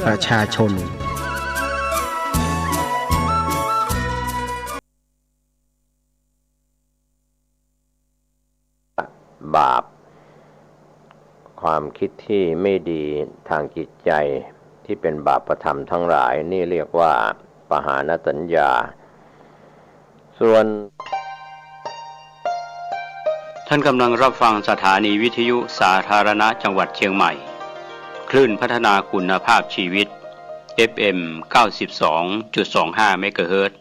ประชาชนบาปความคิดที่ไม่ดีทางจิตใจที่เป็นบาปธรรมทั้งหลายนี่เรียกว่าปหานสัญญาส่วนท่านกำลังรับฟังสถานีวิทยุสาธารณะจังหวัดเชียงใหม่คลื่นพัฒนาคุณภาพชีวิต FM 92.25 เมกะเฮิรตซ์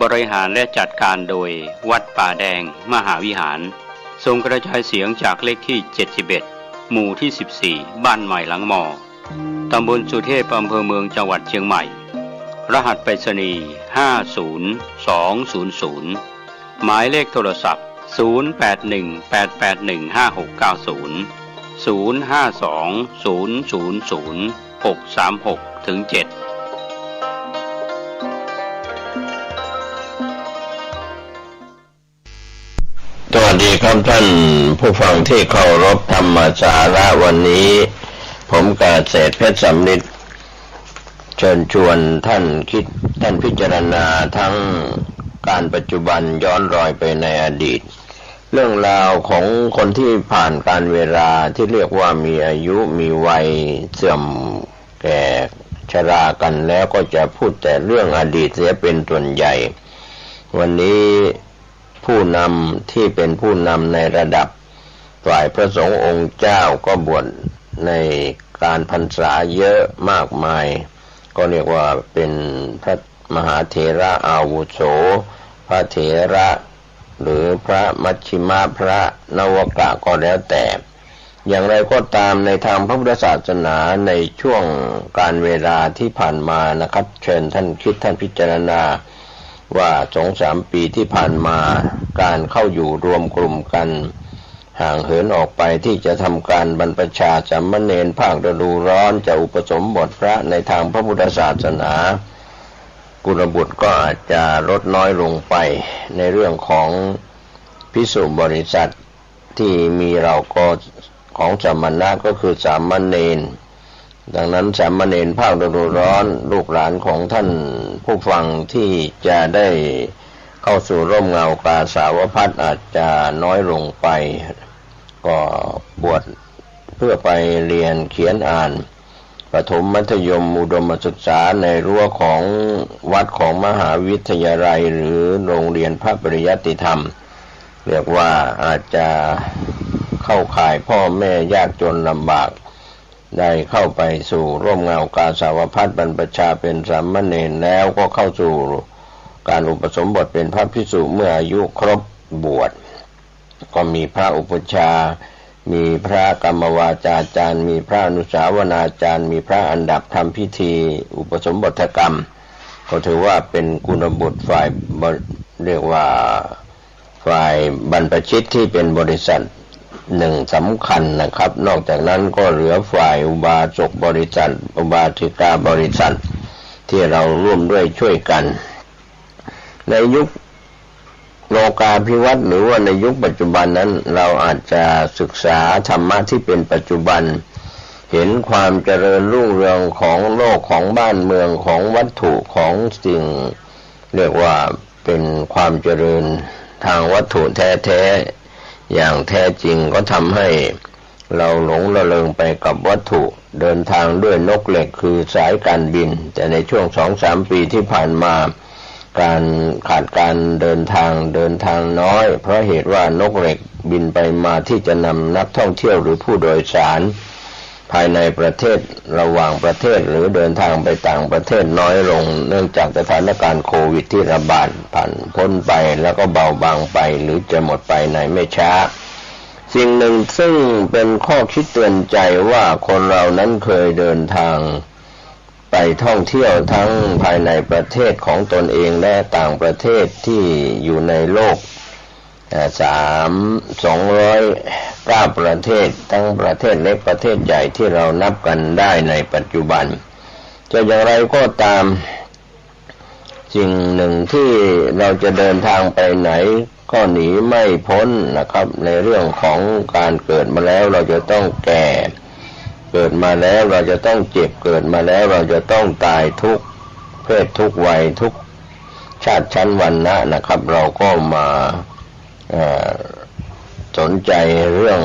บริหารและจัดการโดยวัดป่าแดงมหาวิหารส่งกระจายเสียงจากเลขที่71หมู่ที่14บ้านใหม่หลังมอตำบลสุเทพอำเภอเมืองจังหวัดเชียงใหม่รหัสไปรษณีย์50200หมายเลขโทรศัพท์0818815690 0520000636-7สวัสดีครับท่านผู้ฟังที่เคารพธรรมสาระวันนี้ผมกาเศรษฐ์เพชรสำลิดเชิญชวนท่านคิดท่านพิจารณาทั้งการปัจจุบันย้อนรอยไปในอดีตเรื่องราวของคนที่ผ่านการเวลาที่เรียกว่ามีอายุมีวัยเสื่อมแก่ชรากันแล้วก็จะพูดแต่เรื่องอดีตเสียเป็นส่วนใหญ่วันนี้ผู้นำที่เป็นผู้นำในระดับฝ่ายพระสงฆ์องค์เจ้าก็บวชในการพรรษาเยอะมากมายก็เรียกว่าเป็นพระมหาเถระอาวุโสพระเถระหรือพระมัชชิมะพระนวกะก็แล้วแต่อย่างไรก็ตามในทางพระพุทธศาสนาในช่วงการเวลาที่ผ่านมานะครับเชิญท่านคิดท่านพิจารณาว่า 2-3 ปีที่ผ่านมาการเข้าอยู่รวมกลุ่มกันห่างเหินออกไปที่จะทำการบรรพชาสามเณรภาคฤดูร้อนจะอุปสมบทพระในทางพระพุทธศาสนากุลบุตรก็อาจจะลดน้อยลงไปในเรื่องของภิกษุบริษัทที่มีเราก็ของสมณะก็คือสามเณรดังนั้นสามเณรภาคฤดูร้อนลูกหลานของท่านผู้ฟังที่จะได้เข้าสู่ร่มเงากาสาวพัสอาจจะน้อยลงไปก็บวชเพื่อไปเรียนเขียนอ่านประถมมัธยมอุดมศึกษาในรั้วของวัดของมหาวิทยาลัยหรือโรงเรียนพระปริยัติธรรมเรียกว่าอาจจะเข้าข่ายพ่อแม่ยากจนลำบากได้เข้าไปสู่ร่มเงากาสาวพัสบรรพชาเป็นสามเณรแล้วก็เข้าสู่การอุปสมบทเป็นพระภิกษุเมื่ออายุครบบวชก็มีพระอุปชามีพระกรรมวาจาจารย์มีพระอนุสาวนาจารย์มีพระอันดับทำพิธีอุปสมบทกรรมก็ถือว่าเป็นกุลบุตรฝ่ายเรียกว่าฝ่ายบรรพชิตที่เป็นบริษัทหนึ่งสำคัญนะครับนอกจากนั้นก็เหลือฝ่ายอุบาสกบริษัทอุบาสิกาบริษัทที่เราร่วมด้วยช่วยกันในยุคโลกาภิวัตน์หรือว่าในยุคปัจจุบันนั้นเราอาจจะศึกษาธรรมะที่เป็นปัจจุบันเห็นความเจริญรุ่งเรืองของโลกของบ้านเมืองของวัตถุของสิ่งเรียกว่าเป็นความเจริญทางวัตถุแท้ๆอย่างแท้จริงก็ทำให้เราหลงระเริงไปกับวัตถุเดินทางด้วยนกเหล็กคือสายการบินแต่ในช่วง 2-3 ปีที่ผ่านมาการขาดการเดินทางน้อยเพราะเหตุว่านกเหล็กบินไปมาที่จะนำนักท่องเที่ยวหรือผู้โดยสารภายในประเทศระหว่างประเทศหรือเดินทางไปต่างประเทศน้อยลงเนื่องจากสถานการณ์โควิดที่ระบาดผ่านพ้นไปแล้วก็เบาบางไปหรือจะหมดไปในไม่ช้าสิ่งหนึ่งซึ่งเป็นข้อคิดเตือนใจว่าคนเรานั้นเคยเดินทางไปท่องเที่ยวทั้งภายในประเทศของตนเองและต่างประเทศที่อยู่ในโลก209 ประเทศทั้งประเทศเล็กประเทศใหญ่ที่เรานับกันได้ในปัจจุบันจะอย่างไรก็ตามสิ่งหนึ่งที่เราจะเดินทางไปไหนก็หนีไม่พ้นนะครับในเรื่องของการเกิดมาแล้วเราจะต้องแก่ กิดมาแล้วเราจะต้องเจ็บเกิดมาแล้วเราจะต้องตายทุกเพศทุกวัยทุกชาติชั้นวรรณะนะครับเราก็มาสนใจเรื่อง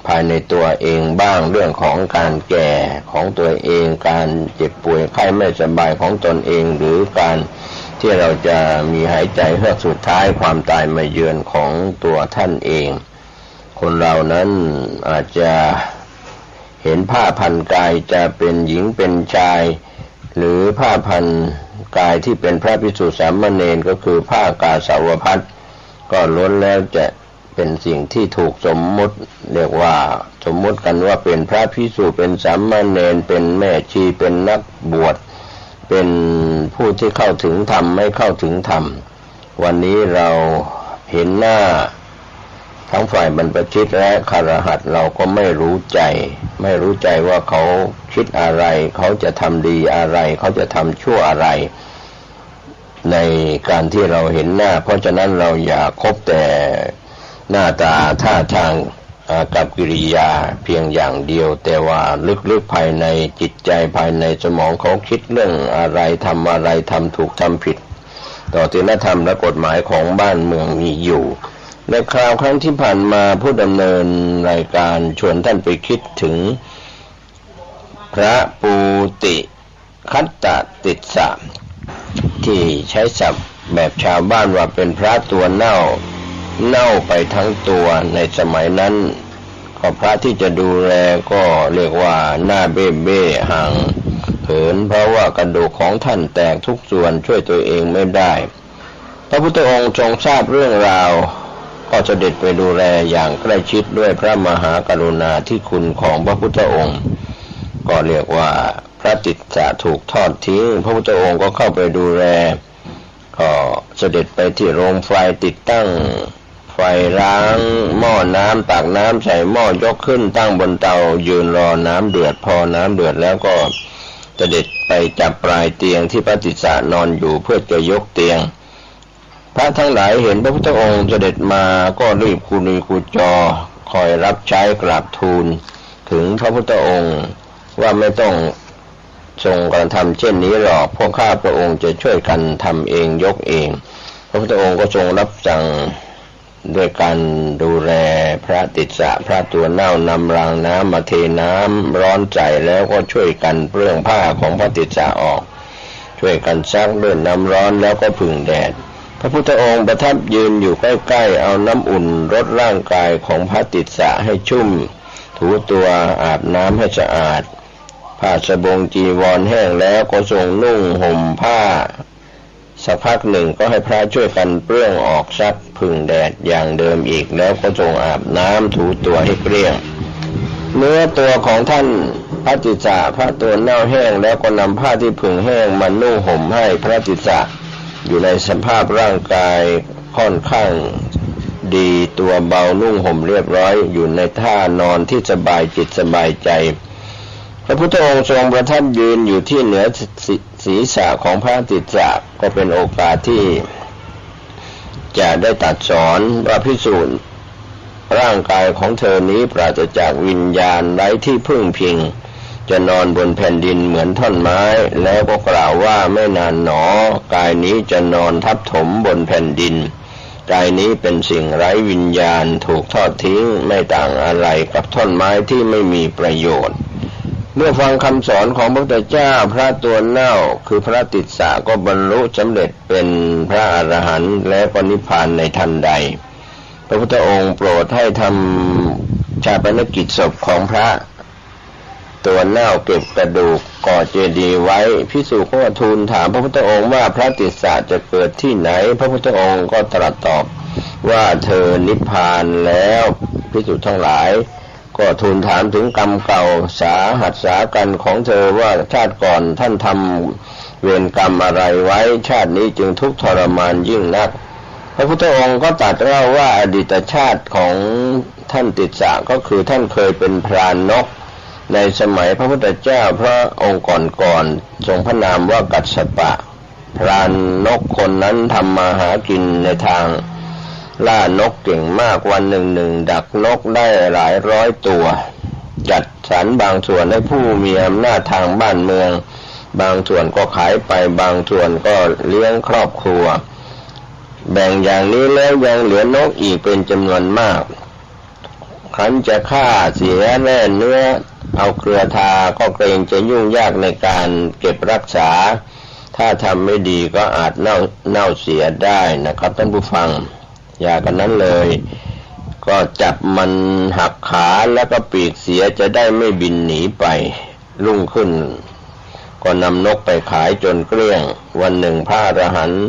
ภายในตัวเองบ้างเรื่องของการแก่ของตัวเองการเจ็บป่วยไข้ไม่สบายของตนเองหรือการที่เราจะมีหายใจเฮือกสุดท้ายความตายมาเยือนของตัวท่านเองคนเรานั้นอาจจะเห็นผ้าพันกายจะเป็นหญิงเป็นชายหรือผ้าพันกายที่เป็นพระภิกษุสามเณรก็คือผ้ากาสาวพัสก็ล้วนแล้วจะเป็นสิ่งที่ถูกสมมุติเรียกว่าสมมุติกันว่าเป็นพระภิกษุเป็นสามเณรเป็นแม่ชีเป็นนักบวชเป็นผู้ที่เข้าถึงธรรมไม่เข้าถึงธรรมวันนี้เราเห็นหน้าทั้งฝ่ายบรรพชิตและคฤหัสถ์เราก็ไม่รู้ใจว่าเขาคิดอะไรเขาจะทำดีอะไรเขาจะทำชั่วอะไรในการที่เราเห็นหน้าเพราะฉะนั้นเราอย่าคบแต่หน้าตาท่าทางกับกิริยาเพียงอย่างเดียวแต่ว่าลึกๆภายในจิตใจภายในสมองเขาคิดเรื่องอะไรทำอะไรทำถูกทำผิดต่อศีลธรรมและกฎหมายของบ้านเมืองมีอยู่ในคราวครั้งที่ผ่านมาผู้ดำเนินรายการชวนท่านไปคิดถึงพระปูติคัตตติสสะที่ใช้ศัพท์แบบชาวบ้านว่าเป็นพระตัวเน่าไปทั้งตัวในสมัยนั้นก็พระที่จะดูแลก็เรียกว่าหน้าเบ้ห่างเหินเพราะว่ากระดูกของท่านแตกทุกส่วนช่วยตัวเองไม่ได้พระพุทธองค์ทรงทราบเรื่องราวก็เสด็จไปดูแลอย่างใกล้ชิดด้วยพระมหากรุณาธิคุณของพระพุทธองค์ก็เรียกว่าพระติสสะถูกทอดทิ้งพระพุทธองค์ก็เข้าไปดูแลก็เสด็จไปที่โรงไฟติดตั้งไฟล้างหม้อน้ำตักน้ำใส่หม้อยกขึ้นตั้งบนเตายืนรอน้ำเดือดพอน้ำเดือดแล้วก็เสด็จไปจับปลายเตียงที่พระติสสะนอนอยู่เพื่อจะยกเตียงพระทั้งหลายเห็นพระพุทธองค์เสด็จมาก็รีบกุนีกุจอคอยรับใช้กราบทูลถึงพระพุทธองค์ว่าไม่ต้องทรงกระทำเช่นนี้หรอกพวกข้าพระองค์จะช่วยกันทำเองยกเองพระพุทธองค์ก็ทรงรับสั่งด้วยการดูแลพระติสสะพระตัวเน่านำรางน้ำมาเทน้ำร้อนใจแล้วก็ช่วยกันเปลื้องผ้าของพระติสสะออกช่วยกันซักด้วยน้ำร้อนแล้วก็ผึ่งแดดพระพุทธองค์ประทับยืนอยู่ใกล้ๆเอาน้ำอุ่นรดร่างกายของพระติสสะให้ชุ่มถูตัวอาบน้ำให้สะอาดผ้าสบงจีวรแห้งแล้วก็ทรงนุ่งห่มผ้าสักพักหนึ่งก็ให้พระช่วยกันเปลื้องออกซักผึ่งแดดอย่างเดิมอีกแล้วก็ทรงอาบน้ำถูตัวให้เกลี้ยงเนื้อตัวของท่านพระติสสะพระตัวเน่าแห้งแล้วก็นำผ้าที่ผึ่งแห้งมานุ่งห่มให้พระติสสะอยู่ในสภาพร่างกายค่อนข้างดีตัวเบานุ่งห่มเรียบร้อยอยู่ในท่านอนที่สบายจิตสบายใจพระพุทธองค์ทรงประทับยืนอยู่ที่เหนือศีรษะของพระติสสะก็เป็นโอกาสที่จะได้ตรัสสอนว่าภิกษุร่างกายของเธอนี้ปราศจากวิญญาณไร้ที่พึ่งพิงจะนอนบนแผ่นดินเหมือนท่อนไม้แล้วก็กล่าวว่าไม่นานหนอกายนี้จะนอนทับถมบนแผ่นดินกายนี้เป็นสิ่งไร้วิญญาณถูกทอดทิ้งไม่ต่างอะไรกับท่อนไม้ที่ไม่มีประโยชน์เมื่อฟังคำสอนของพระพุทธเจ้าพระตัวเน่าคือพระติสสะก็บรรลุสำเร็จเป็นพระอรหันต์และก็นิพพานในทันใดพระพุทธองค์โปรดให้ทำชาปนกิจศพของพระตัวเน่าเก็บกระดูกก่อเจดีย์ไว้ภิกษุก็ทูลถามพระพุทธองค์ว่าพระติสสะจะเกิดที่ไหนพระพุทธองค์ก็ตรัสตอบว่าเธอนิพพานแล้วภิกษุทั้งหลายก็ทูลถามถึงกรรมเก่าสาหัสสากันของเธอว่าชาติก่อนท่านทำเวรกรรมอะไรไว้ชาตินี้จึงทุกข์ทรมานยิ่งนักพระพุทธองค์ก็ตรัสเล่าว่าอดีตชาติของท่านติสสะก็คือท่านเคยเป็นพรานนกในสมัยพระพุทธเจ้าพระองค์ก่อนทรงพระนามว่ากัสสปะพรานนกคนนั้นทำมาหากินในทางล่านกเก่งมากวันหนึ่งดักนกได้หลายร้อยตัวจัดส สรรบางส่วนให้ผู้มีอำนาจทางบ้านเมืองบางส่วนก็ขายไปบางส่วนก็เลี้ยงครอบครัวแบ่งอย่างนี้แล้วยังเหลือนกอีกเป็นจำนวนมากขันจะฆ่าเสียแน่เนื้อเอาเกลือทาก็เกรงจะยุ่งยากในการเก็บรักษาถ้าทำไม่ดีก็อาจเน่าเสียได้นะครับท่านผู้ฟังอย่ากันนั้นเลยก็จับมันหักขาแล้วก็ปีกเสียจะได้ไม่บินหนีไปรุ่งขึ้นก็นำนกไปขายจนเกลี้ยงวันหนึ่งพระอรหันต์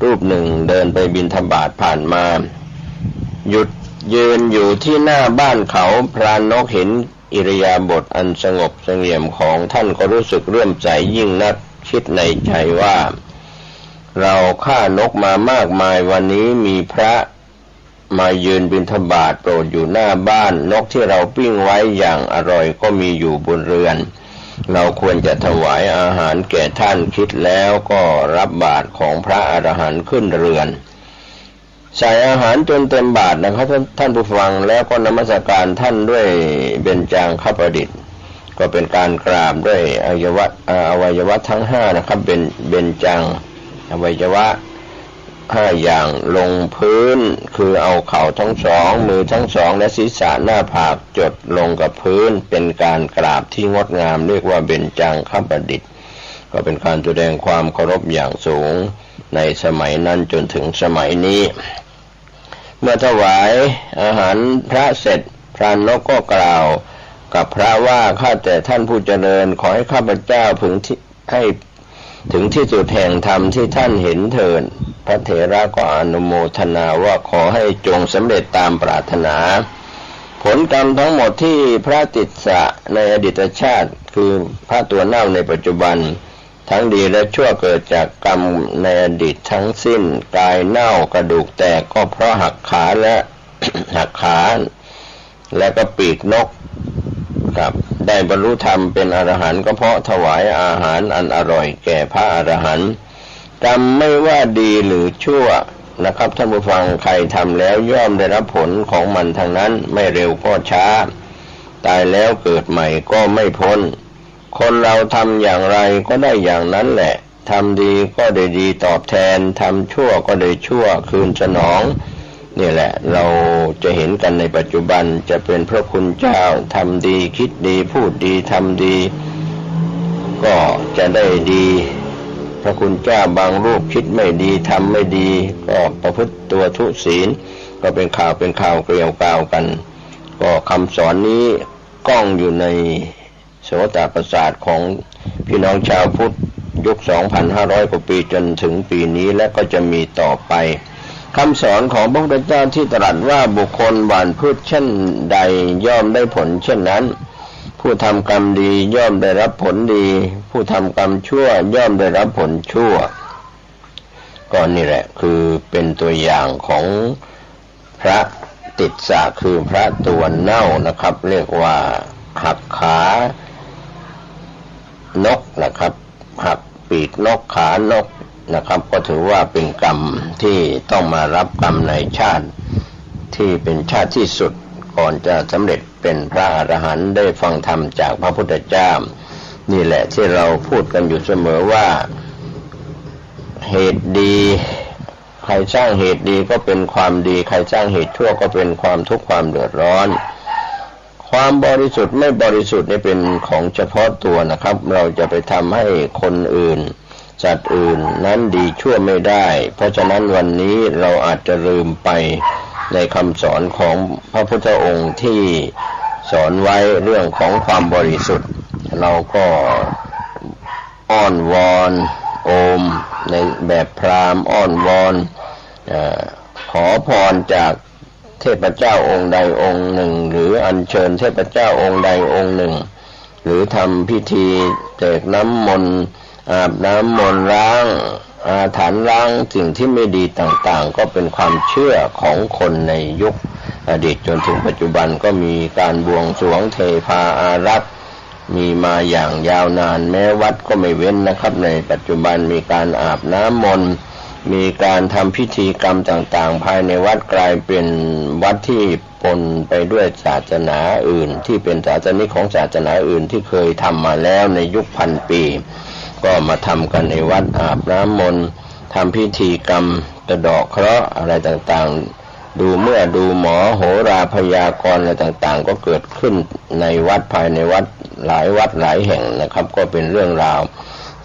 รูปหนึ่งเดินไปบิณฑบาตผ่านมาหยุดยืนอยู่ที่หน้าบ้านเขาพรานนกเห็นอิริยาบถอันสงบเสงี่ยมของท่านก็รู้สึกเลื่อมใสยิ่งนักคิดในใจว่าเราฆ่านกมามากมายวันนี้มีพระมายืนบิณฑบาตโปรดอยู่หน้าบ้านนกที่เราปิ้งไว้อย่างอร่อยก็มีอยู่บนเรือนเราควรจะถวายอาหารแก่ท่านคิดแล้วก็รับบาตรของพระอรหันต์ขึ้นเรือนใส่อาหารจนเต็มบาตรนะครับท่านผู้ฟังแล้วก็นมัสการท่านด้วยเบญจางคประดิษฐ์ก็เป็นการกราบด้วยอวัยวะทั้งห้านะครับเบญจางอวัยวะ5อย่างลงพื้นคือเอาเข่าทั้งสองมือทั้งสองและศีรษะหน้าผากจดลงกับพื้นเป็นการกราบที่งดงามเรียกว่าเบญจางคประดิษฐ์ก็เป็นการแสดงความเคารพอย่างสูงในสมัยนั้นจนถึงสมัยนี้เมื่อถวายอาหารพระเสร็จพรานนกก็กล่าวกับพระว่าข้าแต่ท่านผู้เจริญขอให้ข้าพเจ้าให้ถึงที่สุดแห่งธรรมที่ท่านเห็นเถิดพระเถระก็อนุโมทนาว่าขอให้จงสำเร็จตามปรารถนาผลกรรมทั้งหมดที่พระติสสะในอดีตชาติคือพระตัวเน่าในปัจจุบันทั้งดีและชั่วเกิดจากกรรมในอดีตทั้งสิ้นกายเน่ากระดูกแตกก็เพราะหักขาและ หักขาและก็ปีกนกครับได้บรรลุธรรมเป็นอรหันต์ก็เพราะถวายอาหารอันอร่อยแก่พระอรหันต์กรรมไม่ว่าดีหรือชั่วนะครับท่านผู้ฟังใครทำแล้วย่อมได้รับผลของมันทางนั้นไม่เร็วก็ช้าตายแล้วเกิดใหม่ก็ไม่พ้นคนเราทำอย่างไรก็ได้อย่างนั้นแหละทำดีก็ได้ดีตอบแทนทำชั่วก็ได้ชั่วคืนสนองนี่แหละเราจะเห็นกันในปัจจุบันจะเป็นพระคุณเจ้าทำดีคิดดีพูดดีทำดีก็จะได้ดีพระคุณเจ้าบางรูปคิดไม่ดีทำไม่ดีก็ประพฤติตัวทุศีลก็เป็นข่าวเกลียวกล่าวกันก็คำสอนนี้ก้องอยู่ในโสตประสาทของพี่น้องชาวพุทธยุค 2,500 กว่าปีจนถึงปีนี้และก็จะมีต่อไปคำสอนของพระพุทธเจ้าที่ตรัสว่าบุคคลหว่านพืชเช่นใดย่อมได้ผลเช่นนั้นผู้ทำกรรมดีย่อมได้รับผลดีผู้ทำกรรมชั่วย่อมได้รับผลชั่วก็นี่แหละคือเป็นตัวอย่างของพระติสสะคือพระตัวเน่านะครับเรียกว่าหักขานกนะครับหักปีกนกขานกนะครับก็ถือว่าเป็นกรรมที่ต้องมารับกรรมในชาติที่เป็นชาติที่สุดก่อนจะสำเร็จเป็นพระอรหันต์ได้ฟังธรรมจากพระพุทธเจ้านี่แหละที่เราพูดกันอยู่เสมอว่าเหตุดีใครสร้างเหตุดีก็เป็นความดีใครสร้างเหตุชั่วก็เป็นความทุกข์ความเดือดร้อนความบริสุทธิ์ไม่บริสุทธิ์นี่เป็นของเฉพาะตัวนะครับเราจะไปทำให้คนอื่นสัตว์อื่นนั้นดีชั่วไม่ได้เพราะฉะนั้นวันนี้เราอาจจะลืมไปในคำสอนของพระพุทธองค์ที่สอนไว้เรื่องของความบริสุทธิ์เราก็อ้อนวอนโอมในแบบพราหมณ์อ้อนวอนขอพรจากเทพเจ้าองค์ใดองค์หนึ่งหรืออัญเชิญเทพเจ้าองค์ใดองค์หนึ่งหรือทำพิธีแจกน้ำมนต์อาบน้ำมนต์ล้างอาถรรพ์ล้างสิ่งที่ไม่ดีต่างๆก็เป็นความเชื่อของคนในยุคอดีตจนถึงปัจจุบันก็มีการบวงสรวงเทพาอารักษ์มีมาอย่างยาวนานแม้วัดก็ไม่เว้นนะครับในปัจจุบันมีการอาบน้ำมนต์ มีการทำพิธีกรรมต่างๆภายในวัดกลายเป็นวัดที่ปนไปด้วยศาสนาอื่นที่เป็นศาสนิกของศาสนาอื่นที่เคยทำมาแล้วในยุคพันปีก็มาทำกันในวัดอาบน้ำมนต์ทำพิธีกรรมสะเดาะเคราะห์อะไรต่างๆดูหมอโหราพยากรณ์อะไรต่างๆก็เกิดขึ้นในวัดภายในวัดหลายวัดหลายแห่งนะครับก็เป็นเรื่องราว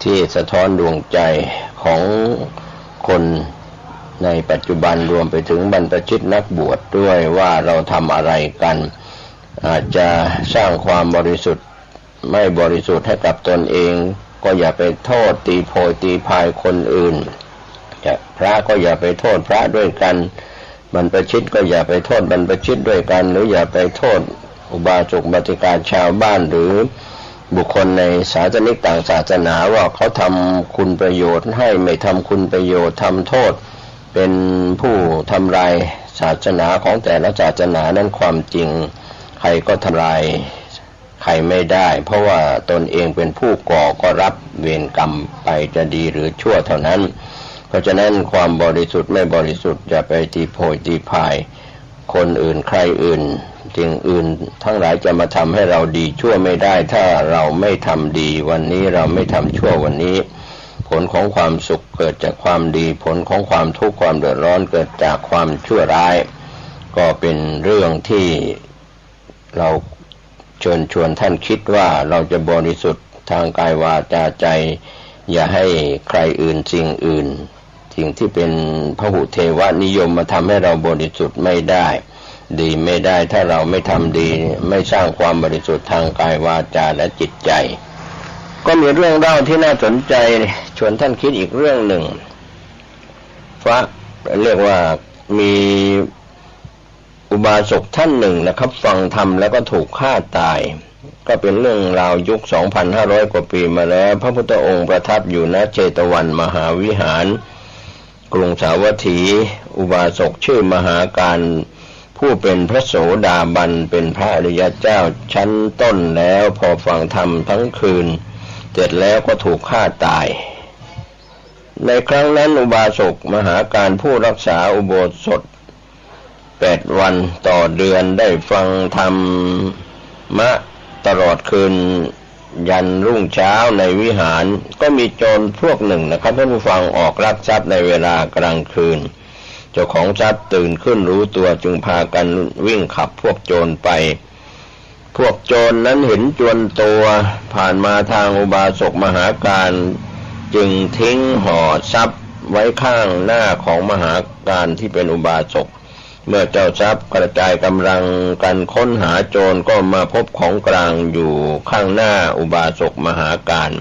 ที่สะท้อนดวงใจของคนในปัจจุบันรวมไปถึงบรรพชิตนักบวชด้วยว่าเราทำอะไรกันอาจจะสร้างความบริสุทธิ์ไม่บริสุทธิ์ให้กับตนเองก็อย่าไปโทษตีโพยตีพายคนอื่นพระก็อย่าไปโทษพระด้วยกันบรรพชิตก็อย่าไปโทษบรรพชิตด้วยกันหรืออย่าไปโทษอุบาสกบัติกาชาวบ้านหรือบุคคลในศาสนิกต่างศาสนาว่าเขาทำคุณประโยชน์ให้ไม่ทำคุณประโยชน์ทำโทษเป็นผู้ทำลายศาสนาของแต่ละศาสนานั้นความจริงใครก็ทำลายใครไม่ได้เพราะว่าตนเองเป็นผู้ก่อก็รับเวรกรรมไปจะดีหรือชั่วเท่านั้นเพราะฉะนั้นความบริสุทธิ์ไม่บริสุทธิ์อย่าไปตีโพยตีพายคนอื่นใครอื่นสิ่งอื่นทั้งหลายจะมาทำให้เราดีชั่วไม่ได้ถ้าเราไม่ทำดีวันนี้เราไม่ทำชั่ววันนี้ผลของความสุขเกิดจากความดีผลของความทุกข์ความเดือดร้อนเกิดจากความชั่วร้ายก็เป็นเรื่องที่เราเชิญชวนท่านคิดว่าเราจะบริสุทธิ์ทางกายวาจาใจอย่าให้ใครอื่นสิ่งอื่นสิ่งที่เป็นพหุเทวนิยมมาทำให้เราบริสุทธิ์ไม่ได้ดีไม่ได้ถ้าเราไม่ทำดีไม่สร้างความบริสุทธิ์ทางกายวาจาและจิตใจก็มีเรื่องเล่าที่น่าสนใจชวนท่านคิดอีกเรื่องหนึ่งเรียกว่ามีอุบาสกท่านหนึ่งนะครับฟังธรรมแล้วก็ถูกฆ่าตายก็เป็นเรื่องราวยุค 2,500 กว่าปีมาแล้วพระพุทธองค์ประทับอยู่ณเจตวันมหาวิหารกรุงสาวัตถีอุบาสกชื่อมหาการผู้เป็นพระโสดาบันเป็นพระอริยเจ้าชั้นต้นแล้วพอฟังธรรมทั้งคืนเสร็จแล้วก็ถูกฆ่าตายในครั้งนั้นอุบาสกมหาการผู้รักษาอุโบสถ8 วันต่อเดือนได้ฟังธรรมะตลอดคืนยันรุ่งเช้าในวิหารก็มีโจรพวกหนึ่งนะครับท่านผู้ฟังออกลักทรัพย์ในเวลากลางคืนเจ้าของทรัพย์ตื่นขึ้นรู้ตัวจึงพากันวิ่งขับพวกโจรไปพวกโจรนั้นเห็นจวนตัวผ่านมาทางอุบาสกมหาการจึงทิ้งห่อทรัพย์ไว้ข้างหน้าของมหาการที่เป็นอุบาสกเมื่อเจ้าทรัพย์กระจายกำลังกันค้นหาโจรก็มาพบของกลางอยู่ข้างหน้าอุบาสกมหาการ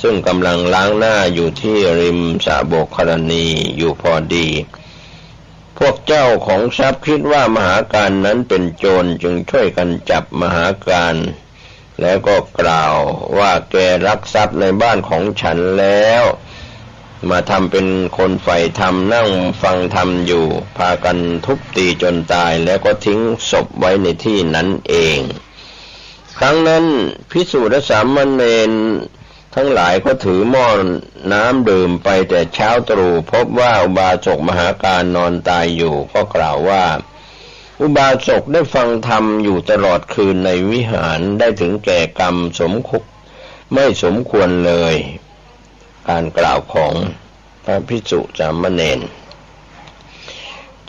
ซึ่งกำลังล้างหน้าอยู่ที่ริมสระโบกครณีอยู่พอดีพวกเจ้าของทรัพย์คิดว่ามหาการนั้นเป็นโจรจึงช่วยกันจับมหาการแล้วก็กล่าวว่าแกลักทรัพย์ในบ้านของฉันแล้วมาทำเป็นคนใฝ่ธรรมนั่งฟังธรรมอยู่พากันทุบตีจนตายแล้วก็ทิ้งศพไว้ในที่นั้นเองครั้งนั้นภิกษุและสามเณรทั้งหลายก็ถือหม้อน้ำดื่มไปแต่เช้าตรู่พบว่าอุบาสกมหาการนอนตายอยู่ก็กล่าวว่าอุบาสกได้ฟังธรรมอยู่ตลอดคืนในวิหารได้ถึงแก่กรรมไม่สมควรเลยการกล่าวของพระภิกษุสามเณร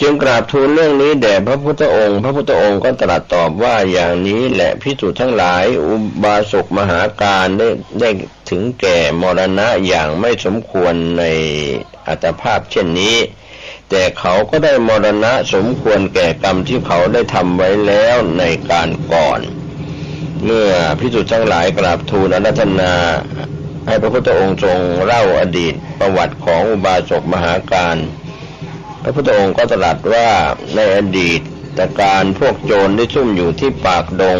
จึงกราบทูลเรื่องนี้แด่พระพุทธองค์พระพุทธองค์ก็ตรัสตอบว่าอย่างนี้แหละภิกษุทั้งหลายอุบาสกมหาการได้ถึงแก่มรณะอย่างไม่สมควรในอัตภาพเช่นนี้แต่เขาก็ได้มรณะสมควรแก่กรรมที่เขาได้ทำไว้แล้วในการก่อนเมื่อภิกษุทั้งหลายกราบทูลอาราธนาให้พระพุทธองค์ทรงเล่าอดีตประวัติของอุบาสกมหาการพระพุทธองค์ก็ตรัสว่าในอดีตการพวกโจรได้ซุ่มอยู่ที่ปากดง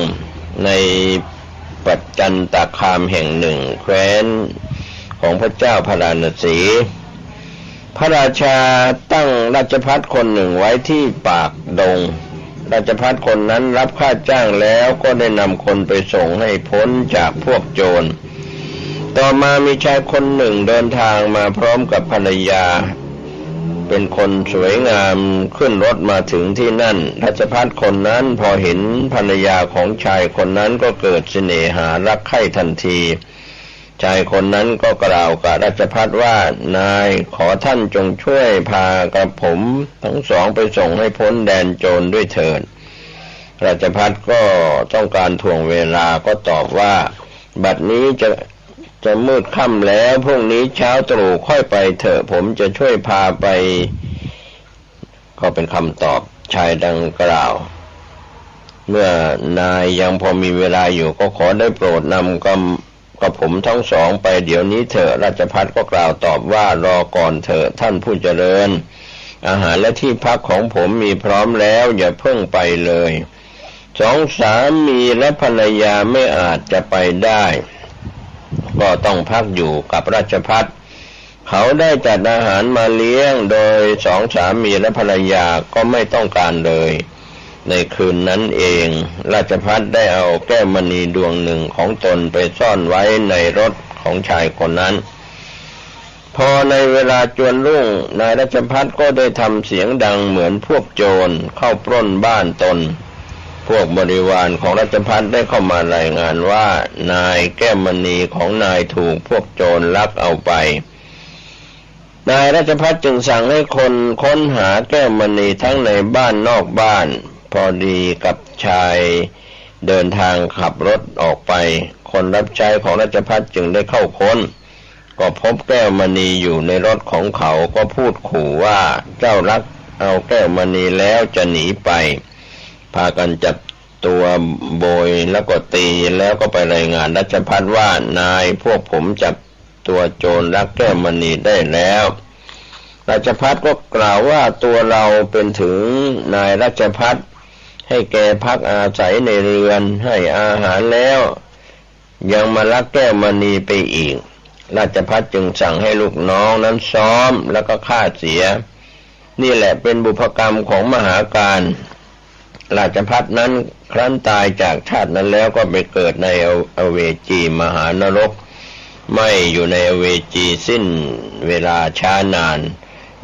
ในปัจจันตคามแห่งหนึ่งแคว้นของพระเจ้าพาราณสีพระราชาตั้งราชภัฏคนหนึ่งไว้ที่ปากดงราชภัฏคนนั้นรับค่าจ้างแล้วก็ได้นำคนไปส่งให้พ้นจากพวกโจร ต่อมามีชายคนหนึ่งเดินทางมาพร้อมกับภรรยา เป็นคนสวยงามขึ้นรถมาถึงที่นั่นราชภัฏคนนั้นพอเห็นภรรยาของชายคนนั้นก็เกิดเสน่หารักใคร่ทันทีชายคนนั้นก็กล่าวกับราชภัฏว่านายขอท่านจงช่วยพากระผมทั้งสองไปส่งให้พ้นแดนโจรด้วยเถิดราชภัฏก็ต้องการถ่วงเวลาก็ตอบว่าบัดนี้จะมืดค่ำแล้วพรุ่งนี้เช้าตรู่ค่อยไปเถอะผมจะช่วยพาไปก็เป็นคำตอบชายดังกล่าวเมื่อนายยังพอมีเวลาอยู่ก็ขอได้โปรดนำกับผมทั้งสองไปเดี๋ยวนี้เถอะราชภัฏก็กล่าวตอบว่ารอก่อนเถอะท่านผู้เจริญอาหารและที่พักของผมมีพร้อมแล้วอย่าเพิ่งไปเลยสองสามีและภรรยาไม่อาจจะไปได้ก็ต้องพักอยู่กับราชภัฏเขาได้จัดอาหารมาเลี้ยงโดยสองสามีและภรรยาก็ไม่ต้องการเลยในคืนนั้นเองราชภัฏได้เอาแก้วมณีดวงหนึ่งของตนไปซ่อนไว้ในรถของชายคนนั้นพอในเวลาจวนรุ่งนายราชภัฏก็ได้ทำเสียงดังเหมือนพวกโจรเข้าปล้นบ้านตนพวกบริวารของราชภัฏได้เข้ามารายงานว่านายแก้วมณีของนายถูกพวกโจรลักเอาไปนายราชภัฏจึงสั่งให้คนค้นหาแก้วมณีทั้งในบ้านนอกบ้านพอดีกับชายเดินทางขับรถออกไปคนรับใช้ของราชภัฏจึงได้เข้าค้นก็พบแก้วมณีอยู่ในรถของเขาก็พูดขู่ว่าเจ้าลักเอาแก้วมณีแล้วจะหนีไปพากันจับตัวโบยแล้วก็ตีแล้วก็ไปรายงานราชภัฏว่านายพวกผมจับตัวโจรลักแก้วมณีได้แล้วราชภัฏก็กล่าวว่าตัวเราเป็นถึงนายราชภัฏให้แกพักอาศัยในเรือนให้อาหารแล้วยังมาลักแก้วมณีไปอีกราชภัฏจึงสั่งให้ลูกน้องนั้นซ้อมแล้วก็ฆ่าเสียนี่แหละเป็นบุพกรรมของมหาการราชภัฏนั้นครั้นตายจากชาตินั้นแล้วก็ไปเกิดในอเวจีมหานรกไม่อยู่ในอเวจีสิ้นเวลาช้านาน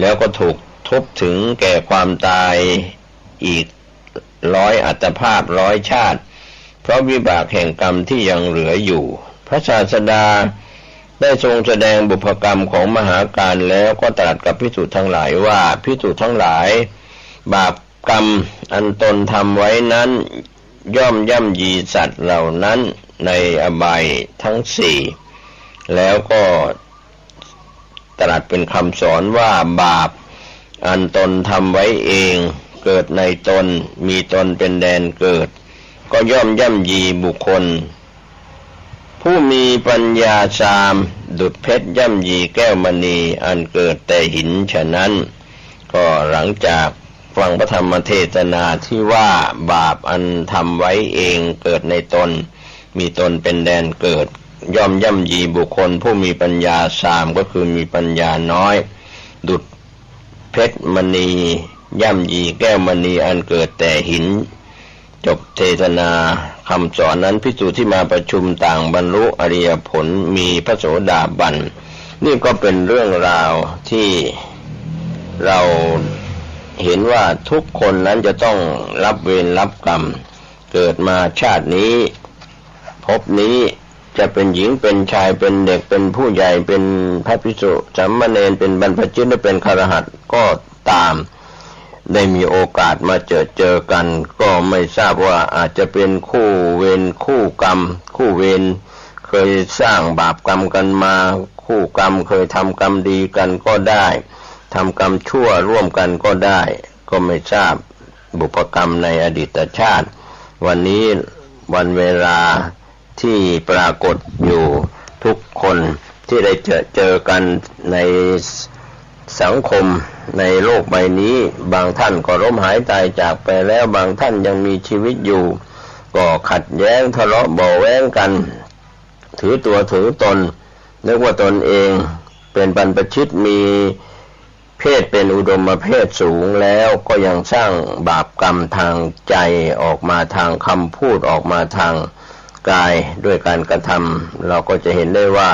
แล้วก็ถูกทุบถึงแก่ความตายอีก100 อัตภาพ100 ชาติเพราะวิบากแห่งกรรมที่ยังเหลืออยู่พระศาสดาได้ทรงแสดงบุพกรรมของมหาการแล้วก็ตรัสกับภิกษุทั้งหลายว่าภิกษุทั้งหลายบาปกรรมอันตนทำไว้นั้นย่อมย่ำยีสัตว์เหล่านั้นในอบายทั้ง4แล้วก็ตรัสเป็นคำสอนว่าบาปอันตนทำไว้เองเกิดในตนมีตนเป็นแดนเกิดก็ย่อมย่ำยีบุคคลผู้มีปัญญาสามดุจเพชรย่ำยีแก้วมณีอันเกิดแต่หินฉะนั้นก็หลังจากฟังพระธรรมเทศนาที่ว่าบาปอันทำไว้เองเกิดในตนมีตนเป็นแดนเกิดย่อมย่ำยีบุคคลผู้มีปัญญาสามก็คือมีปัญญาน้อยดุจเพชรมณีย่ำยีแก้วมณีอันเกิดแต่หินจบเทศนาคำสอนนั้นภิกษุที่มาประชุมต่างบรรลุอริยผลมีพระโสดาบันนี่ก็เป็นเรื่องราวที่เราเห็นว่าทุกคนนั้นจะต้องรับเวรรับกรรมเกิดมาชาตินี้ภพนี้จะเป็นหญิงเป็นชายเป็นเด็กเป็นผู้ใหญ่เป็นพระภิกษุสามเณรเป็นบรรพชิตหรือเป็นฆรหัสถ์ก็ตามได้มีโอกาสมาเจอกันก็ไม่ทราบว่าอาจจะเป็นคู่เวรคู่กรรมคู่เวรเคยสร้างบาปกรรมกันมาคู่กรรมเคยทำกรรมดีกันก็ได้ทำกรรมชั่วร่วมกันก็ได้ก็ไม่ทราบบุพกรรมในอดีตชาติวันนี้วันเวลาที่ปรากฏอยู่ทุกคนที่ได้เจอกันในสังคมในโลกใบนี้บางท่านก็ล้มหายตายจากไปแล้วบางท่านยังมีชีวิตอยู่ก็ขัดแย้งทะเลาะเบาะแว้งกันถือตัวถือตนนึกว่าตนเองเป็นบรรพชิตมีเพศเป็นอุดมเพศสูงแล้วก็ยังสร้างบาปกรรมทางใจออกมาทางคำพูดออกมาทางกายด้วยการกระทำเราก็จะเห็นได้ว่า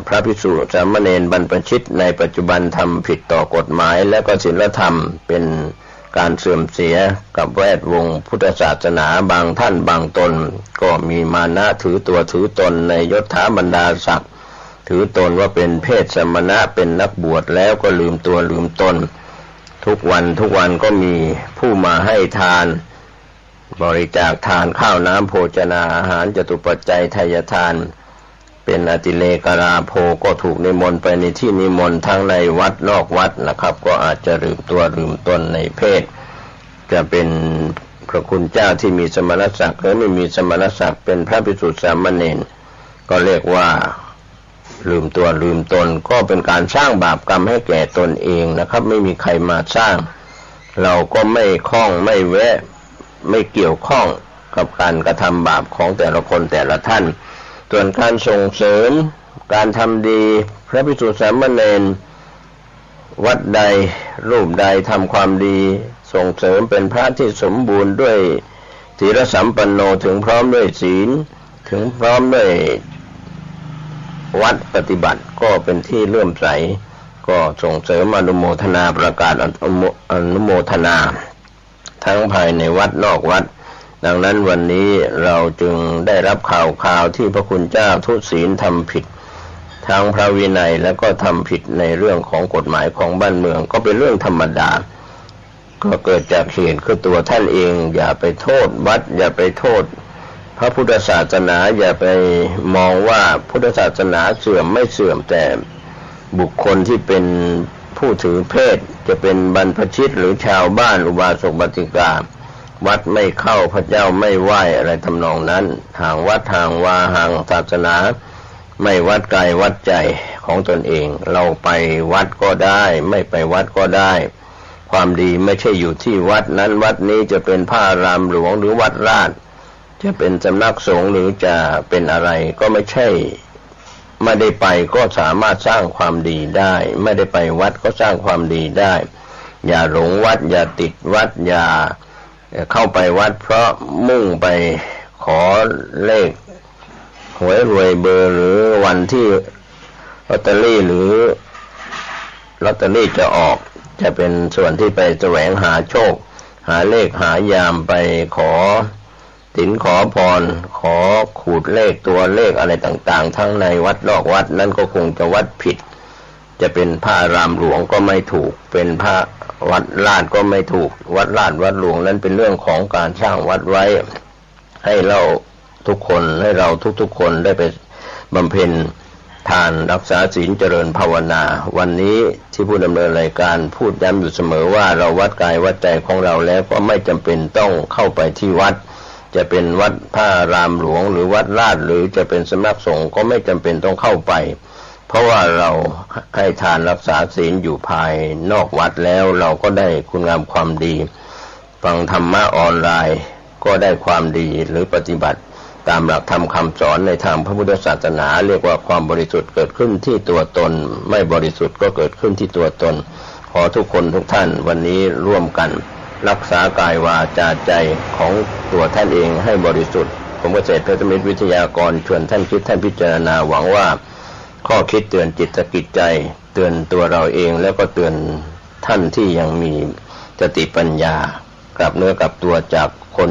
พระภิกษุสามเณรบรรพชิตในปัจจุบันทำผิดต่อกฎหมายและก็ศีลธรรมเป็นการเสื่อมเสียกับแวดวงพุทธศาสนาบางท่านบางตนก็มีมานะถือตัวถือตนในยศถาบรรดาศักดิ์ถือตนว่าเป็นเพศสมณะเป็นนักบวชแล้วก็ลืมตัวลืมตนทุกวันก็มีผู้มาให้ทานบริจาคทานข้าวน้ำโภชนาอาหารจตุปัจจัยทายทานเป็นอติเลกราโภก็ถูกนิมนต์ไปในที่นิมนต์ทั้งในวัดนอกวัดนะครับก็อาจจะลืมตัวลืมตนในเพศจะเป็นพระคุณเจ้าที่มีสมณศักดิ์หรือไม่มีสมณศักดิ์เป็นพระภิกษุสามเณรก็เรียกว่าลืมตัวลืมตนก็เป็นการสร้างบาปกรรมให้แก่ตนเองนะครับไม่มีใครมาสร้างเราก็ไม่คล้องไม่แวะไม่เกี่ยวข้องกับการกระทำบาปของแต่ละคนแต่ละท่านส่วนการส่งเสริมการทำดีพระภิกษุสามเณรวัดใดรูปใดทำความดีส่งเสริมเป็นพระที่สมบูรณ์ด้วยศีลสัมปันโนถึงพร้อมด้วยศีลถึงพร้อมด้วยวัดปฏิบัติก็เป็นที่เลื่อมใสก็ส่งเสริมอนุโมทนาประกาศอนุโมทนาทั้งภายในวัดนอกวัดดังนั้นวันนี้เราจึงได้รับข่าวที่พระคุณเจ้าทุศีลทำผิดทางพระวินัยแล้วก็ทำผิดในเรื่องของกฎหมายของบ้านเมืองก็เป็นเรื่องธรรมดาก็เกิดจากเหตุคือตัวท่านเองอย่าไปโทษวัดอย่าไปโทษพระพุทธศาสนาอย่าไปมองว่าพุทธศาสนาเสื่อมไม่เสื่อมแต่บุคคลที่เป็นผู้ถือเพศจะเป็นบรรพชิตหรือชาวบ้านอุบาสกบัติกาวัดไม่เข้าพระเจ้าไม่ไหวอะไรทำนองนั้นห่างวัดห่างวาห่างศาสนาไม่วัดกายวัดใจของตนเองเราไปวัดก็ได้ไม่ไปวัดก็ได้ความดีไม่ใช่อยู่ที่วัดนั้นวัดนี้จะเป็นพระอารามหลวงหรือวัดราชจะเป็นสำนักสงฆ์หรือจะเป็นอะไรก็ไม่ใช่ไม่ได้ไปก็สามารถสร้างความดีได้ไม่ได้ไปวัดก็สร้างความดีได้อย่าหลงวัดอย่าติดวัดอย่าเข้าไปวัดเพราะมุ่งไปขอเลขหวยรวยเบอร์หรือวันที่ลอตเตอรี่หรือลอตเตอรี่จะออกจะเป็นส่วนที่ไปแสวงหาโชคหาเลขหายามไปขอศีลขอพรขอขูดเลขตัวเลขอะไรต่างๆทั้งในวัดนอกวัดนั่นก็คงจะวัดผิดจะเป็นพระอารามหลวงก็ไม่ถูกเป็นพระวัดลาดก็ไม่ถูกวัดลาดวัดหลวงนั้นเป็นเรื่องของการสร้างวัดไว้ให้เราทุกคนให้เราทุกๆคนได้ไปบำเพ็ญทานรักษาศีลเจริญภาวนาวันนี้ที่ผู้ดำเนินรายการพูดย้ำอยู่เสมอว่าเราวัดกายวัดใจของเราแล้วก็ไม่จำเป็นต้องเข้าไปที่วัดจะเป็นวัดพระอารามหลวงหรือวัดลาดหรือจะเป็นสำนักสงฆ์ก็ไม่จำเป็นต้องเข้าไปเพราะว่าเราให้ทานรักษาศีลอยู่ภายนอกวัดแล้วเราก็ได้คุณงามความดีฟังธรรมะออนไลน์ก็ได้ความดีหรือปฏิบัติตามหลักธรรมคำสอนในทางพระพุทธศาสนาเรียกว่าความบริสุทธิ์เกิดขึ้นที่ตัวตนไม่บริสุทธิ์ก็เกิดขึ้นที่ตัวตนขอทุกคนทุกท่านวันนี้ร่วมกันรักษากายวาจาใจของตัวท่านเองให้บริสุทธิ์ผมเกษตรเพชรมิตรวิทยากรชวนท่านคิดท่านพิจารณาหวังว่าข้อคิดเตือนจิตสะกิดใจเตือนตัวเราเองแล้วก็เตือนท่านที่ยังมีสติปัญญากลับเนื้อกลับตัวจากคน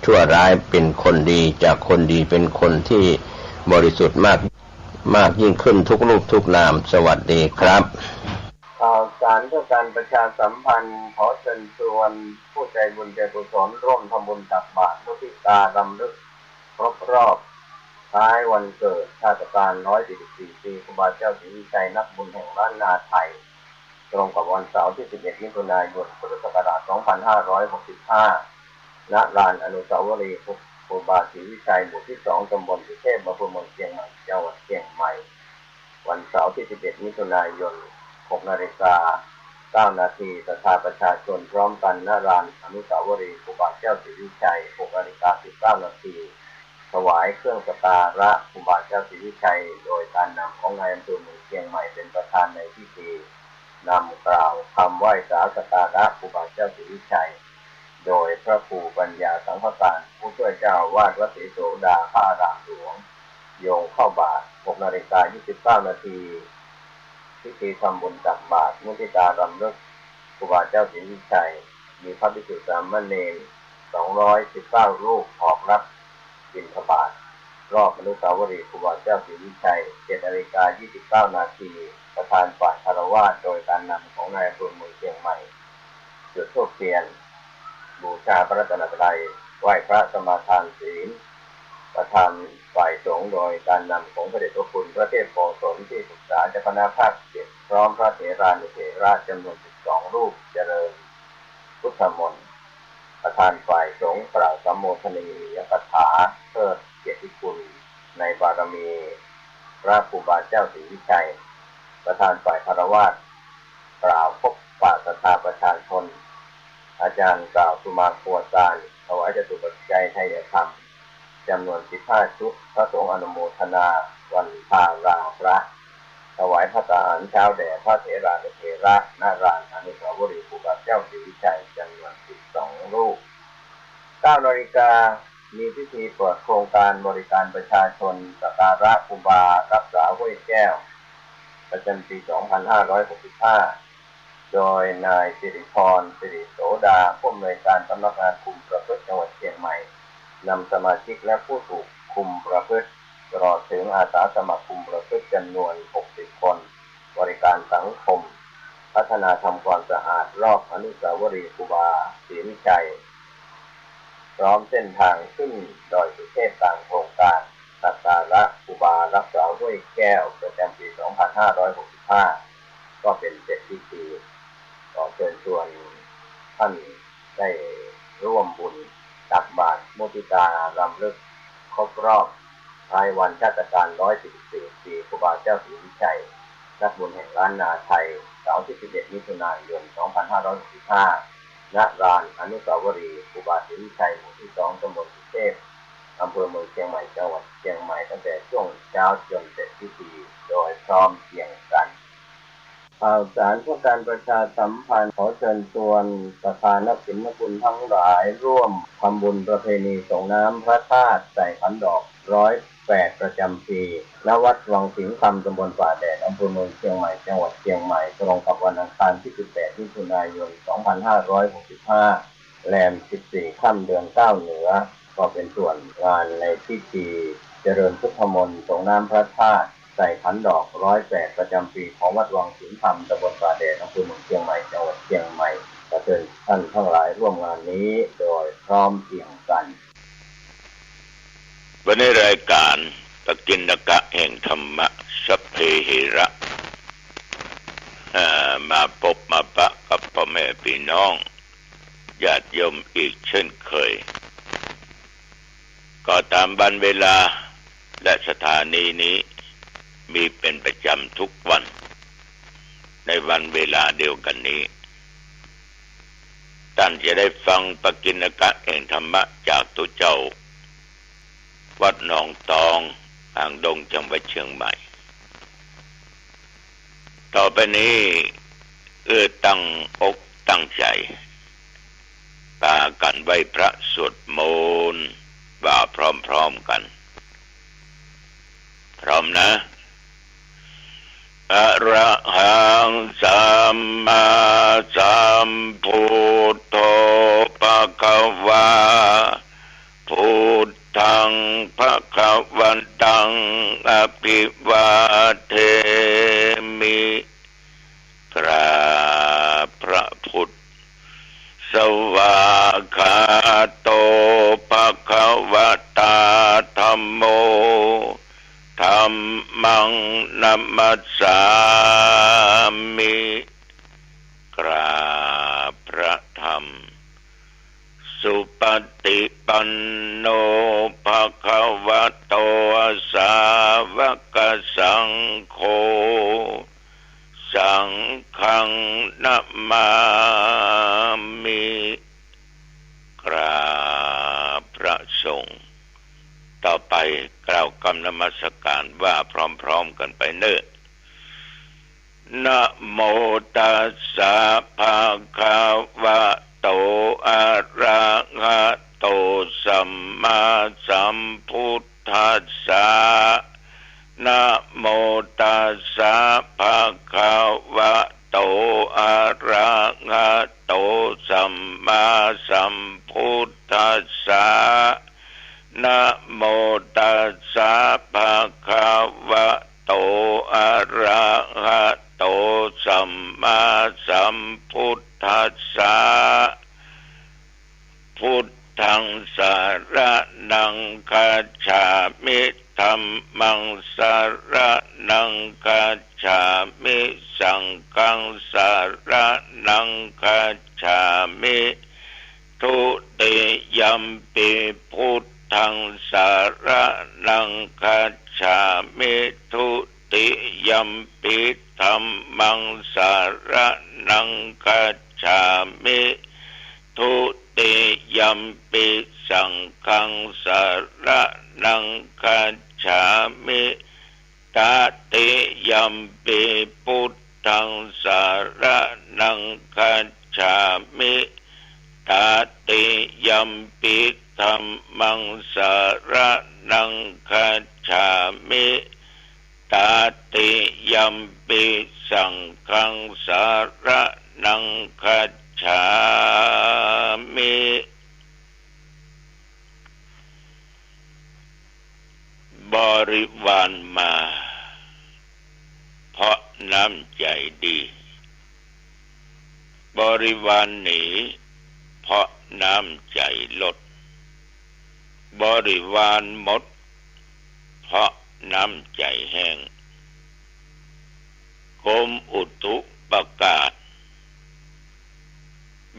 ชั่วร้ายเป็นคนดีจากคนดีเป็นคนที่บริสุทธิ์มากยิ่งขึ้นทุกรูปทุกนามสวัสดีครับข่าวสารเพื่อการประชาสัมพันธ์ขอเชิญชวนผู้ใจบุญใจกุศลร่วมทำบุญตักบาตรมุทิตารำลึกครบรอบท้ายวันเกิดชาติการ144ปีครูบาเจ้าศรีวิชัยนักบุญแห่งล้านนาไทยตรงกับวันเสาร์ที่11มิถุนายนพุทธศักราช2565ณ ลานอนุสาวรีย์ครูบาศรีวิชัยหมู่ที่ 2 ตำบลสุเทพอำเภอเมืองเชียงใหม่จังหวัดเชียงใหม่วันเสาร์ที่11มิถุนายน6:09 น.ศรัทธาประชาชนพร้อมกันณ ลานอนุสาวรีย์ครูบาเจ้าศรีวิชัย 6:19 น.ถวายเครื่องสักการะครูบาเจ้าศรีวิชัยโดยการนำของนายอำเภอเมืองเชียงใหม่เป็นประธานในพิธีนำกล่าวคำไหว้สาสักการะครูบาเจ้าศรีวิชัยโดยพระครูปัญญาสังฆการผู้ช่วยเจ้าวาดวัดศรีโสดาพระอารามหลวง โยงเข้าบาตร 6:29 นาทีพิธีทำบุญตักบาตรมุทิตารำลึกครูบาเจ้าศรีวิชัยมีพระภิกษุสามเณร219 รูปออกรับบิณฑบาตรอบอนุสาวรีย์ครูบาเจ้าศรีวิชัย 7:29 นาทีประธานฝ่ายคฤหัสถ์โดยการนำของนายอำเภอเมืองเชียงใหม่จุดธูปเทียนบูชาพระรัตนตรัยไหว้พระสมาทานศีลประธานฝ่ายสงฆ์โดยการนำของพระเดชพระคุณพระเทพโกศลที่ปรึกษาเจ้าคณะภาค 7พร้อมพระเถรานุเถระจำนวน12 รูปเจริญพุทธมนต์ประธานฝ่ายสงฆ์กล่าวสัมโมทนียกถาเทิดเกียรติคุณในบารมีพระครูบาเจ้าศรีวิชัยประธานฝ่ายคฤหัสถ์กล่าวพบปะศรัทธาประชาชนอาจารย์กล่าวสุมาโคจารถวายจตุปัจจัยไทยธรรมจำนวน15 ชุดพระสงฆ์อนุโมทนาวันพาราพระถวายพระทหารเช้าแด่พระเถรานุเถระหน้าลานอนุสาวรีย์ครูบาเจ้าศรีวิชัยจำนวน12 รูป 9 นาฬิกามีพิธีเปิดโครงการบริการประชาชนสักการะครูบารักษาห้วยแก้วประจำปี 2565 โดยนายสิริพร สิริโสดาผู้อำนวยการสำนักงานคุมประพฤติจังหวัดเชียงใหม่นำสมาชิกและผู้ถูกคุมประพฤติตลอดถึงอาสาสมัครคุมประพฤติจำนวน 60 คนบริการสังคมพัฒนาทำความสะอาดรอบอนุสาวรีย์ครูบาศรีวิชัยพร้อมเส้นทางขึ้นดอยสุเทพตามโครงการสักการะครูบารักษาห้วยแก้วประจำปี 2565 ก็เป็นเสร็จพิธีขอเชิญชวนท่านได้ร่วมบุญตักบาตรมุทิตารำลึกครบรอบรายวันชาตการ144 ปีครูบาเจ้าศรีวิชัยนักบุญแห่งล้านนาไทยเสาร์ที่ 11 มิถุนายน 2565 ณ ลานอนุสาวรีย์ครูบาศรีวิชัยหมู่ที่ 2 ตำบลสุเทพอำเภอเมืองเชียงใหม่จังหวัดเชียงใหม่ตั้งแต่ช่วงเช้าจนเสร็จพิธีโดยพร้อมเพรียงกันข่าวสารเพื่อการประชาสัมพันธ์ขอเชิญชวนประธานนักศิลปคุณทั้งหลายร่วมทำบุญประเพณีส่งน้ำพระธาตุใส่ขันดอก108ประจำปีณวัดวังสิงห์คำตำบลป่าแดดอำเภอเมืองเชียงใหม่จังหวัดเชียงใหม่ตรงกับวันอังคารที่ 18 มิถุนายน 2565 แรม 14 ค่ำเดือน 9 เหนือก็เป็นส่วนงานในพิธีเจริญพุทธมนต์ส่งน้ำพระธาตุใส่ขันดอก108ประจำปีของวัดวังสิงห์คำตำบลป่าแดดอำเภอเมืองเชียงใหม่จังหวัดเชียงใหม่ขอเชิญท่านทั้งหลายร่วมงานนี้โดยพร้อมเพรียงกันวันนี้รายการปกิณกะแห่งธรรมะสัพเพเหระมาพบมาปะกับพ่อแม่พี่น้องญาติโยมอีกเช่นเคยก็ตามวันเวลาและสถานีนี้มีเป็นประจำทุกวันในวันเวลาเดียวกันนี้ท่านจะได้ฟังปกิณกะแห่งธรรมะจากตัวเจ้าวัดหนองตองอ่างดงจังหวัดเชียงใหม่ต่อไปนี้ตั้งอกตั้งใจพากันไหว้พระสวดมนต์ว่าพร้อมๆกันพร้อมนะอะระหังสัมมาสัมพุทโธภะคะวาพุทธังภะคะวันตังอภิวาเทมิกราบพระพุทธสวากขาโตภะคะวะตาธัมโมธัมมังนัมมัสสามิกราบพระธรรมสุปฏิปันโนภะคะวะโตสาวกสังโฆสังฆังนะมามิกราบพระสงฆ์ต่อไปกล่าวคำนมัสการว่าพร้อมๆกันไปเนอะนะโมตัสสะภะคะวะโตอะระหะโตสัมมาสัมพุทธัสสะ นะโมตัสสะภะคะวะโตอะระหะโตสัมมาสัมพุทธัสสะนะโมตัสสะภะคะวะโตอะระหะโตสัมมาสัมพุทธัสสะพุทธังสรณังคัจฉามิธัมมังสรณังคัจฉามิสังฆังสรณังคัจฉามิทุติยัมปิพุทธังสรณังคัจฉามิทุติยัมปิธัมมังสรณังคัจฉามิทุติยัมปิสังฆังสรณังคัจฉามิตติยัมปิพุทธังสรณังคัจฉามิตติยัมปิธัมมังสรณังคัจฉามิตติยัมปิสังฆังสรณังคัจฉามิบริวารมาเพราะน้ำใจดีบริวารหนีเพราะน้ำใจลดบริวารหมดเพราะน้ำใจแห้งกรมอุตุประกาศ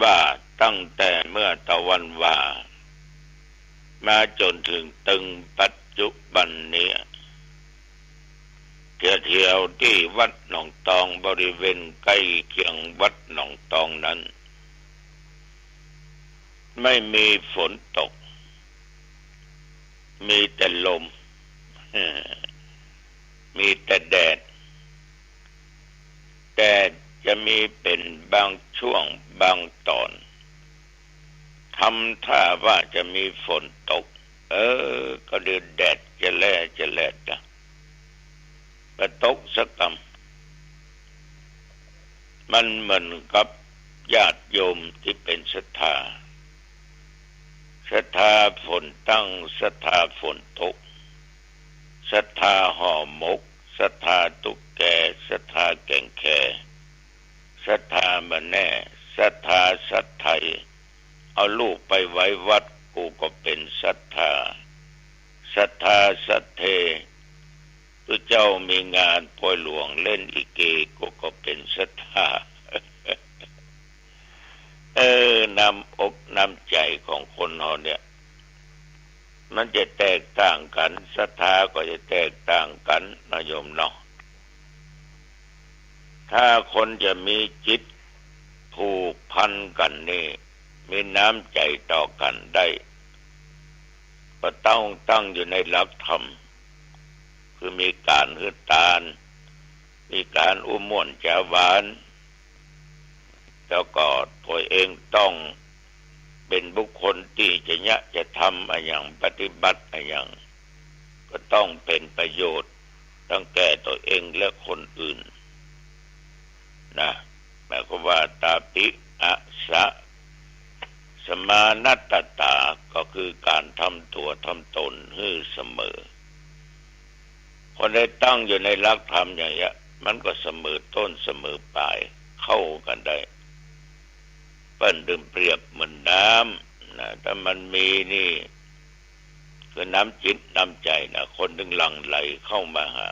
ว่าตั้งแต่เมื่อตะวันว่ามาจนถึงตึงปัจจุบันนี้เที่ยวที่วัดหนองตองบริเวณใกล้เคียงวัดหนองตองนั้นไม่มีฝนตกมีแต่ลมมีแต่แดดแต่จะมีเป็นบางช่วงบางตอนทำท่าว่าจะมีฝนตกก็เดือดแดดจะแลดนะไปตกสักกำมันเหมือนกับญาติโยมที่เป็นศรัทธาฝนตั้งศรัทธาฝนตกศรัทธาห่อหมกศรัทธาตุ๊กแกศรัทธาแก่งแคศรัทธามันแน่ศรัทธาสัตย์ไทยเอาลูกไปไว้วัดกูก็เป็นศรัทธาสัทเทพระเจ้ามีงานปล่อยหลวงเล่นอีเกกูก็เป็นศรัทธา น้ำอกน้ำใจของคนเราเนี่ยมันจะแตกต่างกันศรัทธาก็จะแตกต่างกันนะโยมเนาะถ้าคนจะมีจิตผูกพันกันนี่มีน้ำใจต่อกันได้ก็ต้องตั้งอยู่ในหลักธรรมคือมีการหือตานมีการอุม่วนจาหวานแล้วก็ตัวเองต้องเป็นบุคคลที่จะทำอะไรอย่างปฏิบัติอะไรอย่างก็ต้องเป็นประโยชน์ทั้งแก่ตัวเองและคนอื่นนะหมายความว่าตาปิอะสะสมานัตตาก็คือการทำตัวทำตนให้เสมอคนได้ตั้งอยู่ในหลักธรรมอย่างเงี้ยมันก็เสมอต้นเสมอปลายเข้ากันได้เปิ้นดื่มเปรียบเหมือนน้ำนะถ้ามันมีนี่คือน้ำจิตน้ำใจนะคนถึงหลั่งไหลเข้ามาหา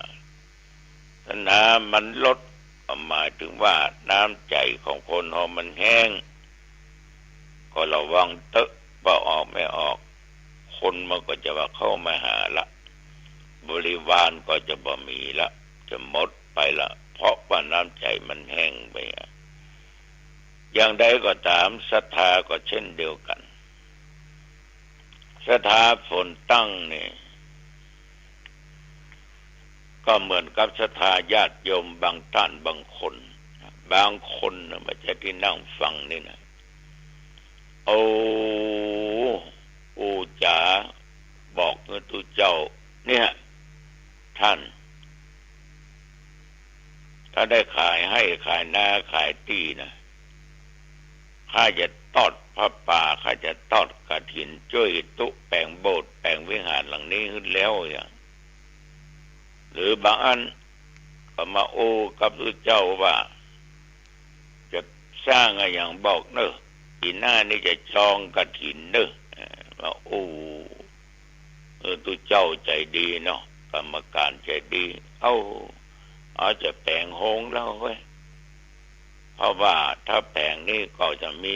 ถ้าน้ำมันลดหมายถึงว่าน้ำใจของคนเรามันแห้งก็ระวังเตอะว่าออกไม่ออกคนมันก็จะว่าเข้ามาหาละบริวารก็จะบ่มีละจะหมดไปละเพราะว่าน้ำใจมันแห้งไปอย่างใดก็ตามศรัทธาก็เช่นเดียวกันศรัทธาฝนตั้งนี่ก็เหมือนกับศรัทธาญาติโยมบางท่านบางคนไม่ใช่ที่นั่งฟังนี่นะโอ้จ๋าบอกเงินตุเจ้าเนี่ยท่าน ถ้าได้ขายให้ขายนาขายที่นะข้าจะทอดพระป่าข้าจะทอดกฐินช่วยตุแปลงโบสถ์แปลงวิหารหลังนี้ขึ้นแล้วอย่างหรือบางอันก็มาโอ้กับพระเจ้าว่าจะสร้างอย่างบอกเนอะปีหน้านี่จะจองกฐินเนอะว่าโอ้ตุเจ้าใจดีเนาะกรรมการใจดีเอาจะแปลงโฮงแล้วเว้ยเพราะว่าถ้าแปลงนี่ก็จะมี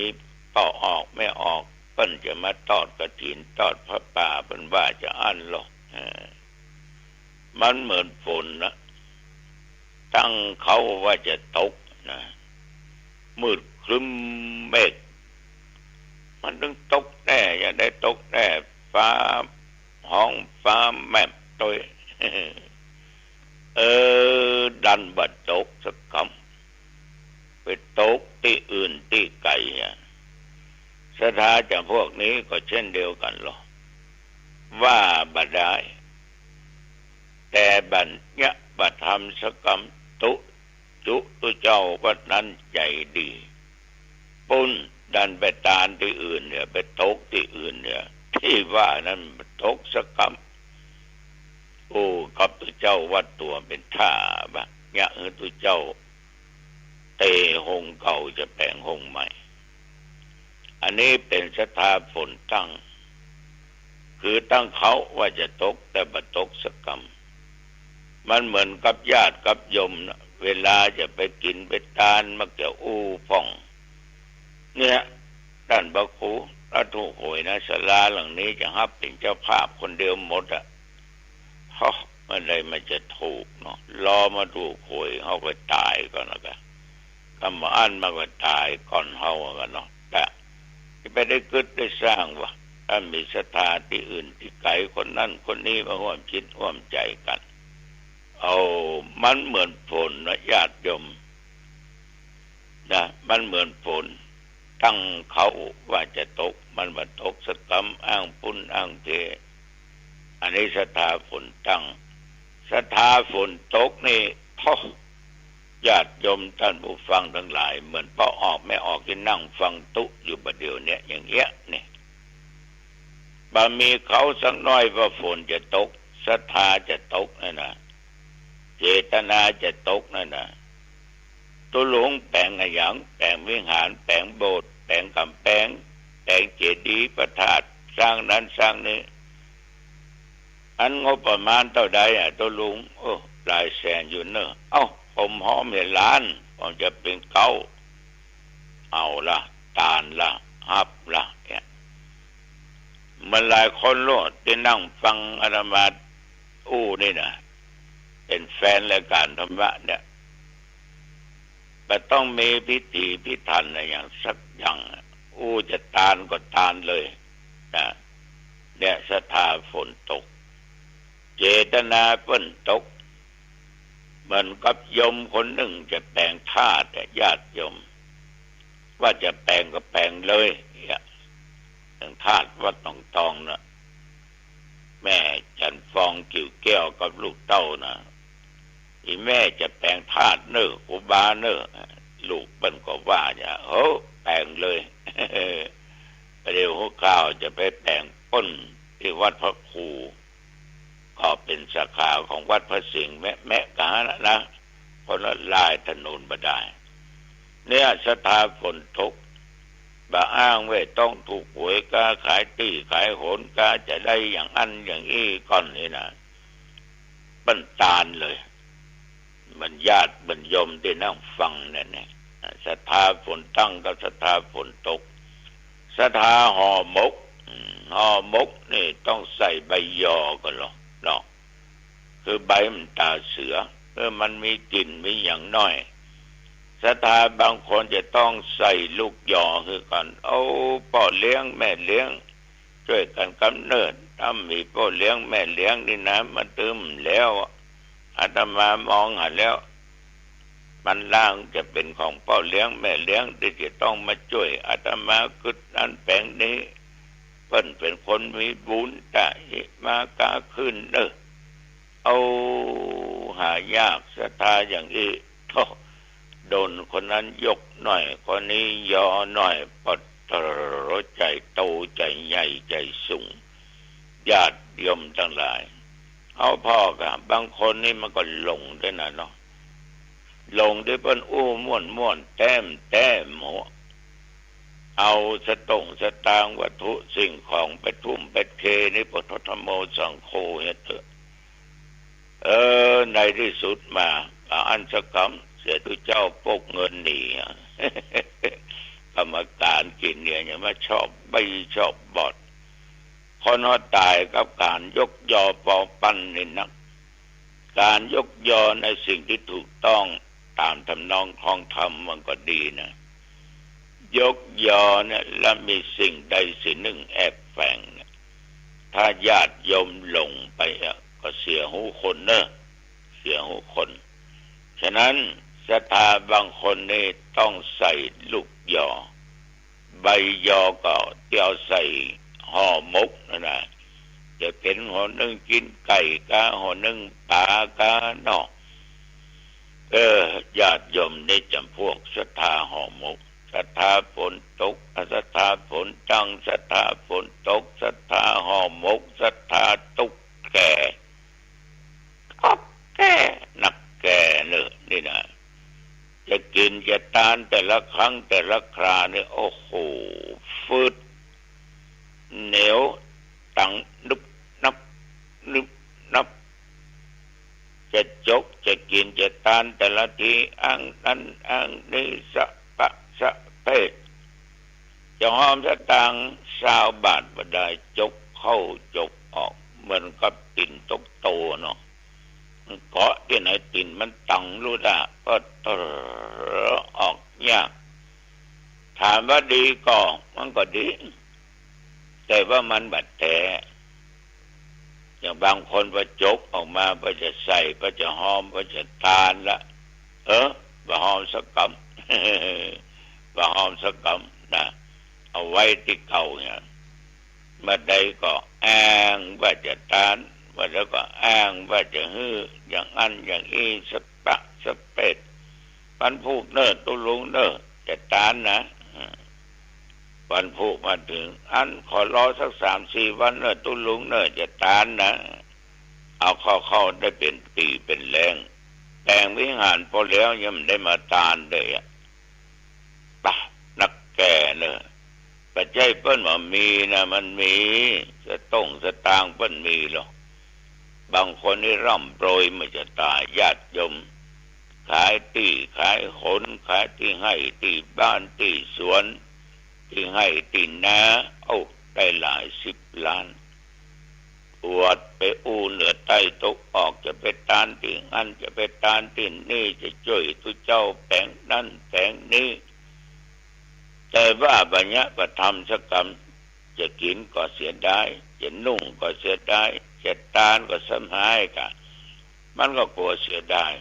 ต่อออกไม่ออกเปิ้นจะมาทอดกฐินทอดพระป่าเป็นว่าจะอั้นหรอกมันเหมือนฝนนะตั้งเขาว่าจะตกนะมืดครึ้มเมฆมันต้องตกแน่อย่าได้ตกแน่ฟ้าห้องฟ้าแม่โดยดันบัดตกสักคำไปตกที่อื่นที่ไกลสถาจากพวกนี้ก็เช่นเดียวกันหรอว่าบัดได้แต่บัญญัติบัดทำสักคำตุเจ้าก็นั้นใจดีปุ้นดันไปตานที่อื่นเนี่ยไปตกที่อื่นเนี่ยที่ว่านั้นตกสักคำโอ้กับตัวเจ้าวัดตัวเป็นท่าบะเนี่ยตัวเจ้าเตะหงเก่าจะแปลงหงใหม่อันนี้เป็นสถาฝนตั้งคือตั้งเขาว่าจะตกแต่บัดตกสักคำมันเหมือนกับญาติกับโยมนะเวลาจะไปกินไปทานมักจะอู้ฟ่องเนี่ยด้านพระครูถ้าถูกหวยนะศาลาหลังนี้จะฮับเป็นเจ้าภาพคนเดียวหมดเพราะเมื่อไรมันจะถูกเนาะรอมาถูกหวยเขาก็ตายก่อนแล้วกันคำว่าอันมาก็ตายก่อนเขากันเนาะแต่ที่ไปได้กึศได้สร้างว่าถ้ามีศรัทธาที่อื่นที่ไกลคนนั้นคนนี้มาร่วมคิดร่วมใจกันมันเหมือนฝนนะญาติโยมนะมันเหมือนฝนตั้งเขาว่าจะตกมันมาตกสักคำอ้างปุ้นอ้างเทอันนี้ศรัทธาฝนตั้งศรัทธาฝนตกนี่พ่อญาติโยมท่านผู้ฟังทั้งหลายเหมือนพอออกไม่ออกที่นั่งฟังตุอยู่ประเดี๋ยวเนี้ยอย่างเงี้ยนี่บะมีเขาสักน้อยว่าฝนจะตกศรัทธาจะตกนะเจตนาจะตกนั่นนะตัวหลวงแปลงอะไรอย่างแปลงวิหารแปลงโบสถ์แปลงกำแพงแปลงเจดีย์พระธาตุสร้างนั้นสร้างนี้อันงบประมาณเท่าใดตัวหลวงหลายแสนอยู่เนอะผมหอมเห็นล้านผมจะเป็นเก้าเอาละตาลละฮับละเนี่ยมันหลายคนโลดที่นั่งฟังอาตมานี่นะเป็นแฟนรายการธรรมะเนี่ยมันต้องมีพิธีพิธันอะไรอย่างสักอย่างจะตานก็ตานเลยนะเนี่ยศรัทธาฝนตกเจตนาฝนตกเหมือนกับโยมคนหนึ่งจะแปลงธาตุญาติโยมว่าจะแปลงก็แปลงเลยเนี่ยธาตุวัดหนองตองนะแม่จันฟองกิ่วแก้วกับลูกเต้านะอีแม่จะแปลงธาตุเนอครูบาเนอลูกมันก็ว่าจะแปลงเลยเดี๋ยวหัวข้าวจะไปแปลงป้นที่วัดพระครูก็เป็นสาขาของวัดพระสิงห์แม่กานะเพราะลายถนนมาได้เนี่ยศรัทธาฝนตกบ่อ้างไว้ต้องถูกหวยกาขายตี้ขายโหนกาจะได้อย่างอันอย่างอี้ก่อนนี่นะบันตาลเลยมันญาติบรรยมที่นั่งฟังเนี่ยศรัทธาฝนตั้งกับศรัทธาฝนตกศรัทธาห่อหมกนี่ต้องใส่ใบยอกันหรอกเนาะคือใบมันตาเสือมันมีกลิ่นมีอย่างน้อยศรัทธาบางคนจะต้องใส่ลูกยอคือกันพ่อเลี้ยงแม่เลี้ยงช่วยกันกำเนิดถ้ามีพ่อเลี้ยงแม่เลี้ยงนี่นะมันตึมแล้วอาตมามองหาแล้วมันล่างจะเป็นของพ่อเลี้ยงแม่เลี้ยงที่จะต้องมาช่วยอาตมาคึดนั้นแปลงนี้เพิ่นเป็นคนมีบุญแต่มากาขึ้นหายากศรัทธาอย่างนี้ โธ่โดนคนนั้นยกหน่อยคนนี้ย่อหน่อยปดตรใจโตใจใหญ่ใจสูงญาติโยมทั้งหลายเอาพ่อกับบางคนนี่มันก็หลงด้วยนะเนาะหลงด้วยเปิ้นม่วนแต้มหัวเอาสตางค์วัตถุสิ่งของไปทุ่มไปเทในพุทธธรรมโมสังโฆเนี่ยเถอะในที่สุดมาอันสักคำเสียทุเจ้าปกเงินหนีกรรมการกินเนี่ยยังไม่ชอบไม่ชอบบอดคนเขาตายกับการยกยอปอปั้นนี่นักการยกยอในสิ่งที่ถูกต้องตามทำนองคลองธรรมมันก็ดีนะยกยอเนี่ยแล้วมีสิ่งใดสิ่งหนึ่งแอบแฝงเนี่ยถ้าญาติโยมหลงไปก็เสียหูคนเนอะเสียหูคนฉะนั้นศรัทธาบางคนนี่ต้องใส่ลูกยอใบยอก็เที่ยวใส่ห่อหมกนะจะเป็นห่อนึ่งกินไก่กาห่อนึ่งปลากาเนาะญาติโยมได้จำพวกศรัทธาห่อหมกศรัทธาฝนตกศรัทธาฝนจังศรัทธาฝนตกศรัทธาห่อหมกศรัทธาตุ๊กแกนักแกเนอะนี่นะจะกินจะทานแต่ละครั้งแต่ละคราเนี่ยโอ้โหฟืดเหนียวตังนึบนับจะจกจะกินจะทานแต่ละทีอ้างนั้นอ้างนี้สะเพศจะหอมสตางค์20 บาทบ่ได้จกเข้าจกออกเหมือนกับติ่นตกโตเนาะเกาะที่ไหนติ่นมันตังรู้ได้ก็ออกยากถามว่าดีก็มันก็ดีแต่ว่ามันบัดแท้อย่างบางคนพอจกออกมาพอจะใส่พอจะหอมพอจะทานละบ่หอมสักกำบ่หอมสักกำนะเอาไว้ที่เก่าเนี่ยเมื่อใดก็อ้างว่าจะทานว่าแล้วก็อ้างว่าจะฮื้ออย่างอันอย่างอี้สเปดวันพูกเนอตุลุงเนอจะทานนะวันพูกมาถึงอันขอรอสัก3-4 วันเนอตุลุงเนอจะทานนะเอาเข้าได้เป็นปีเป็นแรงแต่งวิหารพอแล้วยังไม่ได้มาทานเลยปะนักแก่เนอปัจจัยเปิ้นว่ามีนะมันมีสตางค์เปิ้นมีหรอกบางคนนี่ร่ำโปรยไม่จะตายญาติโยมขายที่ขายขนขายที่ให้ที่บ้านที่สวนที่ให้ที่นาได้หลาย10 ล้านปวดไปเหนือใต้ตกออกจะไปตานที่อันจะไปตานที่นี่จะช่วยทุเจ้าแปลงนั่นแปลงนี้แต่ว่าบัญญัติประทำสักกรรมจะกินก็เสียดายจะนุ่งก็เสียดายจะทานก็สำหายกันมันก็กลัวเสียดาย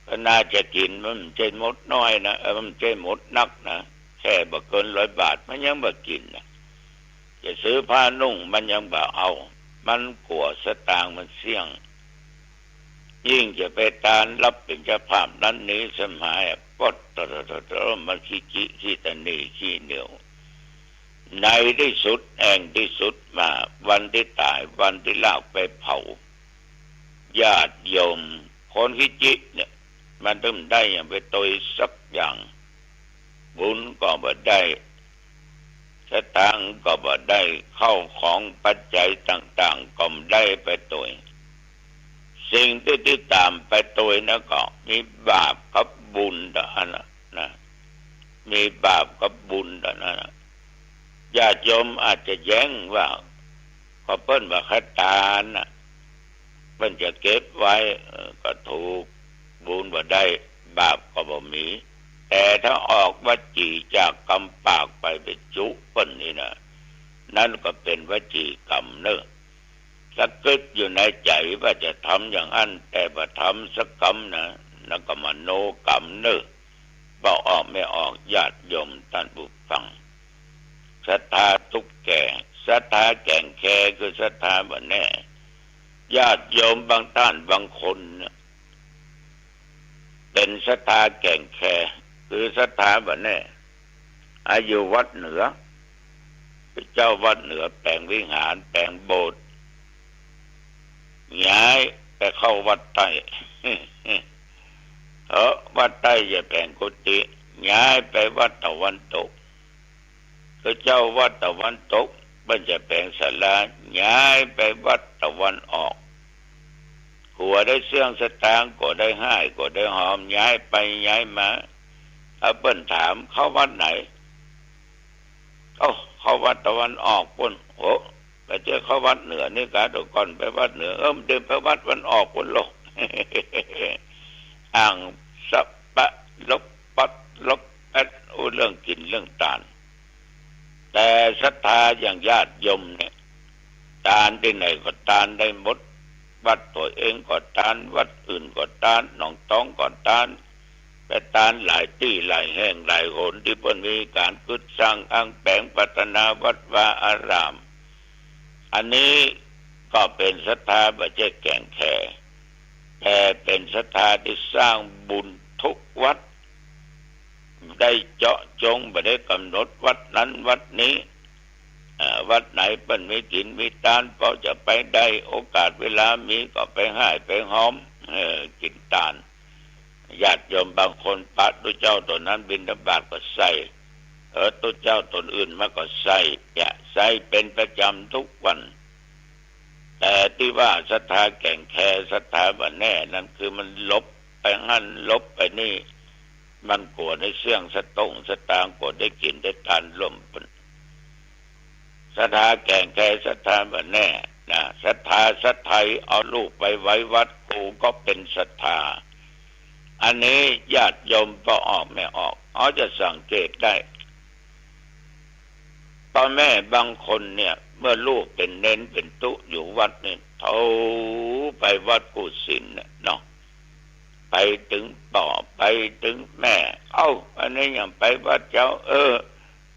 ก็น่าจะกินมันใจหมดน้อยนะมันใจหมดนักนะแค่บ่เกิน100 บาทมันยังบ่กินนะจะซื้อผ้านุ่งมันยังบ่เอามันกลัวสตางค์มันเสี่ยงยิ่งจะไปทานรับเป็นเจ้าภาพนั้นนี้สำหายปดมันขี้ตะนีขี้เหนียวในที่สุดแห่งที่สุดมาวันที่ตายวันที่ลากไปเผาญาติโยมคนขี้จิเนี่ยมันต้องได้อย่างไปตัวสักอย่างบุญก็บ่ได้สตางค์ก็บ่ได้เข้าของปัจจัยต่างๆก็ไม่ได้ไปตัวสิ่งที่ตามไปตัวนะก็มีบาปกับบุญต่างนะมีบาปกับบุญต่างนะญาติโยมอาจจะแย้งว่าก็เปิ้นว่าคัตตานะเปิ้นจะเก็บไว้ก็ถูกบุญบ่ได้บาปก็บ่มีแต่ถ้าออกวจีจากกรรมปากไปจุเปิ้นนี่นะนั่นก็เป็นวจีกรรมเนอะสะกึกอยู่ในใจว่าจะทำอย่างนั้นแต่บ่ทำสักกรรมนะนั่นก็มโนกรรมเนอะบ่ออกไม่ออกญาติโยมท่านผู้ฟังศรัทธาทุกแก่ศรัทธาแก่งแค่คือศรัทธาบ่แน่ญาติโยมบางท่านบางคน เป็นศรัทธาแก่งแคคือศรัทธาแบบนี้อายุวัดเหนือเจ้าวัดเหนือแปลงวิหารแปลงโบสถ์ย้ายไปเข้าวัดใต้วัดใต้จะแปลงกุฏิย้ายไปวัดตะวันตกก็เจ้าวัดตะวันตกมันจะแปลงศาลาย้ายไปวัดตะวันออกหัวได้เสื่องสตางค์ก็ได้ให้ก็ได้หอมย้ายไปย้ายมาเปิ้นถามเข้าวัดไหนเข้าวัดตะวันออกปุ่นโอ้ไปเจอเข้าวัดเหนือนี่กะตะก่อนไปวัดเหนือเดินไปวัดวันออกปุ่นโลกอ่างสับปะลบปัดลบแอดเรื่องกินเรื่องทานแต่ศรัทธาอย่างญาติโยมเนี่ยทานที่ไหนก็ทานได้หมดวัดตัวเองก็ทานวัดอื่นก็ทานหนองต้องก็ทานไปทานหลายที่หลายแห่งหลายหนที่เพิ่นมีการกุศสร้างอ้างแปลงพัฒนาวัดวาอารามอันนี้ก็เป็นศรัทธาบ่ใช่แก่งแค่แต่เป็นศรัทธาที่สร้างบุญทุกวัดได้เจาะจงบ่ได้กำหนดวัดนั้นวัดนี้วัดไหนเปิ้นมีกินมีทานก็จะไปได้โอกาสเวลามีก็ไปให้ไปหอมกินทานญาติโยมบางคนพระตุเจ้าตนนั้นบิณฑบาตก็ใส่ตุเจ้าตนอื่นมาก็ใส่ใส่เป็นประจำทุกวันแต่ที่ว่าศรัทธาแก่งแคศรัทธาบ่แน่นั่นคือมันลบไปหั่นลบไปนี่มันกลัวได้เสื่องสตางค์กลัวได้กินได้ทานล่มศรัทธาแก่งแคศรัทธาบ่แน่นะศรัทธาศรัทไทยเอาลูกไปไว้วัดกูก็เป็นศรัทธาอันนี้ญาติโยมก็ออกไม่ออกจะสังเกตได้พ่อแม่บางคนเนี่ยเมื่อลูกเป็นเน้นเป็นตุอยู่วัดนี่เขาไปวัดกุศิลป์เนาะไปถึงต่อไปถึงแม่อันนี้อย่างไปวัดเจ้า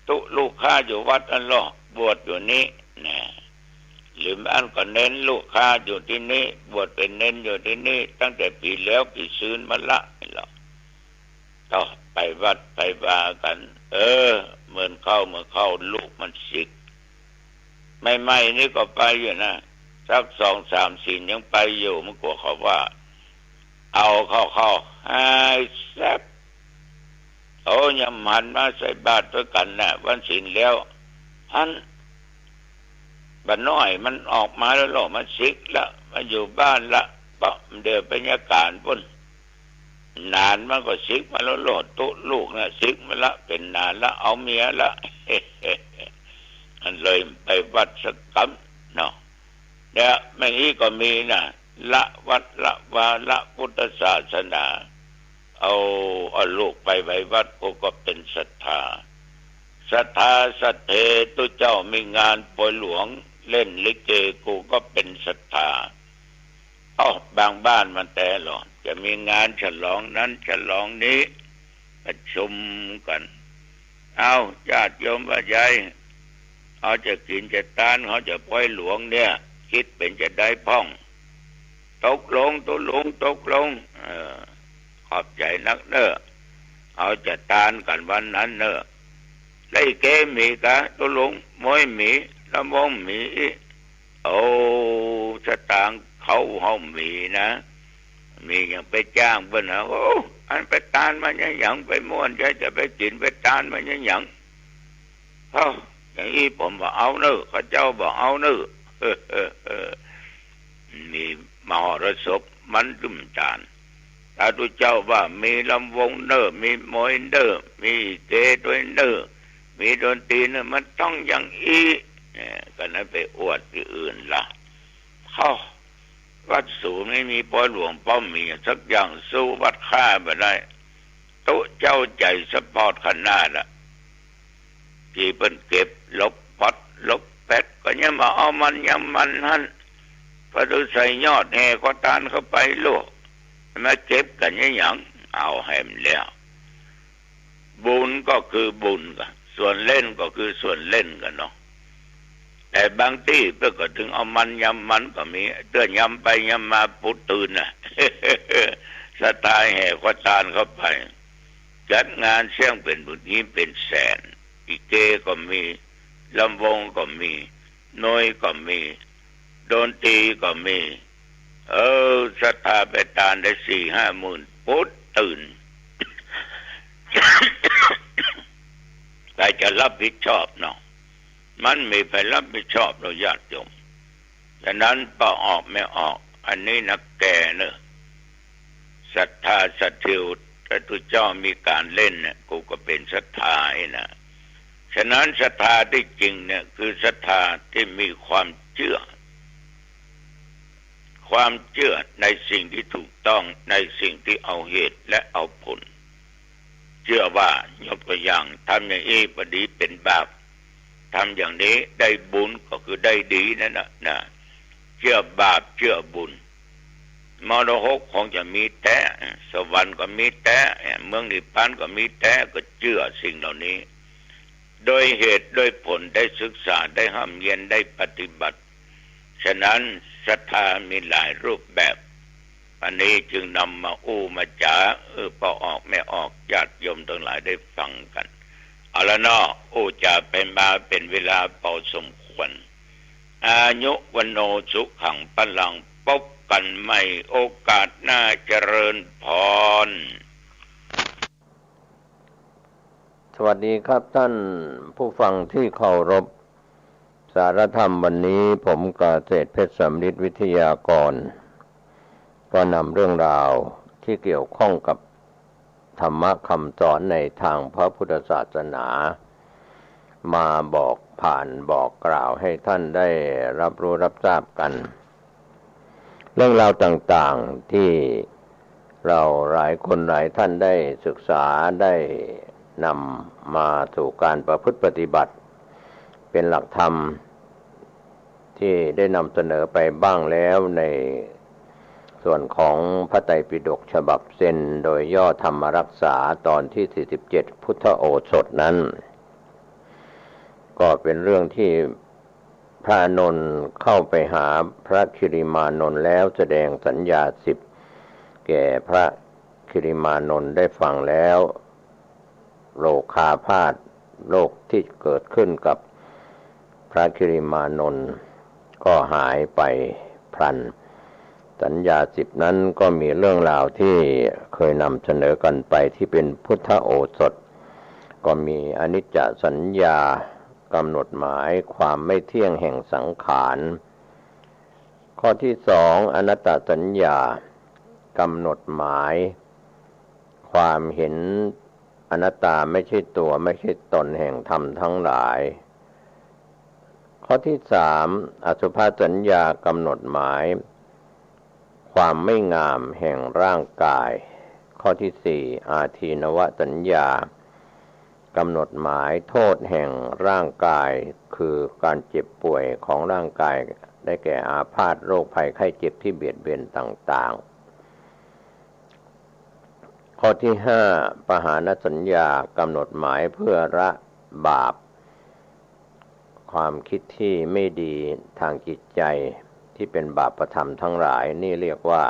ตุลูกข้าอยู่วัดอันหรอบวชอยู่นี้นะหรืออันก็เน้นลูกข้าอยู่ที่นี่บวชเป็นเน้นอยู่ที่นี่ตั้งแต่ปีแล้วปีซื้นมาละนี่หรอกก็ไปวัดไปบากันเหมือนเข้าลูกมันสิกไม่นี่ก็ไปอยู่นะสัก2, 3, 4ยังไปอยู่มันกลัวเขาว่าเอาเข้าให้แซ่บยำหันมาใส่บาตรด้วยกันนะวันศีลแล้วหันบ้านน้อยมันออกมาแล้วหรอมันสิกละมาอยู่บ้านละปะเดือไปยาการพุ่นนานมันก็สิกมาแล้วโลดตุลูกนะสิกมาละเป็นนานละเอาเมียละอันเลยไปวัดสักคำเนาะเนี่ยไม่งี้ก็มีนะละวัดละวาละพุทธศาสนาเอาลูกไปไว้วัดก็เป็นศรัทธาสัทเทตุเจ้ามีงานปอยหลวงเล่นลิเกกูก็เป็นศรัทธาบางบ้านมันแต่หรอจะมีงานฉลองนั้นฉลองนี้ประชุมกันญาติโยมว่าใหญ่จะกินจะทานเขาจะปอยหลวงเนี่ยคิดเป็นจะได้พ่องตกลงขอบใจนักเนอะจะทานกันวันนั้นเนอะไล่เกมีกะตุลงมวยมีละมงมีสตางค์เขาห้องมีนะมีอย่างไปจ้างเพิ่นนะอันไปทานมันยังไปม่วนจะไปกินไปทานมันยังอย่างนี้ผมบอกเอาเนอะเขาเจ้าบอกเอาเนอะมีมหรสพมันดุมจานถ้าตุเจ้าว่ามีลำวงเนอะมีมวยเนอะมีเกด้วยเนอะมีดนตรีเนี่ยมันต้องอย่างก็นั้นไปอวดที่อื่นล่ะวัดสูงไม่มีปอยหลวงป้อมมีสักอย่างสู้วัดข้าไม่ได้ตุเจ้าใจสปอร์ตขนาดที่เปิ้นเก็บลบปัดลบแปดก็ยังมาเอามันยำมันหันพอดูใส่ยอดแห่ก็ตานเข้าไปลูกมาเก็บกันยังเอาแหมแล้วบุญก็คือบุญกันส่วนเล่นก็คือส่วนเล่นกันเนาะแต่บางที่เพื่อก็ถึงเอามันยำมันก็มีเตือนยำไปยำมาปุตื่นน่ะ สไตล์แห่ขทานเข้าไปจัดงานเสี่ยงเป็นบุญนี้เป็นแสนอีเกก็มีลำวงก็มีน้อยก็มีดนตรีก็มีศรัทธาไปตานได้4-5 หมื่นปุ๊ดตื่น ใครจะรับผิดชอบเนาะมันไม่ไปรับผิดชอบเราญาติโยมฉะนั้นพอออกไม่ออกอันนี้นักแก่เนอะศรัทธาสถิวพระพุทธเจ้ามีการเล่นเนี่ยกูก็เป็นศรัทธาไอ้นะฉะนั้นศรัทธาที่จริงเนี่ยคือศรัทธาที่มีความเชื่อในสิ่งที่ถูกต้องในสิ่งที่เอาเหตุและเอาผลเชื่อว่ายกตัวอย่างทำอย่างนี้พอดีเป็นบาปทำอย่างนี้ได้บุญก็คือได้ดีนั่นนะเชื่อบาปเชื่อบุญมรดกคงจะมีแต่สวรรค์ก็มีแต่เมืองนิพพานก็มีแต่ก็เชื่อสิ่งเหล่านี้โดยเหตุโดยผลได้ศึกษาได้ห้ามเย็นได้ปฏิบัติฉะนั้นศรัทธามีหลายรูปแบบอันนี้จึงนำมามาจ๋าพอออกไม่ออกญาติโยมทั้งหลายได้ฟังกันเอาละเนาะจะเป็นมาเป็นเวลาพอสมควรอายุวันโนสุขังพลังพบกันใหม่โอกาสหน้าเจริญพรสวัสดีครับท่านผู้ฟังที่เคารพสารธรรมวันนี้ผมเกษตรเพชรสำริดวิทยากรก็นำเรื่องราวที่เกี่ยวข้องกับธรรมะคำสอนในทางพระพุทธศาสนามาบอกผ่านบอกกล่าวให้ท่านได้รับรู้รับทราบกันเรื่องราวต่างๆที่เราหลายคนหลายท่านได้ศึกษาได้นำมาสู่การประพฤติปฏิบัติเป็นหลักธรรมที่ได้นำเสนอไปบ้างแล้วในส่วนของพระไตรปิฎกฉบับเซนโดยย่อธรรมรักษาตอนที่47พุทธโอสถนั้นก็เป็นเรื่องที่พระอานนท์เข้าไปหาพระคิริมานนท์แล้วแสดงสัญญา10แก่พระคิริมานนท์ได้ฟังแล้วโลคาพาธโรคที่เกิดขึ้นกับพระคิริมานนท์ก็หายไปพลันสัญญา10นั้นก็มีเรื่องราวที่เคยนำเสนอกันไปที่เป็นพุทธโอสถก็มีอนิจจสัญญากำหนดหมายความไม่เที่ยงแห่งสังขารข้อที่2อนัตตสัญญากำหนดหมายความเห็นอนัตตาไม่ใช่ตัวไม่ใช่ตนแห่งธรรมทั้งหลายข้อที่3อสุภสัญญากำหนดหมายความไม่งามแห่งร่างกายข้อที่4อาทีนวสัญญากำหนดหมายโทษแห่งร่างกายคือการเจ็บป่วยของร่างกายได้แก่อาพาธโรคภัยไข้เจ็บที่เบียดเบียนต่างๆข้อที่5ปหานสัญญากำหนดหมายเพื่อละบาปความคิดที่ไม่ดีทางจิตใจที่เป็นบาปธรรมทั้งหลายนี่เรียกว่า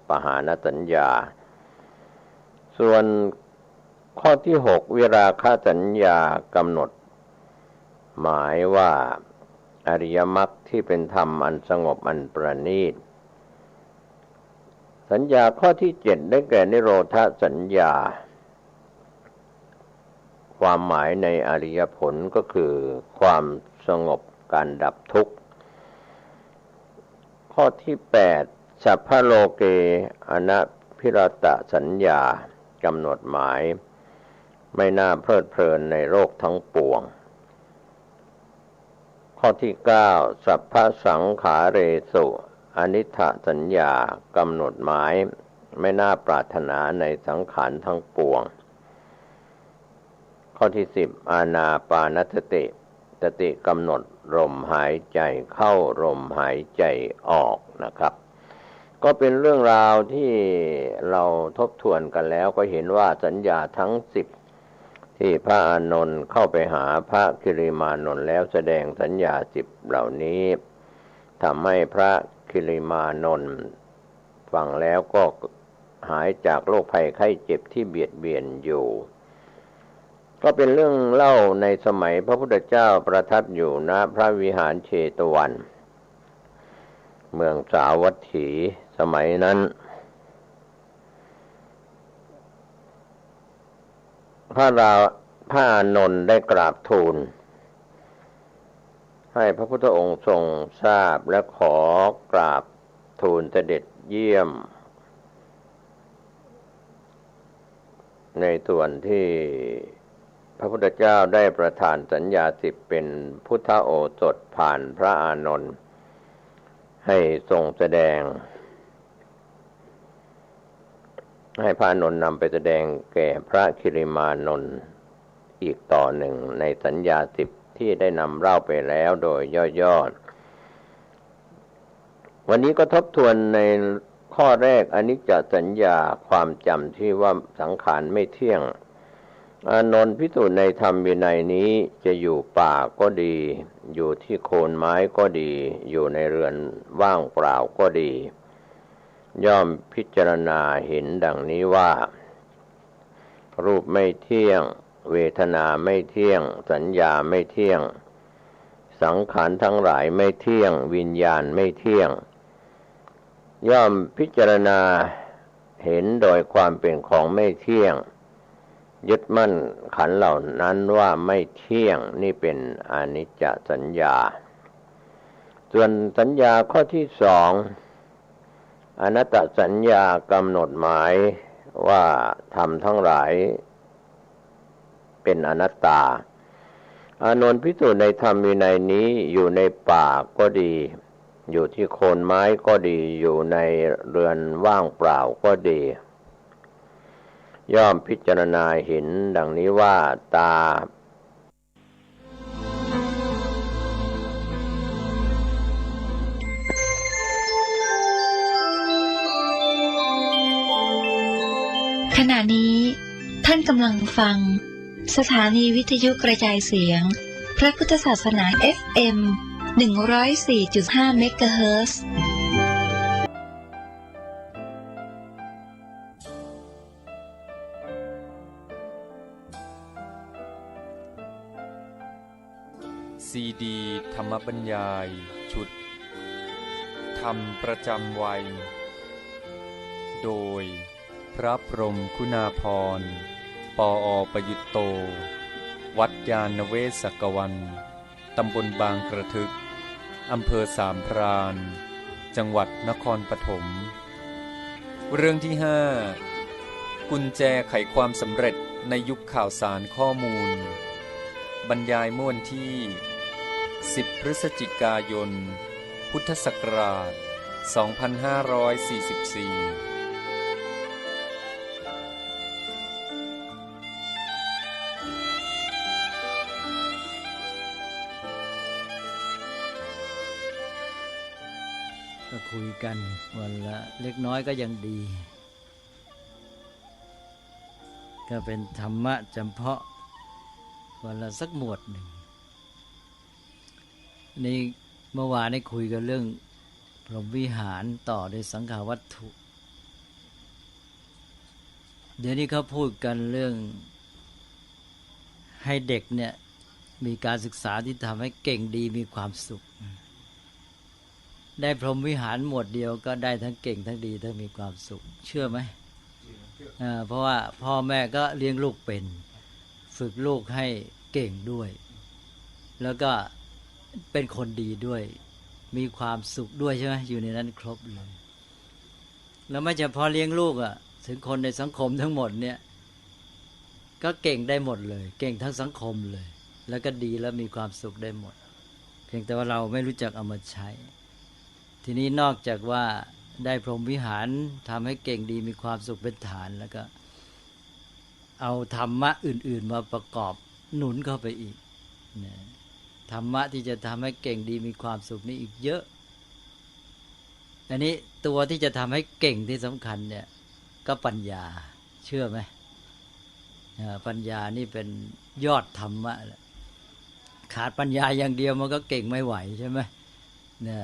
ปหานสัญญาส่วนข้อที่6วิราคะสัญญากำหนดหมายว่าอริยมรรคที่เป็นธรรมอันสงบอันประณีตสัญญาข้อที่7ได้แก่นิโรธสัญญาความหมายในอริยผลก็คือความสงบการดับทุกข์ข้อที่8สัพพโลเกอนัพิรตสัญญากำหนดหมายไม่น่าเพลิดเพลินในโลกทั้งปวงข้อที่9สัพพสังขาเรสุอนิจจสัญญากำหนดหมายไม่น่าปรารถนาในสังขารทั้งปวงข้อที่10อานาปานสติสติกำหนดลมหายใจเข้าลมหายใจออกนะครับก็เป็นเรื่องราวที่เราทบทวนกันแล้วก็เห็นว่าสัญญาทั้ง10ที่พระอานนท์เข้าไปหาพระคิริมานนท์แล้วแสดงสัญญา10เหล่านี้ทำให้พระคิริมานนท์ฟังแล้วก็ หายจากโรคภัยไข้เจ็บที่เบียดเบียนอยู่ก็เป็นเรื่องเล่าในสมัยพระพุทธเจ้าประทับอยู่ณพระวิหารเชตวัน เมืองสาวัตถีสมัยนั้นพระอานนท์ได้กราบทูลให้พระพุทธองค์ทรงทราบและขอกราบทูลเสด็จเยี่ยมในส่วนที่พระพุทธเจ้าได้ประทานสัญญา10เป็นพุทธโอสถผ่านพระอานนท์ให้ทรงแสดงให้พระอานนท์นำไปแสดงแก่พระคิริมานนท์อีกต่อหนึ่งในสัญญา10ที่ได้นำเล่าไปแล้วโดยย่อๆวันนี้ก็ทบทวนในข้อแรกอนิจจสัญญาความจำที่ว่าสังขารไม่เที่ยงอานนท์ภิกษุในธรรมวินัยนี้จะอยู่ป่าก็ดีอยู่ที่โคนไม้ก็ดีอยู่ในเรือนว่างเปล่าก็ดีย่อมพิจารณาเห็นดังนี้ว่ารูปไม่เที่ยงเวทนาไม่เที่ยงสัญญาไม่เที่ยงสังขารทั้งหลายไม่เที่ยงวิญญาณไม่เที่ยงย่อมพิจารณาเห็นโดยความเป็นของไม่เที่ยงยึดมั่นขันธ์เหล่านั้นว่าไม่เที่ยงนี่เป็นอนิจจสัญญาส่วนสัญญาข้อที่2อนัตตสัญญากำหนดหมายว่าธรรมทั้งหลายเป็นอนัตตาอานนท์ภิกษุในธรรมวินัยนี้อยู่ในป่าก็ดีอยู่ที่โคนไม้ก็ดีอยู่ในเรือนว่างเปล่าก็ดีย่อมพิจารณาเห็นดังนี้ว่าตาขณะนี้ท่านกำลังฟังสถานีวิทยุกระจายเสียงพระพุทธศาสนา FM 104.5 เมกะเฮิรตซ์ซีดีธรรมบรรยายชุดธรรมประจำวัยโดยพระพรหมคุณาภรณ์ปอ.ประยุตโตวัดยาณเวศกวันตำบลบางกระทึกอำเภอสามพรานจังหวัดนครปฐมเรื่องที่5กุญแจไขความสำเร็จในยุคข่าวสารข้อมูลบรรยายเมื่อวันที่10 พฤศจิกายน พุทธศักราช 2544ก็คุยกันวันละเล็กน้อยก็ยังดีก็เป็นธรรมะจำเพาะวันละสักหมวดหนึ่งนี่เมื่อวานได้คุยกันเรื่องพรหมวิหารต่อด้วยสังขาวัตถุเดี๋ยวนี้เขาพูดกันเรื่องให้เด็กเนี่ยมีการศึกษาที่ทำให้เก่งดีมีความสุขได้พรหมวิหารหมวดเดียวก็ได้ทั้งเก่งทั้งดีทั้งมีความสุขเชื่อไหมเพราะว่าพ่อแม่ก็เลี้ยงลูกเป็นฝึกลูกให้เก่งด้วยแล้วก็เป็นคนดีด้วยมีความสุขด้วยใช่ไหมอยู่ในนั้นครบเลยแล้วไม่เฉพาะเลี้ยงลูกอ่ะถึงคนในสังคมทั้งหมดเนี่ยก็เก่งได้หมดเลยเก่งทั้งสังคมเลยแล้วก็ดีแล้วมีความสุขได้หมดเพียงแต่ว่าเราไม่รู้จักเอามาใช้ทีนี้นอกจากว่าได้พรหมวิหารทำให้เก่งดีมีความสุขเป็นฐานแล้วก็เอาธรรมะอื่นๆมาประกอบหนุนเข้าไปอีกนะธรรมะที่จะทำให้เก่งดีมีความสุขนี่อีกเยอะอันนี้ตัวที่จะทำให้เก่งที่สำคัญเนี่ยก็ปัญญาเชื่อไหมปัญญานี่เป็นยอดธรรมะแหละขาดปัญญาอย่างเดียวมันก็เก่งไม่ไหวใช่ไหมเนี่ย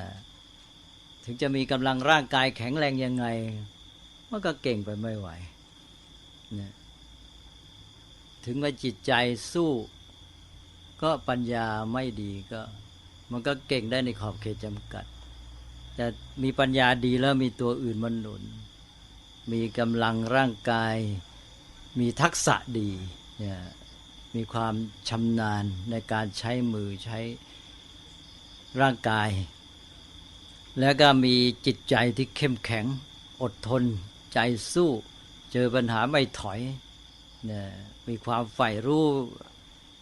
ถึงจะมีกำลังร่างกายแข็งแรงยังไง มันก็เก่งไปไม่ไหวนะถึงว่าจิตใจสู้ก็ปัญญาไม่ดีก็มันก็เก่งได้ในขอบเขตจำกัดแต่มีปัญญาดีแล้วมีตัวอื่นมาหนุนมีกำลังร่างกายมีทักษะดีมีความชำนาญในการใช้มือใช้ร่างกายแล้วก็มีจิตใจที่เข้มแข็งอดทนใจสู้เจอปัญหาไม่ถอยมีความใฝ่รู้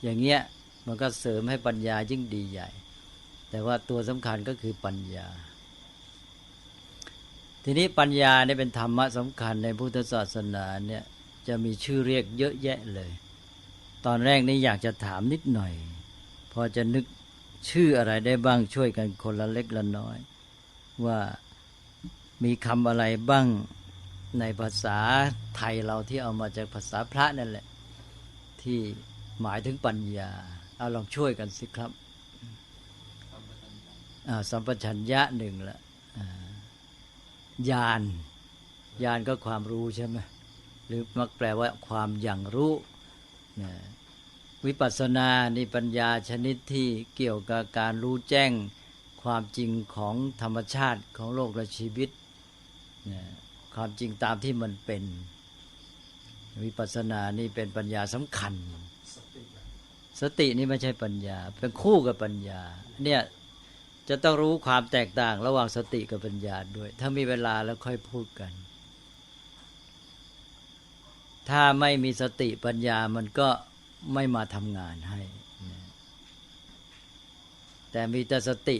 อย่างเงี้ยมันก็เสริมให้ปัญญายิ่งดีใหญ่แต่ว่าตัวสำคัญก็คือปัญญาทีนี้ปัญญาเนี่ยเป็นธรรมะสำคัญในพุทธศาสนาเนี่ยจะมีชื่อเรียกเยอะแยะเลยตอนแรกนี้อยากจะถามนิดหน่อยพอจะนึกชื่ออะไรได้บ้างช่วยกันคนละเล็กละน้อยว่ามีคำอะไรบ้างในภาษาไทยเราที่เอามาจากภาษาพระนั่นแหละที่หมายถึงปัญญาเอาลองช่วยกันสิครับสัมปชัญญะหนึ่งละญาณก็ความรู้ใช่ไหมหรือมักแปลว่าความอย่างรู้วิปัสสนานี่ปัญญาชนิดที่เกี่ยวกับการรู้แจ้งความจริงของธรรมชาติของโลกและชีวิตความจริงตามที่มันเป็นวิปัสสนานี่เป็นปัญญาสำคัญสตินี่ไม่ใช่ปัญญาเป็นคู่กับปัญญาเนี่ยจะต้องรู้ความแตกต่างระหว่างสติกับปัญญาด้วยถ้ามีเวลาแล้วค่อยพูดกันถ้าไม่มีสติปัญญามันก็ไม่มาทำงานให้แต่มีแต่สติ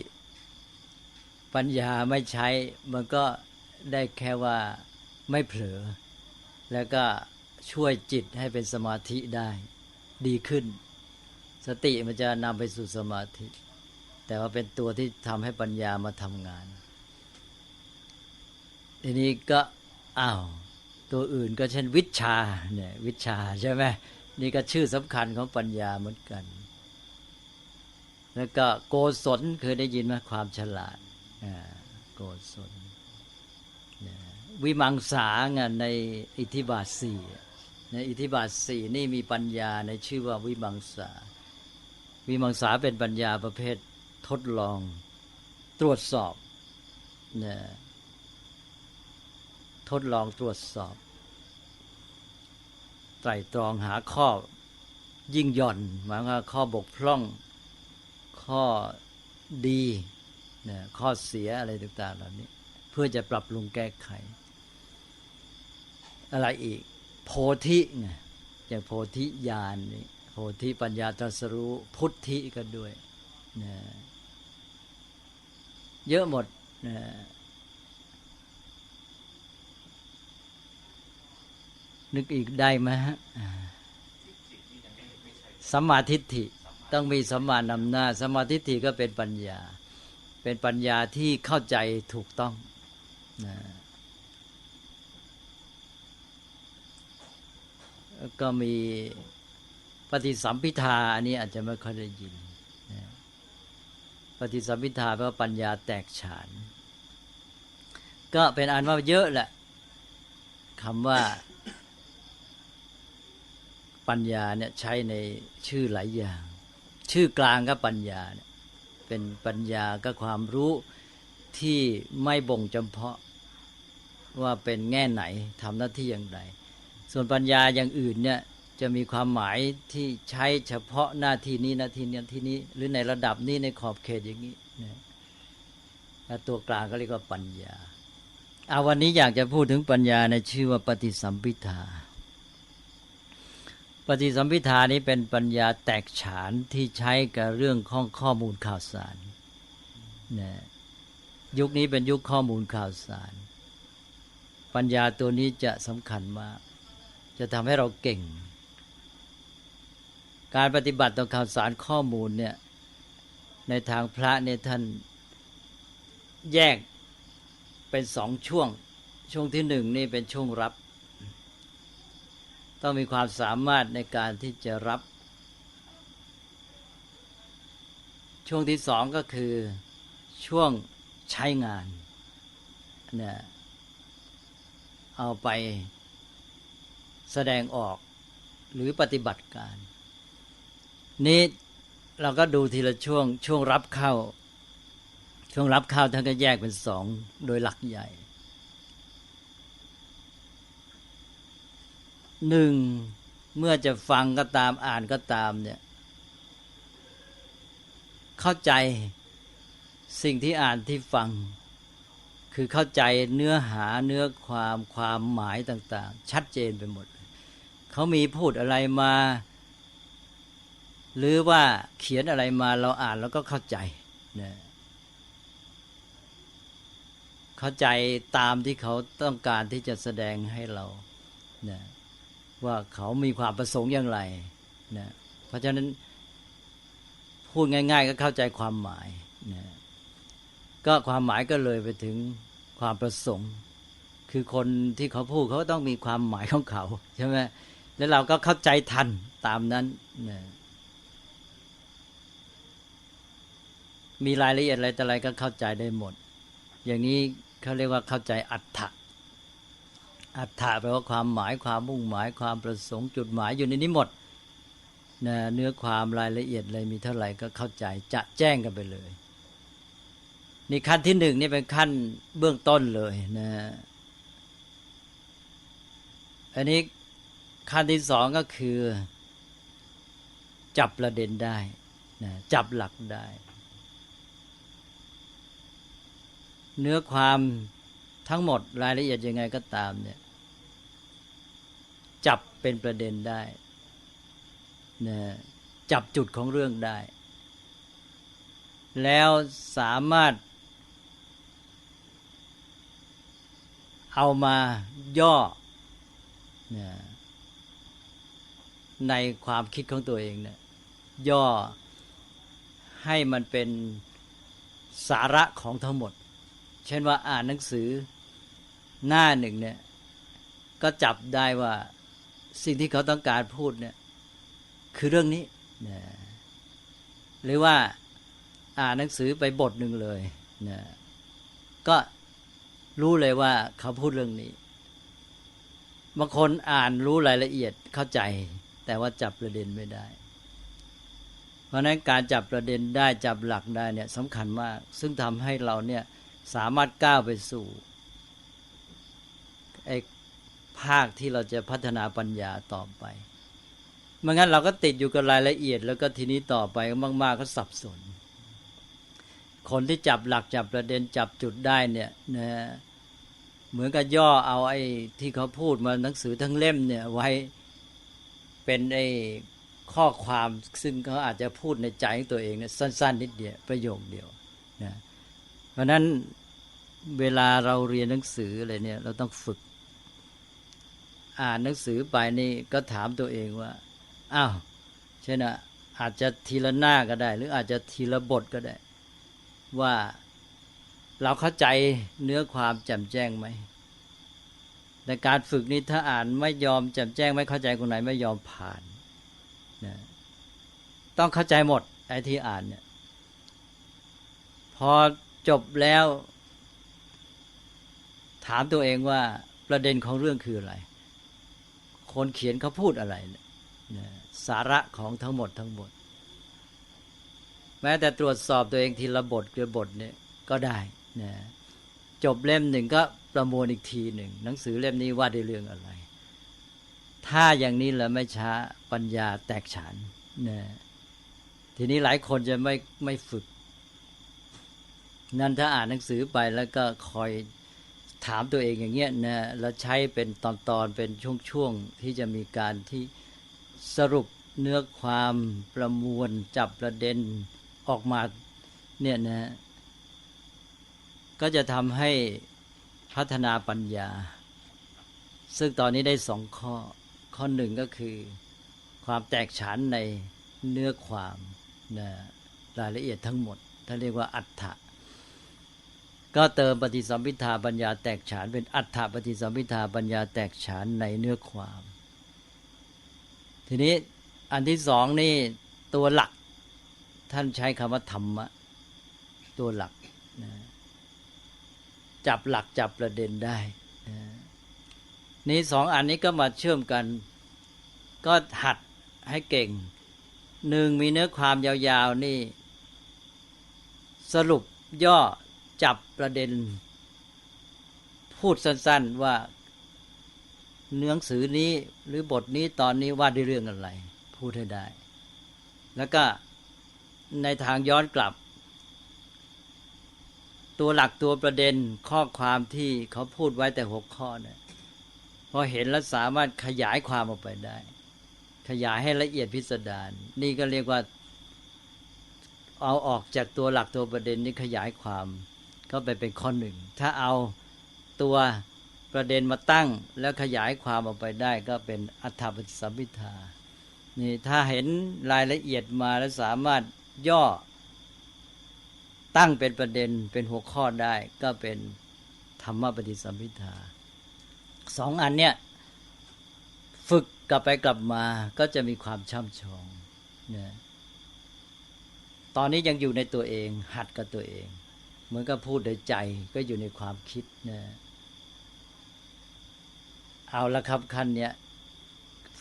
ปัญญาไม่ใช้มันก็ได้แค่ว่าไม่เผลอแล้วก็ช่วยจิตให้เป็นสมาธิได้ดีขึ้นสติมันจะนำไปสู่สมาธิแต่ว่าเป็นตัวที่ทำให้ปัญญามาทำงานทีนี้ก็ตัวอื่นก็เช่นวิชชาเนี่ยวิชชาใช่ไหมนี่ก็ชื่อสำคัญของปัญญาเหมือนกันแล้วก็โกศลเคยได้ยินไหมความฉลาดโกศลวิมังสางานในอิทธิบาทสี่ในอิทธิบาทสี่นี่มีปัญญาในชื่อว่าวิมังสาเป็นปัญญาประเภททดลองตรวจสอบทดลองตรวจสอบไตร่ตรองหาข้อยิ่งหย่อนหมายว่าข้อบกพร่องข้อดีข้อเสียอะไรต่างๆเหล่านี้เพื่อจะปรับปรุงแก้ไขอะไรอีกโพธิไงอย่างโพธิญาณนี่โพธิปัญญาตรัสรู้พุทธิก็ด้วยเยอะหมดนึกอีกได้ไหมฮะสัมมาทิฏฐิต้องมีสัมมานำหน้าสัมมาทิฏฐิก็เป็นปัญญาที่เข้าใจถูกต้องก็มีปฏิสัมภิทาอันนี้อาจจะไม่ค่อยได้ยินปฏิสัมภิทาแปลว่าปัญญาแตกฉานก็เป็นอันว่าเยอะแหละคำว่าปัญญาเนี่ยใช้ในชื่อหลายอย่างชื่อกลางก็ปัญญาเนี่ยเป็นปัญญาก็ความรู้ที่ไม่บ่งจำเพาะว่าเป็นแง่ไหนทำหน้าที่อย่างไรส่วนปัญญาอย่างอื่นเนี่ยจะมีความหมายที่ใช้เฉพาะหน้าที่นี้หน้าที่นี้ที่นี้หรือในระดับนี้ในขอบเขตอย่างนี้นะแล้วตัวกลางก็เรียกว่าปัญญาวันนี้อยากจะพูดถึงปัญญาในชื่อว่าปฏิสัมภิทาปฏิสัมภิทานี้เป็นปัญญาแตกฉานที่ใช้กับเรื่องของข้อมูลข่าวสารนะยุคนี้เป็นยุคข้อมูลข่าวสารปัญญาตัวนี้จะสำคัญมากจะทำให้เราเก่งการปฏิบัติต่อข่าวสารข้อมูลเนี่ยในทางพระเนี่ยท่านแยกเป็นสองช่วงที่หนึ่งนี่เป็นช่วงรับต้องมีความสามารถในการที่จะรับช่วงที่สองก็คือช่วงใช้งานเนี่ย เอาไปแสดงออกหรือปฏิบัติการนี้เราก็ดูทีละช่วงรับเข้าท่านก็แยกเป็นสองโดยหลักใหญ่หนึ่งเมื่อจะฟังก็ตามอ่านก็ตามเนี่ยเข้าใจสิ่งที่อ่านที่ฟังคือเข้าใจเนื้อหาเนื้อความหมายต่างๆชัดเจนไปหมดเขามีพูดอะไรมาหรือว่าเขียนอะไรมาเราอ่านแล้วก็เข้าใจนะเข้าใจตามที่เขาต้องการที่จะแสดงให้เรานะว่าเขามีความประสงค์อย่างไรนะเพราะฉะนั้นพูดง่ายๆก็เข้าใจความหมายนะก็ความหมายก็เลยไปถึงความประสงค์คือคนที่เขาพูดเขาต้องมีความหมายของเขาใช่ไหมแล้วเราก็เข้าใจทันตามนั้นนะมีรายละเอียดอะไรแต่อะไรก็เข้าใจได้หมดอย่างนี้เขาเรียกว่าเข้าใจอัตถะแปลว่าความหมายความมุ่งหมายความประสงค์จุดหมายอยู่ในนี้หมดนะเนื้อความรายละเอียดอะไรมีเท่าไหร่ก็เข้าใจจะแจ้งกันไปเลยนี่ขั้นที่หนึ่งนี่เป็นขั้นเบื้องต้นเลยนะอันนี้ขั้นที่สองก็คือจับประเด็นได้นะจับหลักได้เนื้อความทั้งหมดรายละเอียดยังไงก็ตามเนี่ยจับเป็นประเด็นได้นะจับจุดของเรื่องได้แล้วสามารถเอามาย่อนะในความคิดของตัวเองเนี่ยย่อให้มันเป็นสาระของทั้งหมดเช่นว่าอ่านหนังสือหน้าหนึ่งเนี่ยก็จับได้ว่าสิ่งที่เขาต้องการพูดเนี่ยคือเรื่องนี้นะหรือว่าอ่านหนังสือไปบทหนึ่งเลยนะก็รู้เลยว่าเขาพูดเรื่องนี้บางคนอ่านรู้รายละเอียดเข้าใจแต่ว่าจับประเด็นไม่ได้เพราะฉะนั้นการจับประเด็นได้จับหลักได้เนี่ยสำคัญมากซึ่งทำให้เราเนี่ยสามารถก้าวไปสู่ไอ้ภาคที่เราจะพัฒนาปัญญาต่อไปไม่งั้นเราก็ติดอยู่กับรายละเอียดแล้วก็ทีนี้ต่อไปมากๆก็สับสนคนที่จับหลักจับประเด็นจับจุดได้เนี่ยนะเหมือนกับย่อเอาไอ้ที่เขาพูดมาหนังสือทั้งเล่มเนี่ยไว้เป็นไอ้ข้อความซึ่งเขาอาจจะพูดในใจของตัวเองเนี่ยสั้นๆนิดเดียวประโยคเดียวนะเพราะนั้นเวลาเราเรียนหนังสืออะไรเนี่ยเราต้องฝึกอ่านหนังสือไปนี่ก็ถามตัวเองว่าอ้าวเช่นอาจจะทีละหน้าก็ได้หรืออาจจะทีละบทก็ได้ว่าเราเข้าใจเนื้อความแจ่มแจ้งไหมในการฝึกนี้ถ้าอ่านไม่ยอมแจ่มแจ้งไม่เข้าใจคนไหนไม่ยอมผ่านนะต้องเข้าใจหมดไอ้ที่อ่านเนี่ยพอจบแล้วถามตัวเองว่าประเด็นของเรื่องคืออะไรคนเขียนเขาพูดอะไรนะสาระของทั้งหมดแม้แต่ตรวจสอบตัวเองทีละบทคือบทเนี่ยก็ได้นะจบเล่มหนึ่งก็ประมวลอีกทีหนึ่งหนังสือเล่มนี้ว่าด้วยเรื่องอะไรถ้าอย่างนี้แล้วไม่ช้าปัญญาแตกฉานนะทีนี้หลายคนจะไม่ฝึกนั่นถ้าอ่านหนังสือไปแล้วก็คอยถามตัวเองอย่างเงี้ยนะแล้วใช้เป็นตอนๆเป็นช่วงๆที่จะมีการที่สรุปเนื้อความประมวลจับประเด็นออกมาเนี่ยนะก็จะทำให้พัฒนาปัญญาซึ่งตอนนี้ได้2ข้อหนึ่งก็คือความแตกฉานในเนื้อความนะรายละเอียดทั้งหมดท่านเรียกว่าอัฏฐะก็เติมปฏิสัมภิทาปัญญาแตกฉานเป็นอัฏฐปฏิสัมภิทาปัญญาแตกฉานในเนื้อความทีนี้อันที่สองนี่ตัวหลักท่านใช้คำว่าธรรมะตัวหลักนะจับหลักจับประเด็นได้นะ นี้สองอันนี้ก็มาเชื่อมกันก็หัดให้เก่งหนึ่งมีเนื้อความยาวๆนี่สรุปย่อจับประเด็นพูดสั้นๆว่าหนังสือนี้หรือบทนี้ตอนนี้ว่าด้วยเรื่องอะไรพูดให้ได้แล้วก็ในทางย้อนกลับตัวหลักตัวประเด็นข้อความที่เขาพูดไว้แต่6 ข้อเนี่ยพอเห็นแล้วสามารถขยายความออกไปได้ขยายให้ละเอียดพิสดารนี่ก็เรียกว่าเอาออกจากตัวหลักตัวประเด็นนี้ขยายความก็ไปเป็นข้อหนึ่งถ้าเอาตัวประเด็นมาตั้งแล้วขยายความออกไปได้ก็เป็นอัฏฐปฏิสัมภิทานี่ถ้าเห็นรายละเอียดมาแล้วสามารถย่อตั้งเป็นประเด็นเป็นหัวข้อได้ก็เป็นธรรมปฏิสัมภิทาสองอันเนี้ยฝึกกลับไปกลับมาก็จะมีความช่ำชองนะตอนนี้ยังอยู่ในตัวเองหัดกับตัวเองเหมือนกับพูดในใจก็อยู่ในความคิดนะเอาละครับขั้นเนี้ย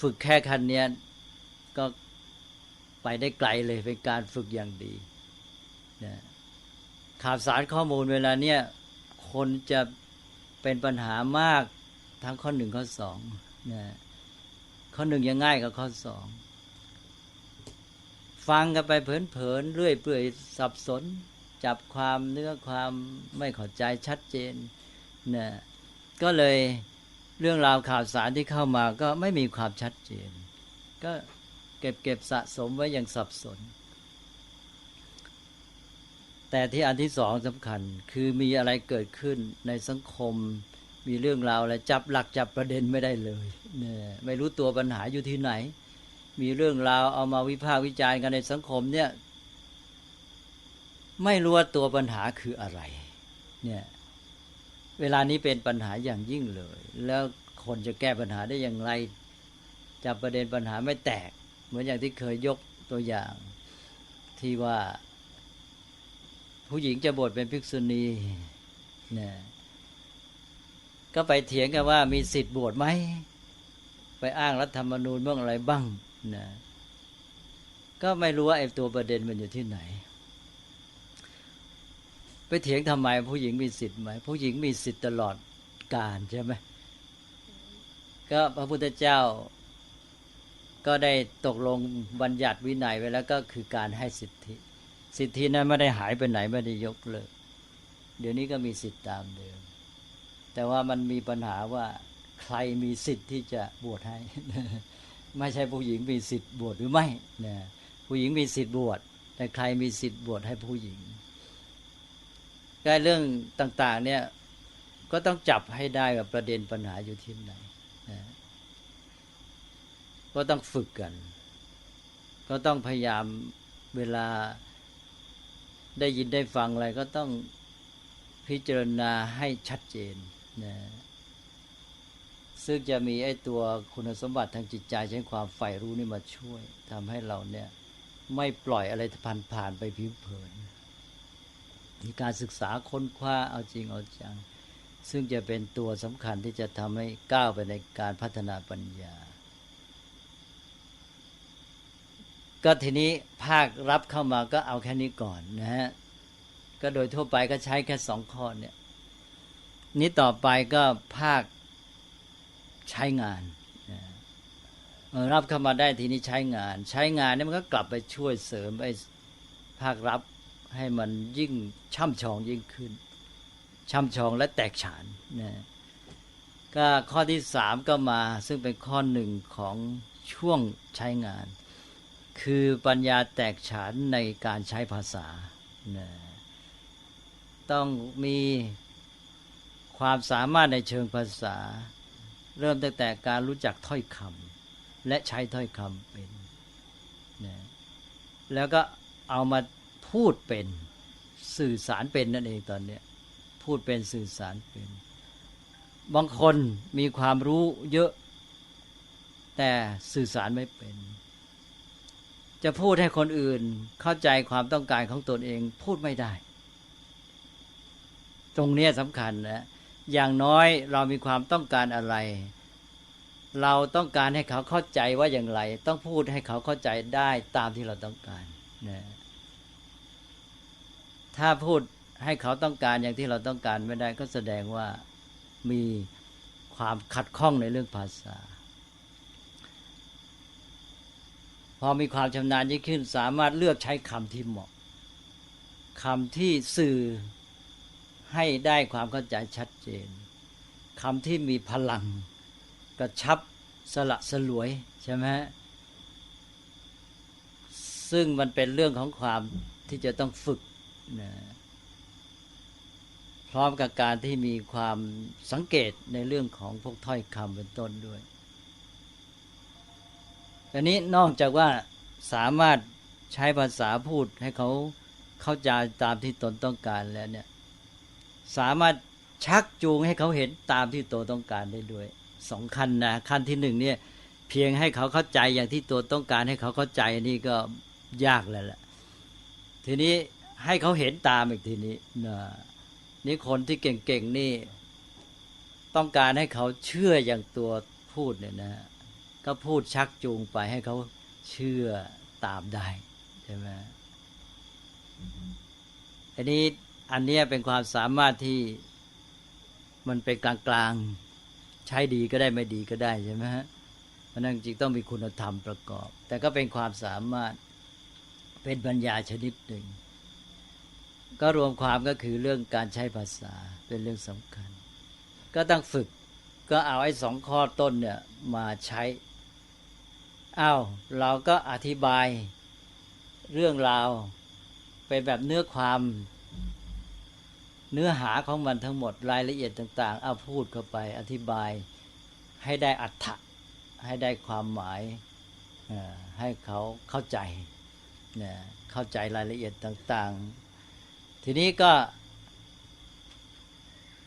ฝึกแค่ขั้นเนี้ยก็ไปได้ไกลเลยเป็นการฝึกอย่างดีนะข่าวสารข้อมูลเวลาเนี้ยคนจะเป็นปัญหามากทั้งข้อ1ข้อ2นะข้อ1ยังง่ายกว่าข้อ2ฟังกันไปเพลินๆเรื่อยเปื่อยสับสนจับความเนื้อความไม่เข้าใจชัดเจนนะก็เลยเรื่องราวข่าวสารที่เข้ามาก็ไม่มีความชัดเจนก็เก็บสะสมไว้อย่างสับสนแต่ที่อันที่สองสำคัญคือมีอะไรเกิดขึ้นในสังคมมีเรื่องราวอะไรจับหลักจับประเด็นไม่ได้เลยเนี่ยไม่รู้ตัวปัญหาอยู่ที่ไหนมีเรื่องราวเอามาวิพากษ์วิจารณ์กันในสังคมเนี่ยไม่รู้ว่าตัวปัญหาคืออะไรเนี่ยเวลานี้เป็นปัญหาอย่างยิ่งเลยแล้วคนจะแก้ปัญหาได้อย่างไรจับประเด็นปัญหาไม่แตกเหมือนอย่างที่เคยยกตัวอย่างที่ว่าผู้หญิงจะบวชเป็นภิกษุณีเนี่ยก็ไปเถียงกันว่ามีสิทธิ์บวชไหมไปอ้างรัฐธรรมนูญบ้างอะไรบ้างนะก็ไม่รู้ว่าไอ้ตัวประเด็นมันอยู่ที่ไหนไปเถียงทำไมผู้หญิงมีสิทธิ์ไหมผู้หญิงมีสิทธิ์ตลอดกาลใช่ไหมก็พระพุทธเจ้าก็ได้ตกลงบัญญัติวินัยไว้แล้วก็คือการให้สิทธินั้นไม่ได้หายไปไหนไม่ได้ยกเลิกเดี๋ยวนี้ก็มีสิทธิ์ตามเดิมแต่ว่ามันมีปัญหาว่าใครมีสิทธิ์ที่จะบวชให้ ไม่ใช่ผู้หญิงมีสิทธิ์บวชหรือไม่นะผู้หญิงมีสิทธิ์บวชแต่ใครมีสิทธิ์บวชให้ผู้หญิงก็เรื่องต่างๆเนี่ยก็ต้องจับให้ได้ว่าประเด็นปัญหาอยู่ที่ไหนนะก็ต้องฝึกกันก็ต้องพยายามเวลาได้ยินได้ฟังอะไรก็ต้องพิจารณาให้ชัดเจนนะซึ่งจะมีไอ้ตัวคุณสมบัติทางจิตใจใช้ความใฝ่รู้นี่มาช่วยทำให้เราเนี่ยไม่ปล่อยอะไรผ่านไปผิวเผินมีการศึกษาค้นคว้าเอาจริงเอาจังซึ่งจะเป็นตัวสำคัญที่จะทำให้ก้าวไปในการพัฒนาปัญญาก็ทีนี้ภาครับเข้ามาก็เอาแค่นี้ก่อนนะฮะก็โดยทั่วไปก็ใช้แค่2 ข้อเนี่ยนี้ต่อไปก็ภาคใช้งานรับเข้ามาได้ทีนี้ใช้งานเนี่ยมันก็กลับไปช่วยเสริมไอ้ภาครับให้มันยิ่งช่ำชองยิ่งขึ้นช่ำชองและแตกฉานนะก็ข้อที่3ก็มาซึ่งเป็นข้อ1ของช่วงใช้งานคือปัญญาแตกฉานในการใช้ภาษานะต้องมีความสามารถในเชิงภาษาเริ่มตั้งแต่การรู้จักถ้อยคำและใช้ถ้อยคำเป็นนะแล้วก็เอามาพูดเป็นสื่อสารเป็นนั่นเองตอนนี้พูดเป็นสื่อสารเป็นบางคนมีความรู้เยอะแต่สื่อสารไม่เป็นจะพูดให้คนอื่นเข้าใจความต้องการของตนเองพูดไม่ได้ตรงนี้สำคัญนะอย่างน้อยเรามีความต้องการอะไร เราต้องการให้เขาเข้าใจว่าอย่างไรต้องพูดให้เขาเข้าใจได้ตามที่เราต้องการนะถ้าพูดให้เขาต้องการอย่างที่เราต้องการไม่ได้ก็แสดงว่ามีความขัดข้องในเรื่องภาษาพอมีความชำนาญยิ่งขึ้นสามารถเลือกใช้คำที่เหมาะคำที่สื่อให้ได้ความเข้าใจชัดเจนคำที่มีพลังกระชับสละสลวยใช่ไหมซึ่งมันเป็นเรื่องของความที่จะต้องฝึกนะพร้อมกับการที่มีความสังเกตในเรื่องของพวกถ้อยคำเป็นต้นด้วยอันนี้นอกจากว่าสามารถใช้ภาษาพูดให้เขาเข้าใจตามที่ตนต้องการแล้วเนี่ยสามารถชักจูงให้เขาเห็นตามที่ตัวต้องการได้ด้วยสองขั้นนะขั้นที่หนึ่งเนี่ยเพียงให้เขาเข้าใจอย่างที่ตัวต้องการให้เขาเข้าใจนี่ก็ยากแล้วแหละทีนี้ให้เขาเห็นตามอีกทีนี้นะนี่คนที่เก่งๆนี่ต้องการให้เขาเชื่ออย่างตัวพูดเนี่ยนะก็พูดชักจูงไปให้เขาเชื่อตามได้ใช่ไหมอันนี้เป็นความสามารถที่มันเป็นกลางๆใช้ดีก็ได้ไม่ดีก็ได้ใช่ไหมฮะเพราะนั้นจริงต้องมีคุณธรรมประกอบแต่ก็เป็นความสามารถเป็นปัญญาชนิดหนึ่งก็รวมความก็คือเรื่องการใช้ภาษาเป็นเรื่องสำคัญก็ต้องฝึกก็เอาไอ้สองข้อต้นเนี่ยมาใช้เราก็อธิบายเรื่องราวเป็นแบบเนื้อความเนื้อหาของมันทั้งหมดรายละเอียดต่างๆเอาพูดเข้าไปอธิบายให้ได้อรรถะให้ได้ความหมายให้เขาเข้าใจเข้าใจรายละเอียดต่างๆทีนี้ก็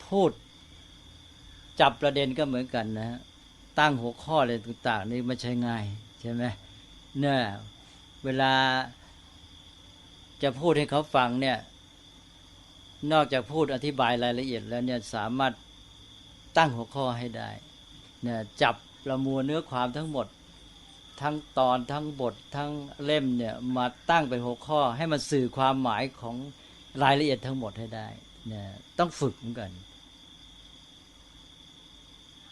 พูดจับประเด็นก็เหมือนกันนะตั้งหัวข้ออะไรต่างๆนี่ไม่ใช่ง่ายใช่ไหมเนี่ยเวลาจะพูดให้เขาฟังเนี่ยนอกจากพูดอธิบายรายละเอียดแล้วเนี่ยสามารถตั้งหัวข้อให้ได้เนี่ยจับประมวลเนื้อความทั้งหมดทั้งตอนทั้งบททั้งเล่มเนี่ยมาตั้งเป็นหัวข้อให้มันสื่อความหมายของรายละเอียดทั้งหมดให้ได้เนี่ยต้องฝึกเหมือนกัน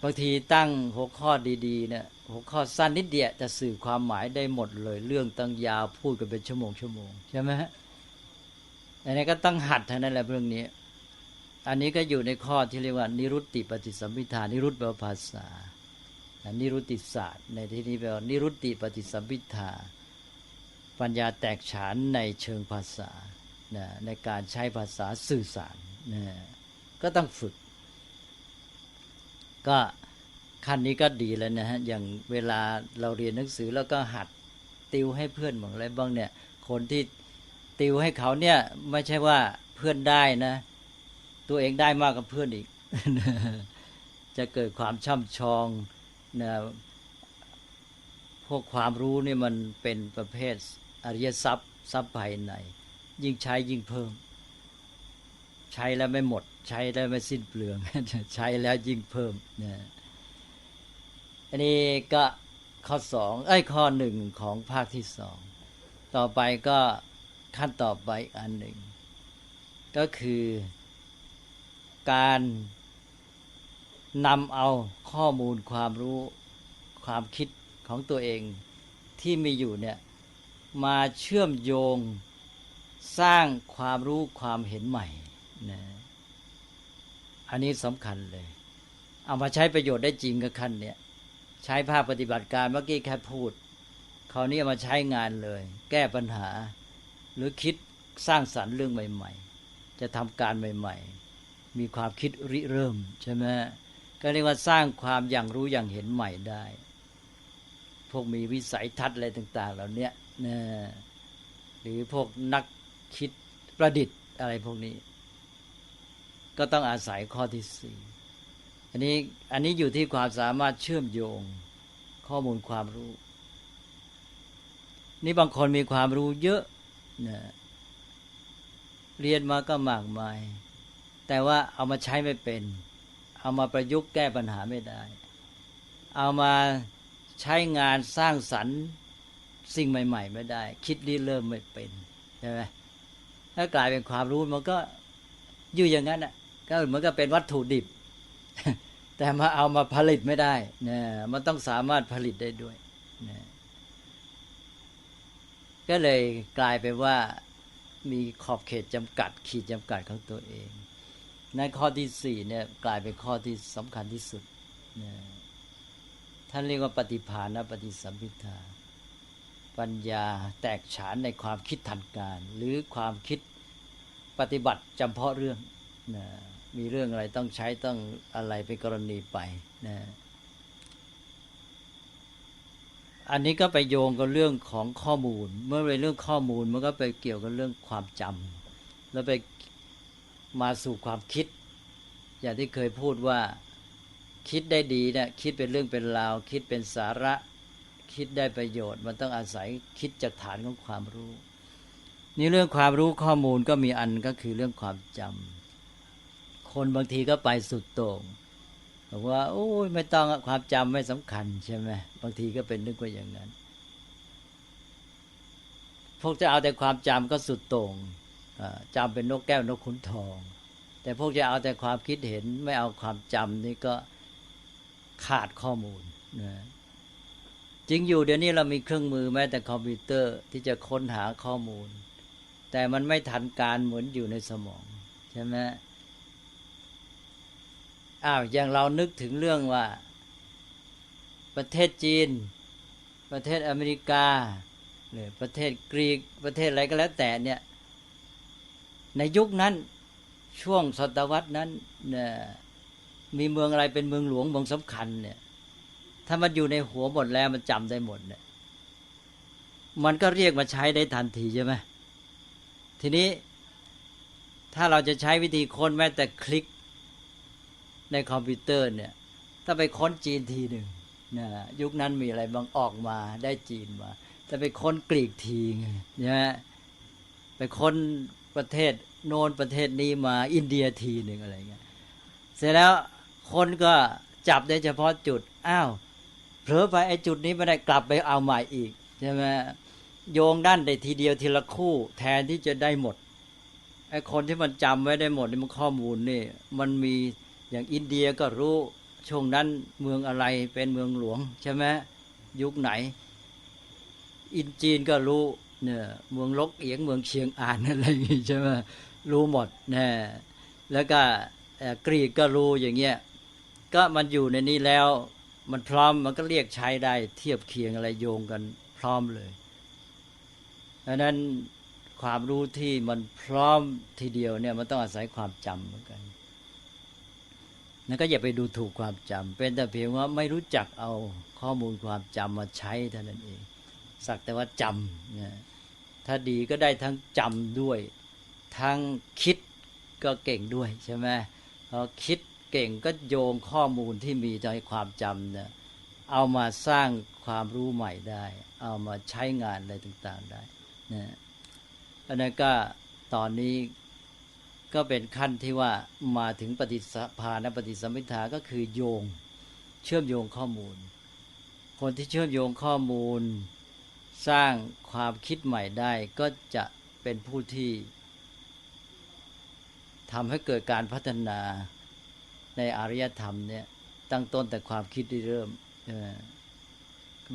บางทีตั้งหัวข้อดีๆเนี่ยหัวข้อสั้นนิดเดียวแต่สื่อความหมายได้หมดเลยเรื่องตั้งยาวพูดกันเป็นชั่วโมงใช่ไหมฮะอันนี้ก็ต้องหัดเท่านั้นแหละเรื่องนี้อันนี้ก็อยู่ในข้อที่เรียกว่านิรุตติปฏิสัมภิทานิรุตแปลว่าภาษานิรุตติศาสตร์ในที่นี้แปลว่านิรุตติปฏิสัมภิทาปัญญาแตกฉานในเชิงภาษาในการใช้ภาษาสื่อสารก็ต้องฝึกก็ขั้นนี้ก็ดีแล้วนะฮะอย่างเวลาเราเรียนหนังสือแล้วก็หัดติวให้เพื่อนบ้างอะไรบ้างเนี่ยคนที่ติวให้เขาเนี่ยไม่ใช่ว่าเพื่อนได้นะตัวเองได้มากกว่าเพื่อนอีก จะเกิดความช่ำชองนะพวกความรู้นี่มันเป็นประเภทอริยทรัพย์ภายในยิ่งใช้ยิ่งเพิ่มใช้แล้วไม่หมดใช้แล้วไม่สิ้นเปลือง ใช้แล้วยิ่งเพิ่มนะอันนี้ก็ข้อข้อหนึ่งของภาคที่สองต่อไปก็ขั้นต่อไปอันหนึ่งก็คือการนำเอาข้อมูลความรู้ความคิดของตัวเองที่มีอยู่เนี่ยมาเชื่อมโยงสร้างความรู้ความเห็นใหม่นะอันนี้สำคัญเลยเอามาใช้ประโยชน์ได้จริงกับขั้นเนี่ยใช้ภาคปฏิบัติการเมื่อกี้แค่พูดคราวนี้เอามาใช้งานเลยแก้ปัญหาหรือคิดสร้างสรรค์เรื่องใหม่ๆจะทำการใหม่ๆมีความคิดริเริ่มใช่ไหมก็เรียกว่าสร้างความอย่างรู้อย่างเห็นใหม่ได้พวกมีวิสัยทัศน์อะไรต่างๆเหล่านี้นะหรือพวกนักคิดประดิษฐ์อะไรพวกนี้ก็ต้องอาศัยข้อที่สี่อันนี้อยู่ที่ความสามารถเชื่อมโยงข้อมูลความรู้นี่บางคนมีความรู้เยอะนะเรียนมาก็มากมายแต่ว่าเอามาใช้ไม่เป็นเอามาประยุกต์แก้ปัญหาไม่ได้ เอามาใช้งานสร้างสรรค์สิ่งใหม่ๆไม่ได้คิดริเริ่มไม่เป็นใช่ไหมถ้ากลายเป็นความรู้มันก็อยู่อย่างนั้นอ่ะก็เหมือนกับเป็นวัตถุดิบ แต่มาเอามาผลิตไม่ได้นะมันต้องสามารถผลิตได้ด้วยนะก็เลยกลายเป็นว่ามีขอบเขตจำกัดขีดจำกัดของตัวเองในข้อที่4เนี่ยกลายเป็นข้อที่สำคัญที่สุดนะท่านเรียกว่าปฏิภาณปฏิสัมภิทาปัญญาแตกฉานในความคิดทันการหรือความคิดปฏิบัติจำเพาะเรื่องนะมีเรื่องอะไรต้องใช้ต้องอะไรเป็นกรณีไปนะอันนี้ก็ไปโยงกับเรื่องของข้อมูลเมื่อเป็นเรื่องข้อมูลมันก็ไปเกี่ยวกับเรื่องความจำแล้วไปมาสู่ความคิดอย่างที่เคยพูดว่าคิดได้ดีเนี่ยคิดเป็นเรื่องเป็นราวคิดเป็นสาระคิดได้ประโยชน์มันต้องอาศัยคิดจากฐานของความรู้นี่เรื่องความรู้ข้อมูลก็มีอันก็คือเรื่องความจำคนบางทีก็ไปสุดโต่งบอกว่าโอ้ยไม่ต้องความจำไม่สำคัญใช่ไหมบางทีก็เป็นนึกว่าอย่างนั้นพวกจะเอาแต่ความจำก็สุดโต่งจำเป็นนกแก้วนกขุนทองแต่พวกจะเอาแต่ความคิดเห็นไม่เอาความจำนี่ก็ขาดข้อมูลนะจริงอยู่เดี๋ยวนี้เรามีเครื่องมือแม้แต่คอมพิวเตอร์ที่จะค้นหาข้อมูลแต่มันไม่ทันการเหมือนอยู่ในสมองใช่ไหมอย่างเรานึกถึงเรื่องว่าประเทศจีนประเทศอเมริกาหรือประเทศกรีกประเทศอะไรก็แล้วแต่เนี่ยในยุคนั้นช่วงศตวรรษนั้นเนี่ยมีเมืองอะไรเป็นเมืองหลวงเมืองสำคัญเนี่ยถ้ามันอยู่ในหัวหมดแล้วมันจำได้หมดเนี่ยมันก็เรียกมาใช้ได้ทันทีใช่ไหมทีนี้ถ้าเราจะใช้วิธีค้นแม้แต่คลิกในคอมพิวเตอร์เนี่ยถ้าไปค้นจีนทีหนึ่งนะยุคนั้นมีอะไรบางออกมาได้จีนมาแต่ไปค้นกรีกทีนะไปค้นประเทศโน้นประเทศนี้มาอินเดียทีหนึ่งอะไรเงี้ยเสร็จแล้วคนก็จับได้เฉพาะจุดเผลอไปไอ้จุดนี้ไม่ได้กลับไปเอาใหม่อีกใช่ไหมโยงด้านได้ทีเดียวทีละคู่แทนที่จะได้หมดไอ้คนที่มันจำไว้ได้หมดนี่มันข้อมูลนี่มันมีอย่างอินเดียก็รู้ช่วงนั้นเมืองอะไรเป็นเมืองหลวงใช่ไหมยุคไหนจีนก็รู้เนี่ยเมืองลกเอียงเมืองเชียงอานอะไรอย่างงี้ใช่ไหมรู้หมดนะแล้วก็กรีกก็รู้อย่างเงี้ยก็มันอยู่ในนี้แล้วมันพร้อมมันก็เรียกใช้ได้เทียบเคียงอะไรโยงกันพร้อมเลยดังนั้นความรู้ที่มันพร้อมทีเดียวเนี่ยมันต้องอาศัยความจำเหมือนกันนั่นก็อย่าไปดูถูกความจำเป็นแต่เพียงว่าไม่รู้จักเอาข้อมูลความจำมาใช้เท่านั้นเองสักแต่ว่าจำนะถ้าดีก็ได้ทั้งจำด้วยทั้งคิดก็เก่งด้วยใช่ไหมพอคิดเก่งก็โยงข้อมูลที่มีในความจำเนี่ยเอามาสร้างความรู้ใหม่ได้เอามาใช้งานอะไรต่างๆได้นะอันนั้นก็ตอนนี้ก็เป็นขั้นที่ว่ามาถึงปฏิภาณปฏิสัมภิทาก็คือโยงเชื่อมโยงข้อมูลคนที่เชื่อมโยงข้อมูลสร้างความคิดใหม่ได้ก็จะเป็นผู้ที่ทำให้เกิดการพัฒนาในอารยธรรมเนี่ยตั้งต้นแต่ความคิดที่เริ่ม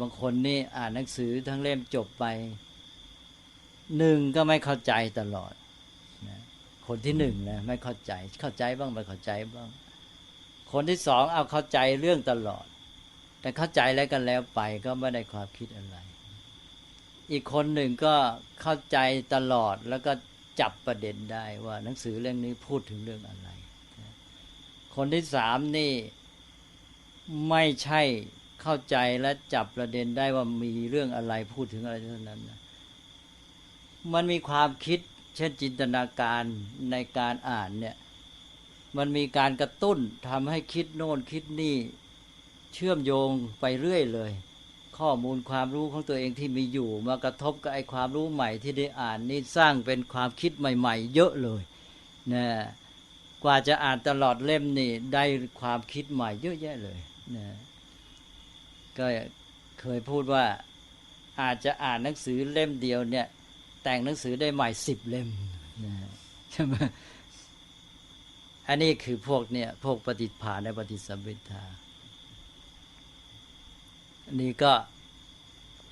บางคนนี่อ่านหนังสือทั้งเล่มจบไป1ก็ไม่เข้าใจตลอดนะคนที่1นะไม่เข้าใจบ้างไม่เข้าใจบ้างคนที่2เอาเข้าใจเรื่องตลอดแต่เข้าใจแล้วกันแล้วไปก็ไม่ได้ความคิดอะไรอีกคนหนึ่งก็เข้าใจตลอดแล้วก็จับประเด็นได้ว่าหนังสือเรื่องนี้พูดถึงเรื่องอะไรคนที่3นี่ไม่ใช่เข้าใจและจับประเด็นได้ว่ามีเรื่องอะไรพูดถึงอะไรเท่านั้นนะมันมีความคิดเช่นจินตนาการในการอ่านเนี่ยมันมีการกระตุ้นทำให้คิดโน่นคิดนี่เชื่อมโยงไปเรื่อยเลยข้อมูลความรู้ของตัวเองที่มีอยู่มากระทบกับไอ้ความรู้ใหม่ที่ได้อ่านนี่สร้างเป็นความคิดใหม่ๆเยอะเลยนะกว่าจะอ่านตลอดเล่มนี่ได้ความคิดใหม่เยอะแยะเลยนะ ก็เคยพูดว่าอาจจะอ่านหนังสือเล่มเดียวเนี่ยแต่งหนังสือได้ใหม่10 เล่มใช่ไหมอันนี้คือพวกเนี่ยพวกปฏิภาณและปฏิสัมภิทาอันนี้ก็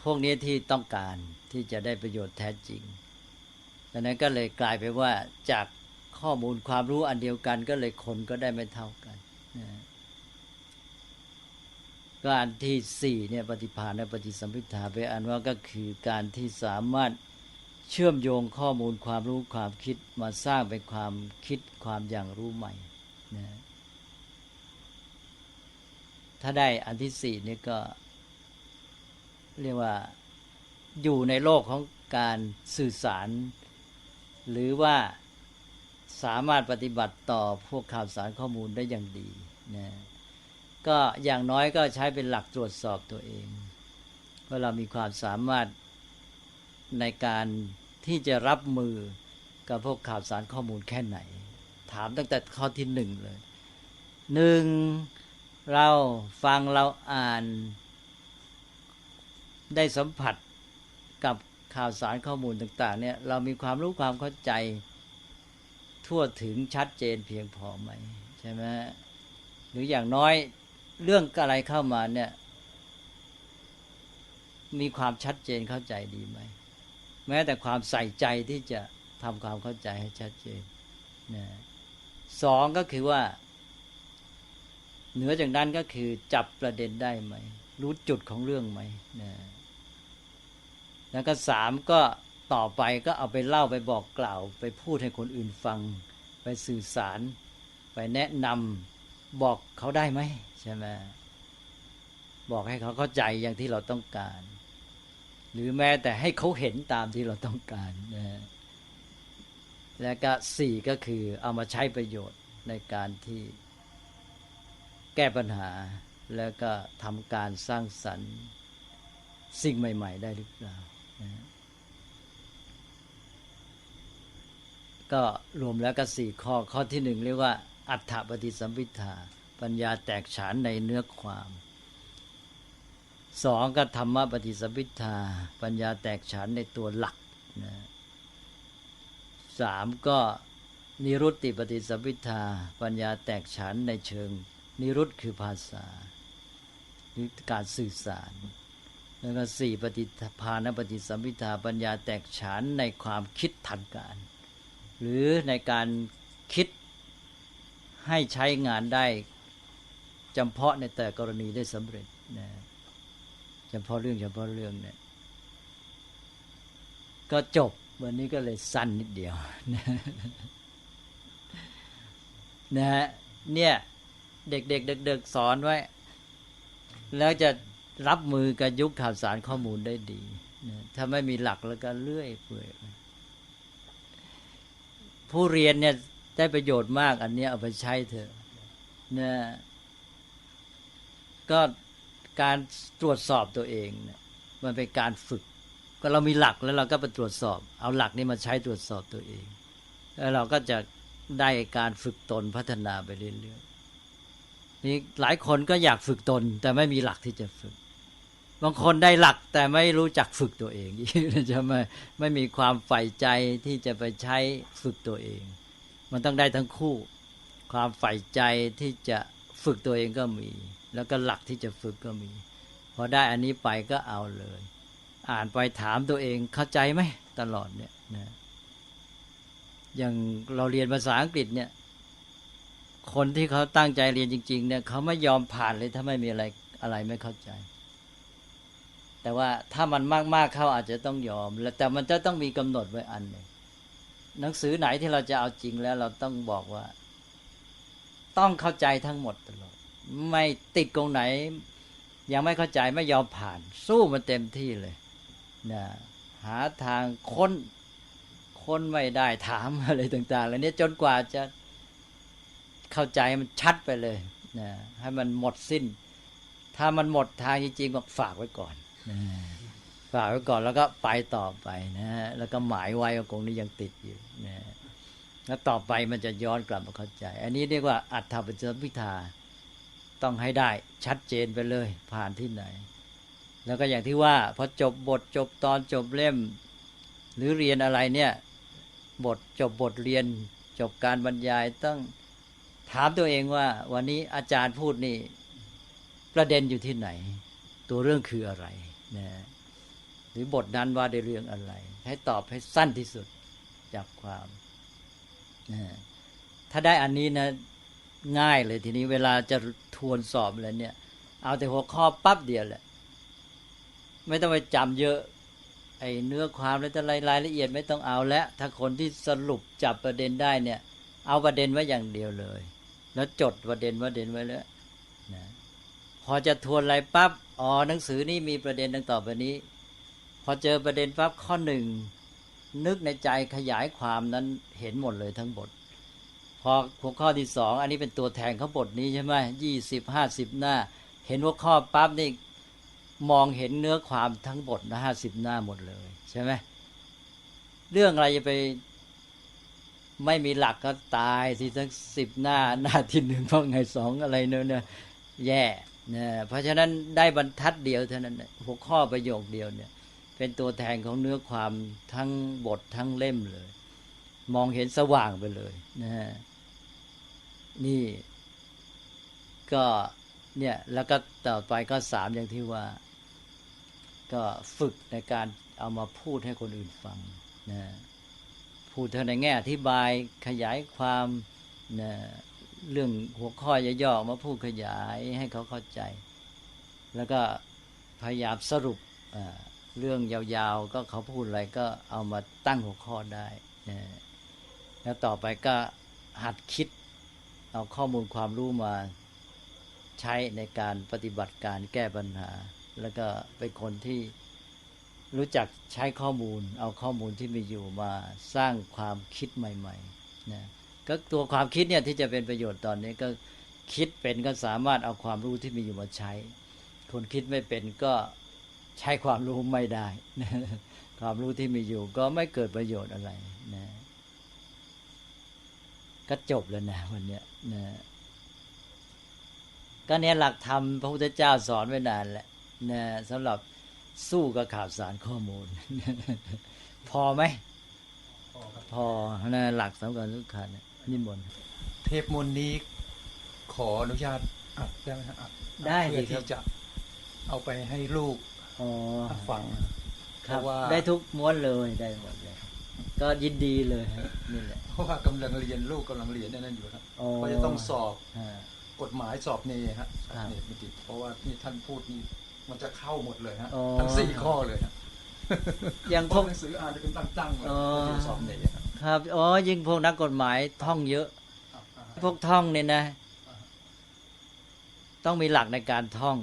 พวกนี้ที่ต้องการที่จะได้ประโยชน์แท้จริงดังนั้นก็เลยกลายไปว่าจากข้อมูลความรู้อันเดียวกันก็เลยคนก็ได้ไม่เท่ากันการที่4เนี่ยปฏิภาณและปฏิสัมภิทาไปอันว่าก็คือการที่สามารถเชื่อมโยงข้อมูลความรู้ความคิดมาสร้างเป็นความคิดความอย่างรู้ใหม่นะถ้าได้อันที่4นี่ก็เรียกว่าอยู่ในโลกของการสื่อสารหรือว่าสามารถปฏิบัติต่อพวกข่าวสารข้อมูลได้อย่างดีนะก็อย่างน้อยก็ใช้เป็นหลักตรวจสอบตัวเองว่าเรามีความสามารถในการที่จะรับมือกับพวกข่าวสารข้อมูลแค่ไหนถามตั้งแต่ข้อที่1เลย1เราฟังเราอ่านได้สัมผัสกับข่าวสารข้อมูลต่างๆเนี่ยเรามีความรู้ความเข้าใจทั่วถึงชัดเจนเพียงพอไหมใช่ไหมหรืออย่างน้อยเรื่องอะไรเข้ามาเนี่ยมีความชัดเจนเข้าใจดีไหมแม้แต่ความใส่ใจที่จะทำความเข้าใจให้ชัดเจนนะ2ก็คือว่าเหนือจากนั้นก็คือจับประเด็นได้ไหมรู้จุดของเรื่องไหมนะแล้วก็3ก็ต่อไปก็เอาไปเล่าไปบอกกล่าวไปพูดให้คนอื่นฟังไปสื่อสารไปแนะนำบอกเขาได้ไหมใช่ไหมบอกให้เขาเข้าใจอย่างที่เราต้องการหรือแม้แต่ให้เขาเห็นตามที่เราต้องการนะแล้วก็4ก็คือเอามาใช้ประโยชน์ในการที่แก้ปัญหาแล้วก็ทำการสร้างสรรค์สิ่งใหม่ๆได้หรือเปล่านะก็รวมแล้วก็4ข้อที่1เรียกว่าอัฏฐปฏิสัมภิทาปัญญาแตกฉานในเนื้อความ2ก็ธรรมปฏิสัมภิทาปัญญาแตกฉานในตัวหลักนะ3ก็นิรุตติปฏิสัมภิทาปัญญาแตกฉานในเชิงนิรุตคือภาษาหรือการสื่อสารแล้วก็4ปฏิภาณปฏิสัมภิทาปัญญาแตกฉานในความคิดทันการหรือในการคิดให้ใช้งานได้จำเพาะในแต่กรณีได้สำเร็จนะเฉพาะเรื่องเนี่ยก็จบวันนี้ก็เลยสั้นนิดเดียวนะฮะเนี่ยเด็กๆสอนไว้แล้วจะรับมือกับยุคข่าวสารข้อมูลได้ดีนะถ้าไม่มีหลักแล้วก็เลื่อยเปื่อยผู้เรียนเนี่ยได้ประโยชน์มากอันนี้เอาไปใช้เถอะนะก็การตรวจสอบตัวเองเนี่ยมันเป็นการฝึกก็เรามีหลักแล้วเราก็ไปตรวจสอบเอาหลักนี้มาใช้ตรวจสอบตัวเองแล้วเราก็จะได้การฝึกตนพัฒนาไปเรื่อยๆนี่หลายคนก็อยากฝึกตนแต่ไม่มีหลักที่จะฝึกบางคนได้หลักแต่ไม่รู้จักฝึกตัวเองจะไม่มีความใฝ่ใจที่จะไปใช้ฝึกตัวเองมันต้องได้ทั้งคู่ความใฝ่ใจที่จะฝึกตัวเองก็มีแล้วก็หลักที่จะฝึกก็มีพอได้อันนี้ไปก็เอาเลยอ่านไปถามตัวเองเข้าใจไหมตลอดเนี่ยนะอย่างเราเรียนภาษาอังกฤษเนี่ยคนที่เขาตั้งใจเรียนจริงๆเนี่ยเขาไม่ยอมผ่านเลยถ้าไม่มีอะไรไม่เข้าใจแต่ว่าถ้ามันมากๆเข้าอาจจะต้องยอมแต่มันจะต้องมีกำหนดไว้อันหนึ่งหนังสือไหนที่เราจะเอาจริงแล้วเราต้องบอกว่าต้องเข้าใจทั้งหมดตลอดไม่ติดตรงไหนยังไม่เข้าใจไม่ยอมผ่านสู้มันเต็มที่เลยนะหาทางค้นไม่ได้ถามอะไรต่างๆแล้วเนี่ยจนกว่าจะเข้าใจมันชัดไปเลยนะให้มันหมดสิ้นถ้ามันหมดทางจริงๆก็ฝากไว้ก่อนนะฝากไว้ก่อนแล้วก็ไปต่อไปนะแล้วก็หมายไว้ว่าตรงนี้ยังติดอยู่นะแล้วต่อไปมันจะย้อนกลับมาเข้าใจอันนี้เรียกว่าอัฏฐปฏิสัมภิทาต้องให้ได้ชัดเจนไปเลยผ่านที่ไหน แล้วก็อย่างที่ว่าพอจบบทจบตอนจบเล่มหรือเรียนอะไรเนี่ยจบบทเรียนจบการบรรยายต้องถามตัวเองว่าวันนี้อาจารย์พูดนี่ประเด็นอยู่ที่ไหนตัวเรื่องคืออะไรนะหรือบทนั้นว่าได้เรื่องอะไรให้ตอบให้สั้นที่สุดจับความนะถ้าได้อันนี้นะง่ายเลยทีนี้เวลาจะทวนสอบอะไรเนี่ยเอาแต่หัวข้อปั๊บเดียวแหละไม่ต้องไปจำเยอะไอ้เนื้อความและรายละเอียดไม่ต้องเอาแล้วถ้าคนที่สรุปจับประเด็นได้เนี่ยเอาประเด็นไว้อย่างเดียวเลยแล้วจดประเด็นไว้แล้วนะพอจะทวนอะไรปั๊บอ๋อหนังสือนี่มีประเด็นดังต่อไปนี้พอเจอประเด็นปั๊บข้อหนึ่งนึกในใจขยายความนั้นเห็นหมดเลยทั้งบทพอหัวข้อที่สองอันนี้เป็นตัวแทนของบทนี้ใช่ไหม20-50 หน้าเห็นหัวข้อปั๊บนี่มองเห็นเนื้อความทั้งบทนะ50 หน้าหมดเลยใช่ไหมเรื่องอะไรจะไปไม่มีหลักก็ตายสิทั้ง10 หน้าที่1เพราะไง2อะไรเนี่ยแย่นะเพราะฉะนั้นได้บรรทัดเดียวเท่านั้นหัวข้อประโยคเดียวเนี่ยเป็นตัวแทนของเนื้อความทั้งบททั้งเล่มเลยมองเห็นสว่างไปเลยนะนี่ก็เนี่ยแล้วก็ต่อไปก็3อย่างที่ว่าก็ฝึกในการเอามาพูดให้คนอื่นฟังนะพูดในแง่อธิบายขยายความนะเรื่องหัวข้อย่อๆมาพูดขยายให้เขาเข้าใจแล้วก็พยายามสรุปเรื่องยาวๆก็เขาพูดอะไรก็เอามาตั้งหัวข้อได้นะแล้วต่อไปก็หัดคิดเอาข้อมูลความรู้มาใช้ในการปฏิบัติการแก้ปัญหาแล้วก็เป็นคนที่รู้จักใช้ข้อมูลเอาข้อมูลที่มีอยู่มาสร้างความคิดใหม่ๆนะก็ตัวความคิดเนี่ยที่จะเป็นประโยชน์ตอนนี้ก็คิดเป็นก็สามารถเอาความรู้ที่มีอยู่มาใช้คนคิดไม่เป็นก็ใช้ความรู้ไม่ได้นะความรู้ที่มีอยู่ก็ไม่เกิดประโยชน์อะไรนะก็จบแล้วนะวันเนี้ยนะก็เนี่ยหลักธรรมพระพุทธเจ้าสอนไว้นานแหละนะสำหรับสู้กับข่าวสารข้อมูล พอไหมพอนะหลักสำคัญทุกขันนิมนต์เทปมนต์นี้ขออนุญาตอัดได้ไหมครับได้เพื่อที่จะเอาไปให้ลูกฟังเพราะว่าได้ทุกม้วนเลยได้หมดเลยก็ยินดีเลยนี่แหละเพราะว่ากำลังเรียนลูกกำลังเรียนนั่นอยู่ครับก็จะต้องสอบกฎหมายสอบเนฮะเนมิติเพราะว่าที่ท่านพูดนี่มันจะเข้าหมดเลยฮะทั้ง4ข้อเลยฮะอย่างพวกหนังสืออ่านจะเป็นตั้งๆเลยสอบเนครับอ๋อยิ่งพวกนักกฎหมายท่องเยอะพวกท่องเนี่ยนะต้องมีหลักในการท่อง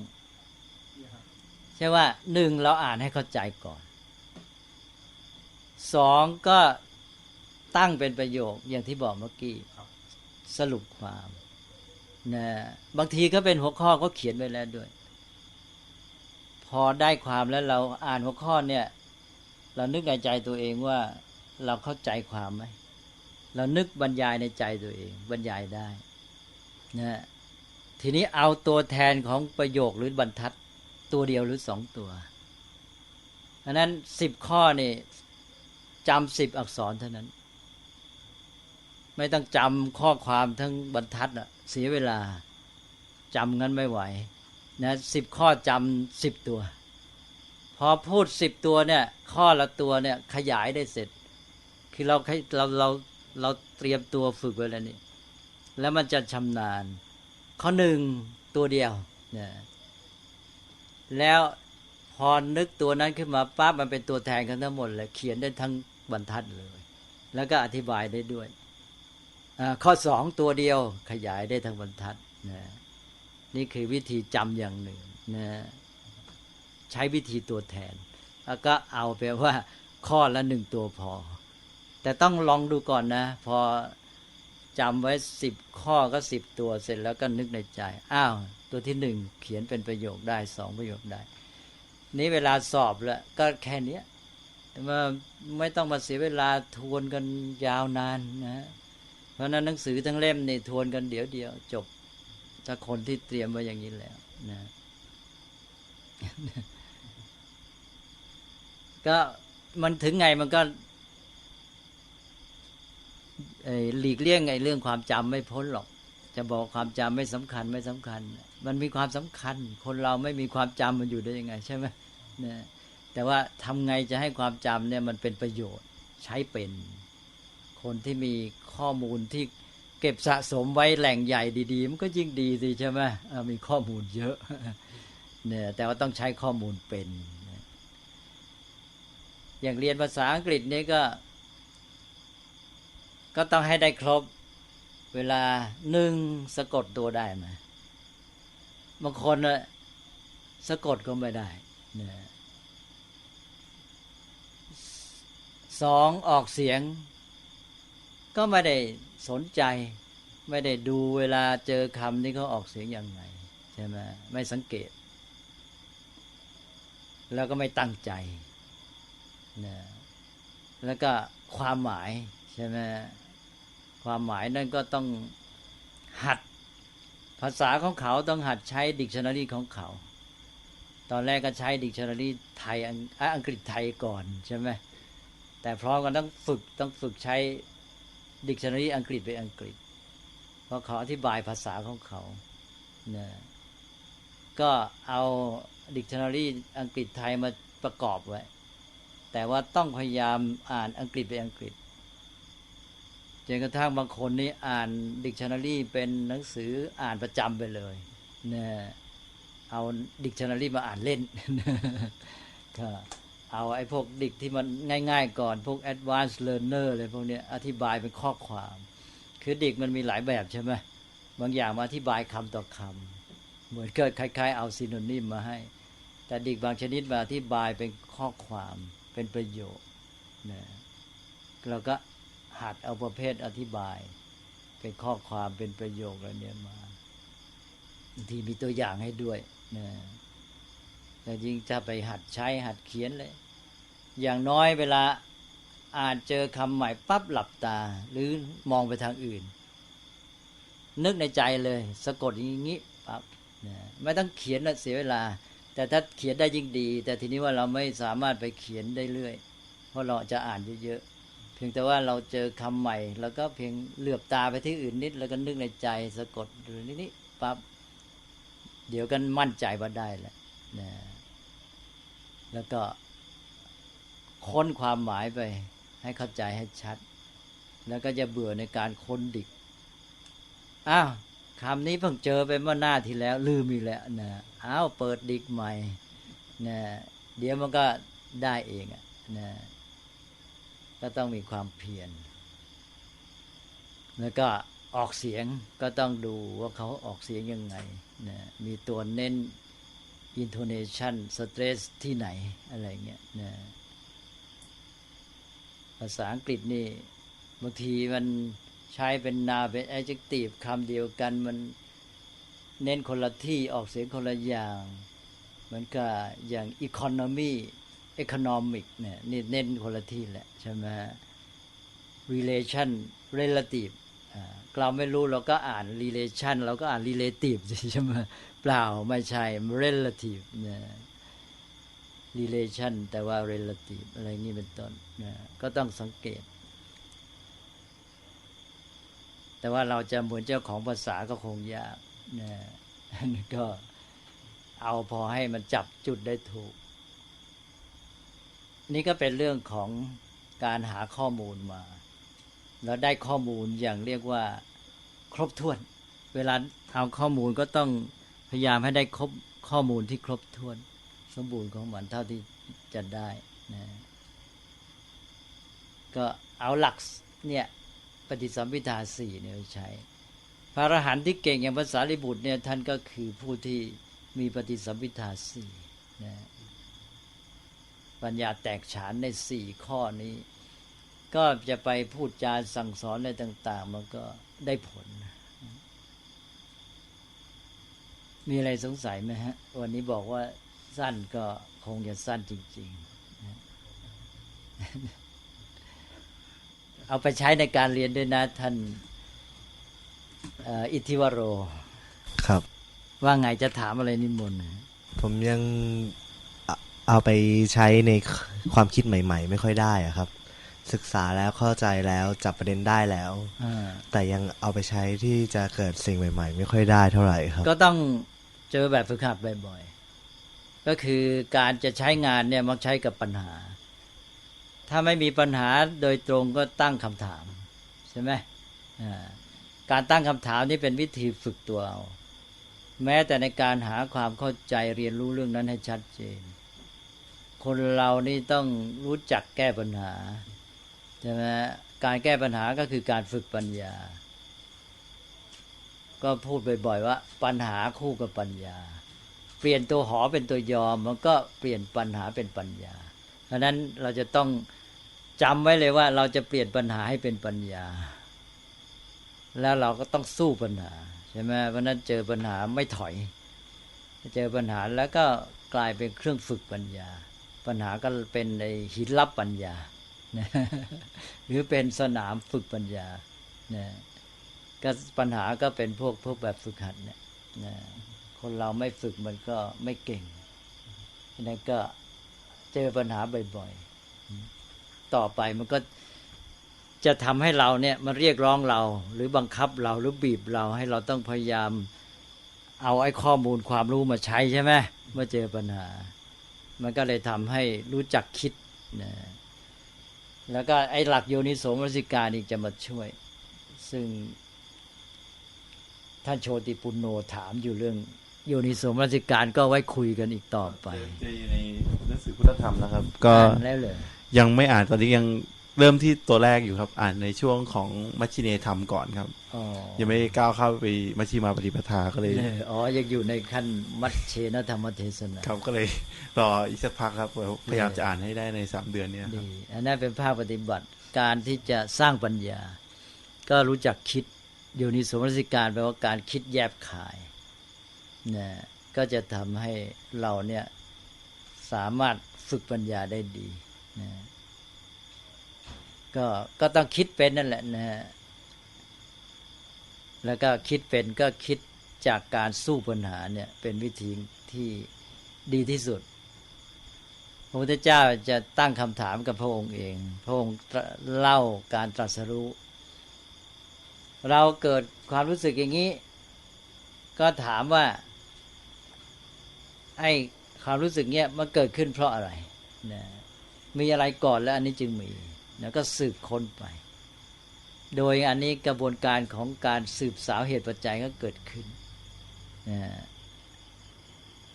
ใช่ว่า1เราอ่านให้เข้าใจก่อน2ก็ตั้งเป็นประโยคอย่างที่บอกเมื่อกี้สรุปความนะบางทีก็เป็นหัวข้อก็เขียนไว้แล้วด้วยพอได้ความแล้วเราอ่านหัวข้อเนี่ยเรานึกในใจตัวเองว่าเราเข้าใจความไหมเรานึกบรรยายในใจตัวเองบรรยายได้นะทีนี้เอาตัวแทนของประโยคหรือบรรทัดตัวเดียวหรือ2ตัวอันนั้น10ข้อนี่จำ10อักษรเท่านั้นไม่ต้องจำข้อความทั้งบรรทัดอ่ะเสียเวลาจำงั้นไม่ไหวนะ10ข้อจำ10ตัวพอพูด10ตัวเนี่ยข้อละตัวเนี่ยขยายได้เสร็จคือเราเตรียมตัวฝึกไว้แล้วนี่แล้วมันจะชำนาญข้อ1ตัวเดียวนะแล้วพอนึกตัวนั้นขึ้นมาปั๊บมันเป็นตัวแทนกันทั้งหมดเลยเขียนได้ทั้งบรรทัดเลยแล้วก็อธิบายได้ด้วยข้อ2ตัวเดียวขยายได้ทั้งบรรทัดนะนี่คือวิธีจำอย่างหนึ่งนะใช้วิธีตัวแทนแล้วก็เอาไปว่าข้อละ1ตัวพอแต่ต้องลองดูก่อนนะพอจำไว้10ข้อก็10ตัวเสร็จแล้วก็นึกในใจอ้าวตัวที่1เขียนเป็นประโยคได้2ประโยคได้นี้เวลาสอบแล้วก็แค่นี้ไม่ต้องมาเสียเวลาทวนกันยาวนานนะเพราะนั้นหนังสือทั้งเล่มนี่ทวนกันเดี๋ยวจบถ้าคนที่เตรียมไว้อย่างนี้แล้วนะ ก็มันถึงไงมันก็หลีกเลี่ยงไอ้เรื่องความจำไม่พ้นหรอกจะบอกความจำไม่สำคัญไม่สำคัญมันมีความสำคัญคนเราไม่มีความจำมันอยู่ได้ยังไงใช่ไหมเนี่ยแต่ว่าทำไงจะให้ความจำเนี่ยมันเป็นประโยชน์ใช้เป็นคนที่มีข้อมูลที่เก็บสะสมไว้แหล่งใหญ่ดีๆมันก็ยิ่งดีสิใช่ไหมมีข้อมูลเยอะเนี่ยแต่ว่าต้องใช้ข้อมูลเป็นอย่างเรียนภาษาอังกฤษนี่ก็ต้องให้ได้ครบเวลา1สะกดตัวได้ไหมบางคนสะกดก็ไม่ได้เนี่ย2ออกเสียงก็ไม่ได้สนใจไม่ได้ดูเวลาเจอคำนี่เขาออกเสียงยังไงใช่ไหมไม่สังเกตแล้วก็ไม่ตั้งใจนะแล้วก็ความหมายใช่ไหมความหมายนั่นก็ต้องหัดภาษาของเขาต้องหัดใช้ดิกชันนารีของเขาตอนแรกก็ใช้ดิกชันนารีไทยอังกฤษไทยก่อนใช่ไหมแต่พร้อมกันต้องฝึกใช้ดิกชันนารีอังกฤษไปอังกฤษเพราะเขาอธิบายภาษาของเขานะก็เอาดิกชันนารีอังกฤษไทยมาประกอบไว้แต่ว่าต้องพยายามอ่านอังกฤษไปอังกฤษจนกระทั่งบางคนนี่อ่านดิกชันนารีเป็นหนังสืออ่านประจำไปเลยนะเอาดิกชันนารีมาอ่านเล่นก็เอาไอ้พวกดิกที่มันง่ายๆก่อนพวก advanced learner อะไรพวกนี้อธิบายเป็นข้อความคือดิกมันมีหลายแบบใช่ไหมบางอย่างมาอธิบายคำต่อคำเหมือนเกิดคล้ายๆเอาซิโนนิมมาให้แต่ดิกบางชนิดมาอธิบายเป็นข้อความเป็นประโยคนะเราก็หัดเอาประเภทอธิบายเป็นข้อความเป็นประโยคอะไรเนี่ยมาบางทีมีตัวอย่างให้ด้วยนะแต่ยิ่งจะไปหัดใช้หัดเขียนเลยอย่างน้อยเวลาอ่านเจอคำใหม่ปั๊บหลับตาหรือมองไปทางอื่นนึกในใจเลยสะกดอย่างนี้ปั๊บนะไม่ต้องเขียนนะเสียเวลาแต่ถ้าเขียนได้ยิ่งดีแต่ทีนี้ว่าเราไม่สามารถไปเขียนได้เรื่อยเพราะเราจะอ่านเยอะๆเพียงแต่ว่าเราเจอคำใหม่แล้วก็เพียงเหลือบตาไปที่อื่นนิดแล้วก็นึกในใจสะกดหรือนิดปั๊บเดี๋ยวกันมั่นใจว่าได้แหละนะแล้วก็ค้นความหมายไปให้เข้าใจให้ชัดแล้วก็จะเบื่อในการค้นดิกอ้าวคำนี้เพิ่งเจอไปเมื่อหน้าที่แล้วลืมอีกแล้วนะอ้าวเปิดดิกใหม่นะเดี๋ยวมันก็ได้เองนะก็ต้องมีความเพียรแล้วก็ออกเสียงก็ต้องดูว่าเขาออกเสียงยังไงนะมีตัวเน้น intonation stress ที่ไหนอะไรเงี้ยนะภาษาอังกฤษนี่บางทีมันใช้เป็น noun เป็น adjective คำเดียวกันมันเน้นคนละที่ออกเสียงคนละอย่างเหมือนกับอย่าง economy economic เนี่ยนี่เน้นคนละที่แหละใช่ไหม relation relative เราไม่รู้เราก็อ่าน relation เราก็อ่าน relative ใช่ไหมเปล่าไม่ใช่ relative เนี่ย relation แต่ว่า relative อะไรนี้เป็นต้นนะก็ต้องสังเกตแต่ว่าเราจะเหมือนเจ้าของภาษาก็คงยากนะก็เอาพอให้มันจับจุดได้ถูกนี่ก็เป็นเรื่องของการหาข้อมูลมาแล้วได้ข้อมูลอย่างเรียกว่าครบถ้วนเวลาเอาข้อมูลก็ต้องพยายามให้ได้ครบข้อมูลที่ครบถ้วนสมบูรณ์ของมันเท่าที่จะได้นะก็เอาหลักเนี่ยปฏิสัมภิทา4เนี่ยใช้พระอรหันต์ที่เก่งอย่างภาษาลิบุตรเนี่ยท่านก็คือผู้ที่มีปฏิสัมภิทา4นะปัญญาแตกฉานใน4ข้อนี้ก็จะไปพูดจาสั่งสอนอะไรต่างๆมันก็ได้ผลมีอะไรสงสัยไหมฮะวันนี้บอกว่าสั้นก็คงจะสั้นจริงๆนะเอาไปใช้ในการเรียนด้วยนะท่านอิทธิวโรครับว่าไงจะถามอะไรนิมนต์ผมยัง เอาไปใช้ในความคิดใหม่ๆไม่ค่อยได้อะครับศึกษาแล้วเข้าใจแล้วจับประเด็นได้แล้วแต่ยังเอาไปใช้ที่จะเกิดสิ่งใหม่ๆไม่ค่อยได้เท่าไหร่ครับก็ต้องเจอแบบฝึกหัดบ่อยๆก็คือการจะใช้งานเนี่ยมักใช้กับปัญหาถ้าไม่มีปัญหาโดยตรงก็ตั้งคำถามใช่ไหมการตั้งคำถามนี่เป็นวิธีฝึกตัวเอาแม้แต่ในการหาความเข้าใจเรียนรู้เรื่องนั้นให้ชัดเจนคนเรานี่ต้องรู้จักแก้ปัญหาใช่ไหมการแก้ปัญหาก็คือการฝึกปัญญาก็พูดบ่อยๆว่าปัญหาคู่กับปัญญาเปลี่ยนตัวหอเป็นตัวยอมมันก็เปลี่ยนปัญหาเป็นปัญญาเพราะนั้นเราจะต้องจำไว้เลยว่าเราจะเปลี่ยนปัญหาให้เป็นปัญญาแล้วเราก็ต้องสู้ปัญหาใช่ไหมเพราะนั้นเจอปัญหาไม่ถอยเจอปัญหาแล้วก็กลายเป็นเครื่องฝึกปัญญาปัญหาก็เป็นในหินลับปัญญาหรือเป็นสนามฝึกปัญญาก็ปัญหาก็เป็นพวกแบบฝึกหัดเนี่ยคนเราไม่ฝึกมันก็ไม่เก่งนั่นก็เจอปัญหาบ่อยๆต่อไปมันก็จะทำให้เราเนี่ยมันเรียกร้องเราหรือบังคับเราหรือบีบเราให้เราต้องพยายามเอาไอ้ข้อมูลความรู้มาใช้ใช่ไหมเมื่อเจอปัญหามันก็เลยทำให้รู้จักคิดนะแล้วก็ไอ้หลักโยนิโสมนสิการอีกจะมาช่วยซึ่งท่านโชติปุณโญถามอยู่เรื่องโยนิโสมนสิการก็ไว้คุยกันอีกต่อไปในหนังสือพุทธธรรมนะครับก็แล้วเลยยังไม่อ่านตอนนี้ยังเริ่มที่ตัวแรกอยู่ครับอ่านในช่วงของมัชฌิเนธรรมก่อนครับยังไม่ก้าวเข้าไปมัชฌิมาปฏิปทาก็เลยยังอยู่ในขั้นมัชเชนธรรมเทศนาครับก็เลยรออีกสักพักครับพยายามจะอ่านให้ได้ใน3 เดือนนี้ครับอันนั้นเป็นภาคปฏิบัติการที่จะสร้างปัญญาก็รู้จักคิดโยนิโสมนสิการแปลว่าการคิดแยบคายนะก็จะทำให้เราเนี่ยสามารถฝึกปัญญาได้ดีนะก็ต้องคิดเป็นนั่นแหละนะแล้วก็คิดเป็นก็คิดจากการสู้ปัญหาเนี่ยเป็นวิธีที่ดีที่สุดพระพุทธเจ้าจะตั้งคำถามกับพระองค์เองพระองค์เล่าการตรัสรู้เราเกิดความรู้สึกอย่างนี้ก็ถามว่าไอ้ความรู้สึกเนี้ยมันเกิดขึ้นเพราะอะไรนะมีอะไรก่อนแล้วอันนี้จึงมีแล้วก็สืบค้นไปโดยอันนี้กระบวนการของการสืบสาวเหตุปัจจัยก็เกิดขึ้น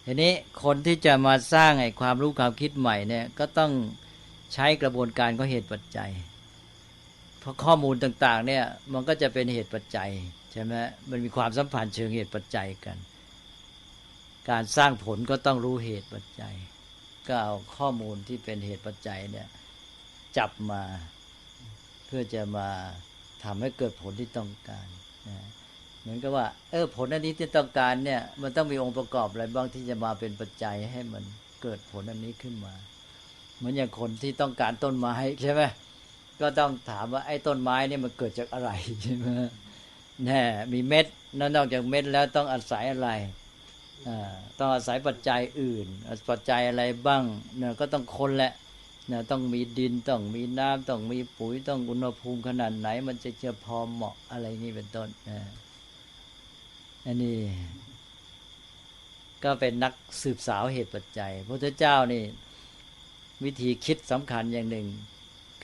ทีนี้คนที่จะมาสร้างไอ้ความรู้ความคิดใหม่เนี่ยก็ต้องใช้กระบวนการของเหตุปัจจัยเพราะข้อมูลต่างๆเนี่ยมันก็จะเป็นเหตุปัจจัยใช่ไหมมันมีความสัมพันธ์เชิงเหตุปัจจัยกันการสร้างผลก็ต้องรู้เหตุปัจจัยก็เอาข้อมูลที่เป็นเหตุปัจจัยเนี่ยจับมาเพื่อจะมาทำให้เกิดผลที่ต้องการนะเหมือนกับว่าผลอันนี้ที่ต้องการเนี่ยมันต้องมีองค์ประกอบอะไรบ้างที่จะมาเป็นปัจจัยให้มันเกิดผลอันนี้ขึ้นมาเหมือนอย่างคนที่ต้องการต้นไม้ใช่ไหมก็ต้องถามว่าไอ้ต้นไม้เนี่ยมันเกิดจากอะไรใช่ไหมแน่มีเม็ดนอกจากเม็ดแล้วต้องอาศัยอะไรต้องอาศัยปัจจัยอื่นปัจจัยอะไรบ้างเนี่ยก็ต้องค้นแหละนะต้องมีดินต้องมีน้ำต้องมีปุ๋ยต้องอุณหภูมิขนาดไหนมันจะพอเหมาะอะไรนี้เป็นต้นอันนี้ก็เป็นนักสืบสาวเหตุปัจจัยพระพุทธเจ้านี่วิธีคิดสำคัญอย่างหนึ่ง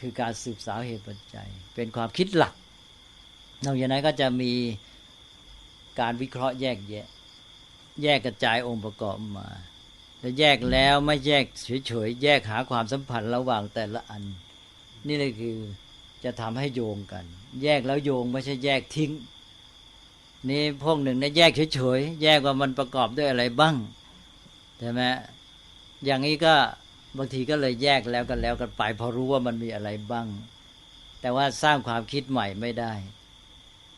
คือการสืบสาวเหตุปัจจัยเป็นความคิดหลักนอกจากนั้นก็จะมีการวิเคราะห์แยกแยกกระจายองค์ประกอบมาแล้วแยกแล้วไม่แยกเฉยๆแยกหาความสัมพันธ์ระหว่างแต่ละอันนี่เลยคือจะทำให้โยงกันแยกแล้วโยงไม่ใช่แยกทิ้งนี่พวกหนึ่งเนี่ยแยกเฉยๆแยกว่ามันประกอบด้วยอะไรบ้างใช่ไหมอย่างนี้ก็บางทีก็เลยแยกแล้วกันไปพอรู้ว่ามันมีอะไรบ้างแต่ว่าสร้างความคิดใหม่ไม่ได้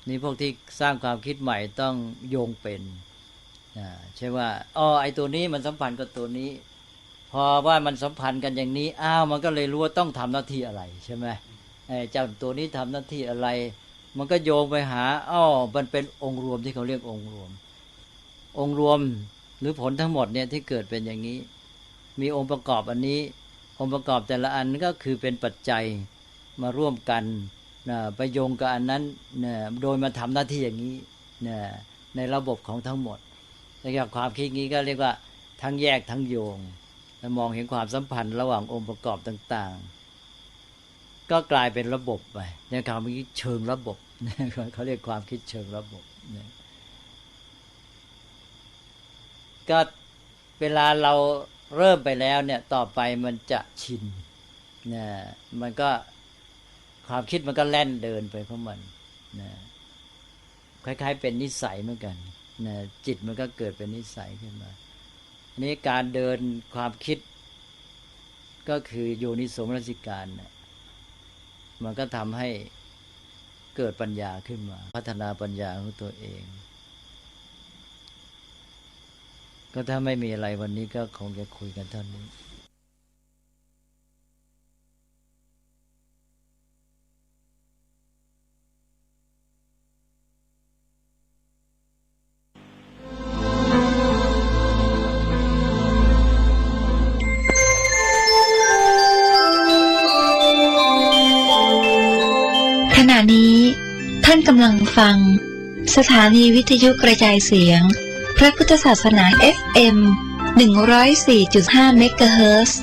นี่พวกที่สร้างความคิดใหม่ต้องโยงเป็นใช่ว่าไอ้ตัวนี้มันสัมพันธ์กับตัวนี้พอว่ามันสัมพันธ์กันอย่างนี้มันก็เลยรู้ว่าต้องทำหน้าที่อะไรใช่ไหมเจ้าตัวนี้ทำหน้าที่อะไรมันก็โยงไปหามันเป็นองค์รวมที่เขาเรียกองค์รวมหรือผลทั้งหมดเนี่ยที่เกิดเป็นอย่างนี้ มีองค์ประกอบอันนี้องค์ประกอบแต่ละอันก็คือเป็นปัจจัยมาร่วมกันไปโยงกับอันนั้นโดยมาทำหน้าที่อย่างนี้ในระบบของทั้งหมดแล้วจากความคิดนี้ก็เรียกว่าทั้งแยกทั้งโยงมองเห็นความสัมพันธ์ระหว่างองค์ประกอบต่างๆก็กลายเป็นระบบไปในความคิดเชิงระบบเขาเรียกความคิดเชิงระบบก็เวลาเราเริ่มไปแล้วเนี่ยต่อไปมันจะชินมันก็ความคิดมันก็แล่นเดินไปเพราะมันคล้ายๆเป็นนิสัยเหมือนกันจิตมันก็เกิดเป็นนิสัยขึ้นมาอันนี้การเดินความคิดก็คือโยนิโสมนสิการมันก็ทำให้เกิดปัญญาขึ้นมาพัฒนาปัญญาของตัวเองก็ถ้าไม่มีอะไรวันนี้ก็คงจะคุยกันเท่านี้ขณะนี้ท่านกำลังฟังสถานีวิทยุกระจายเสียงพระพุทธศาสนา FM 104.5 เมกะเฮิรตซ์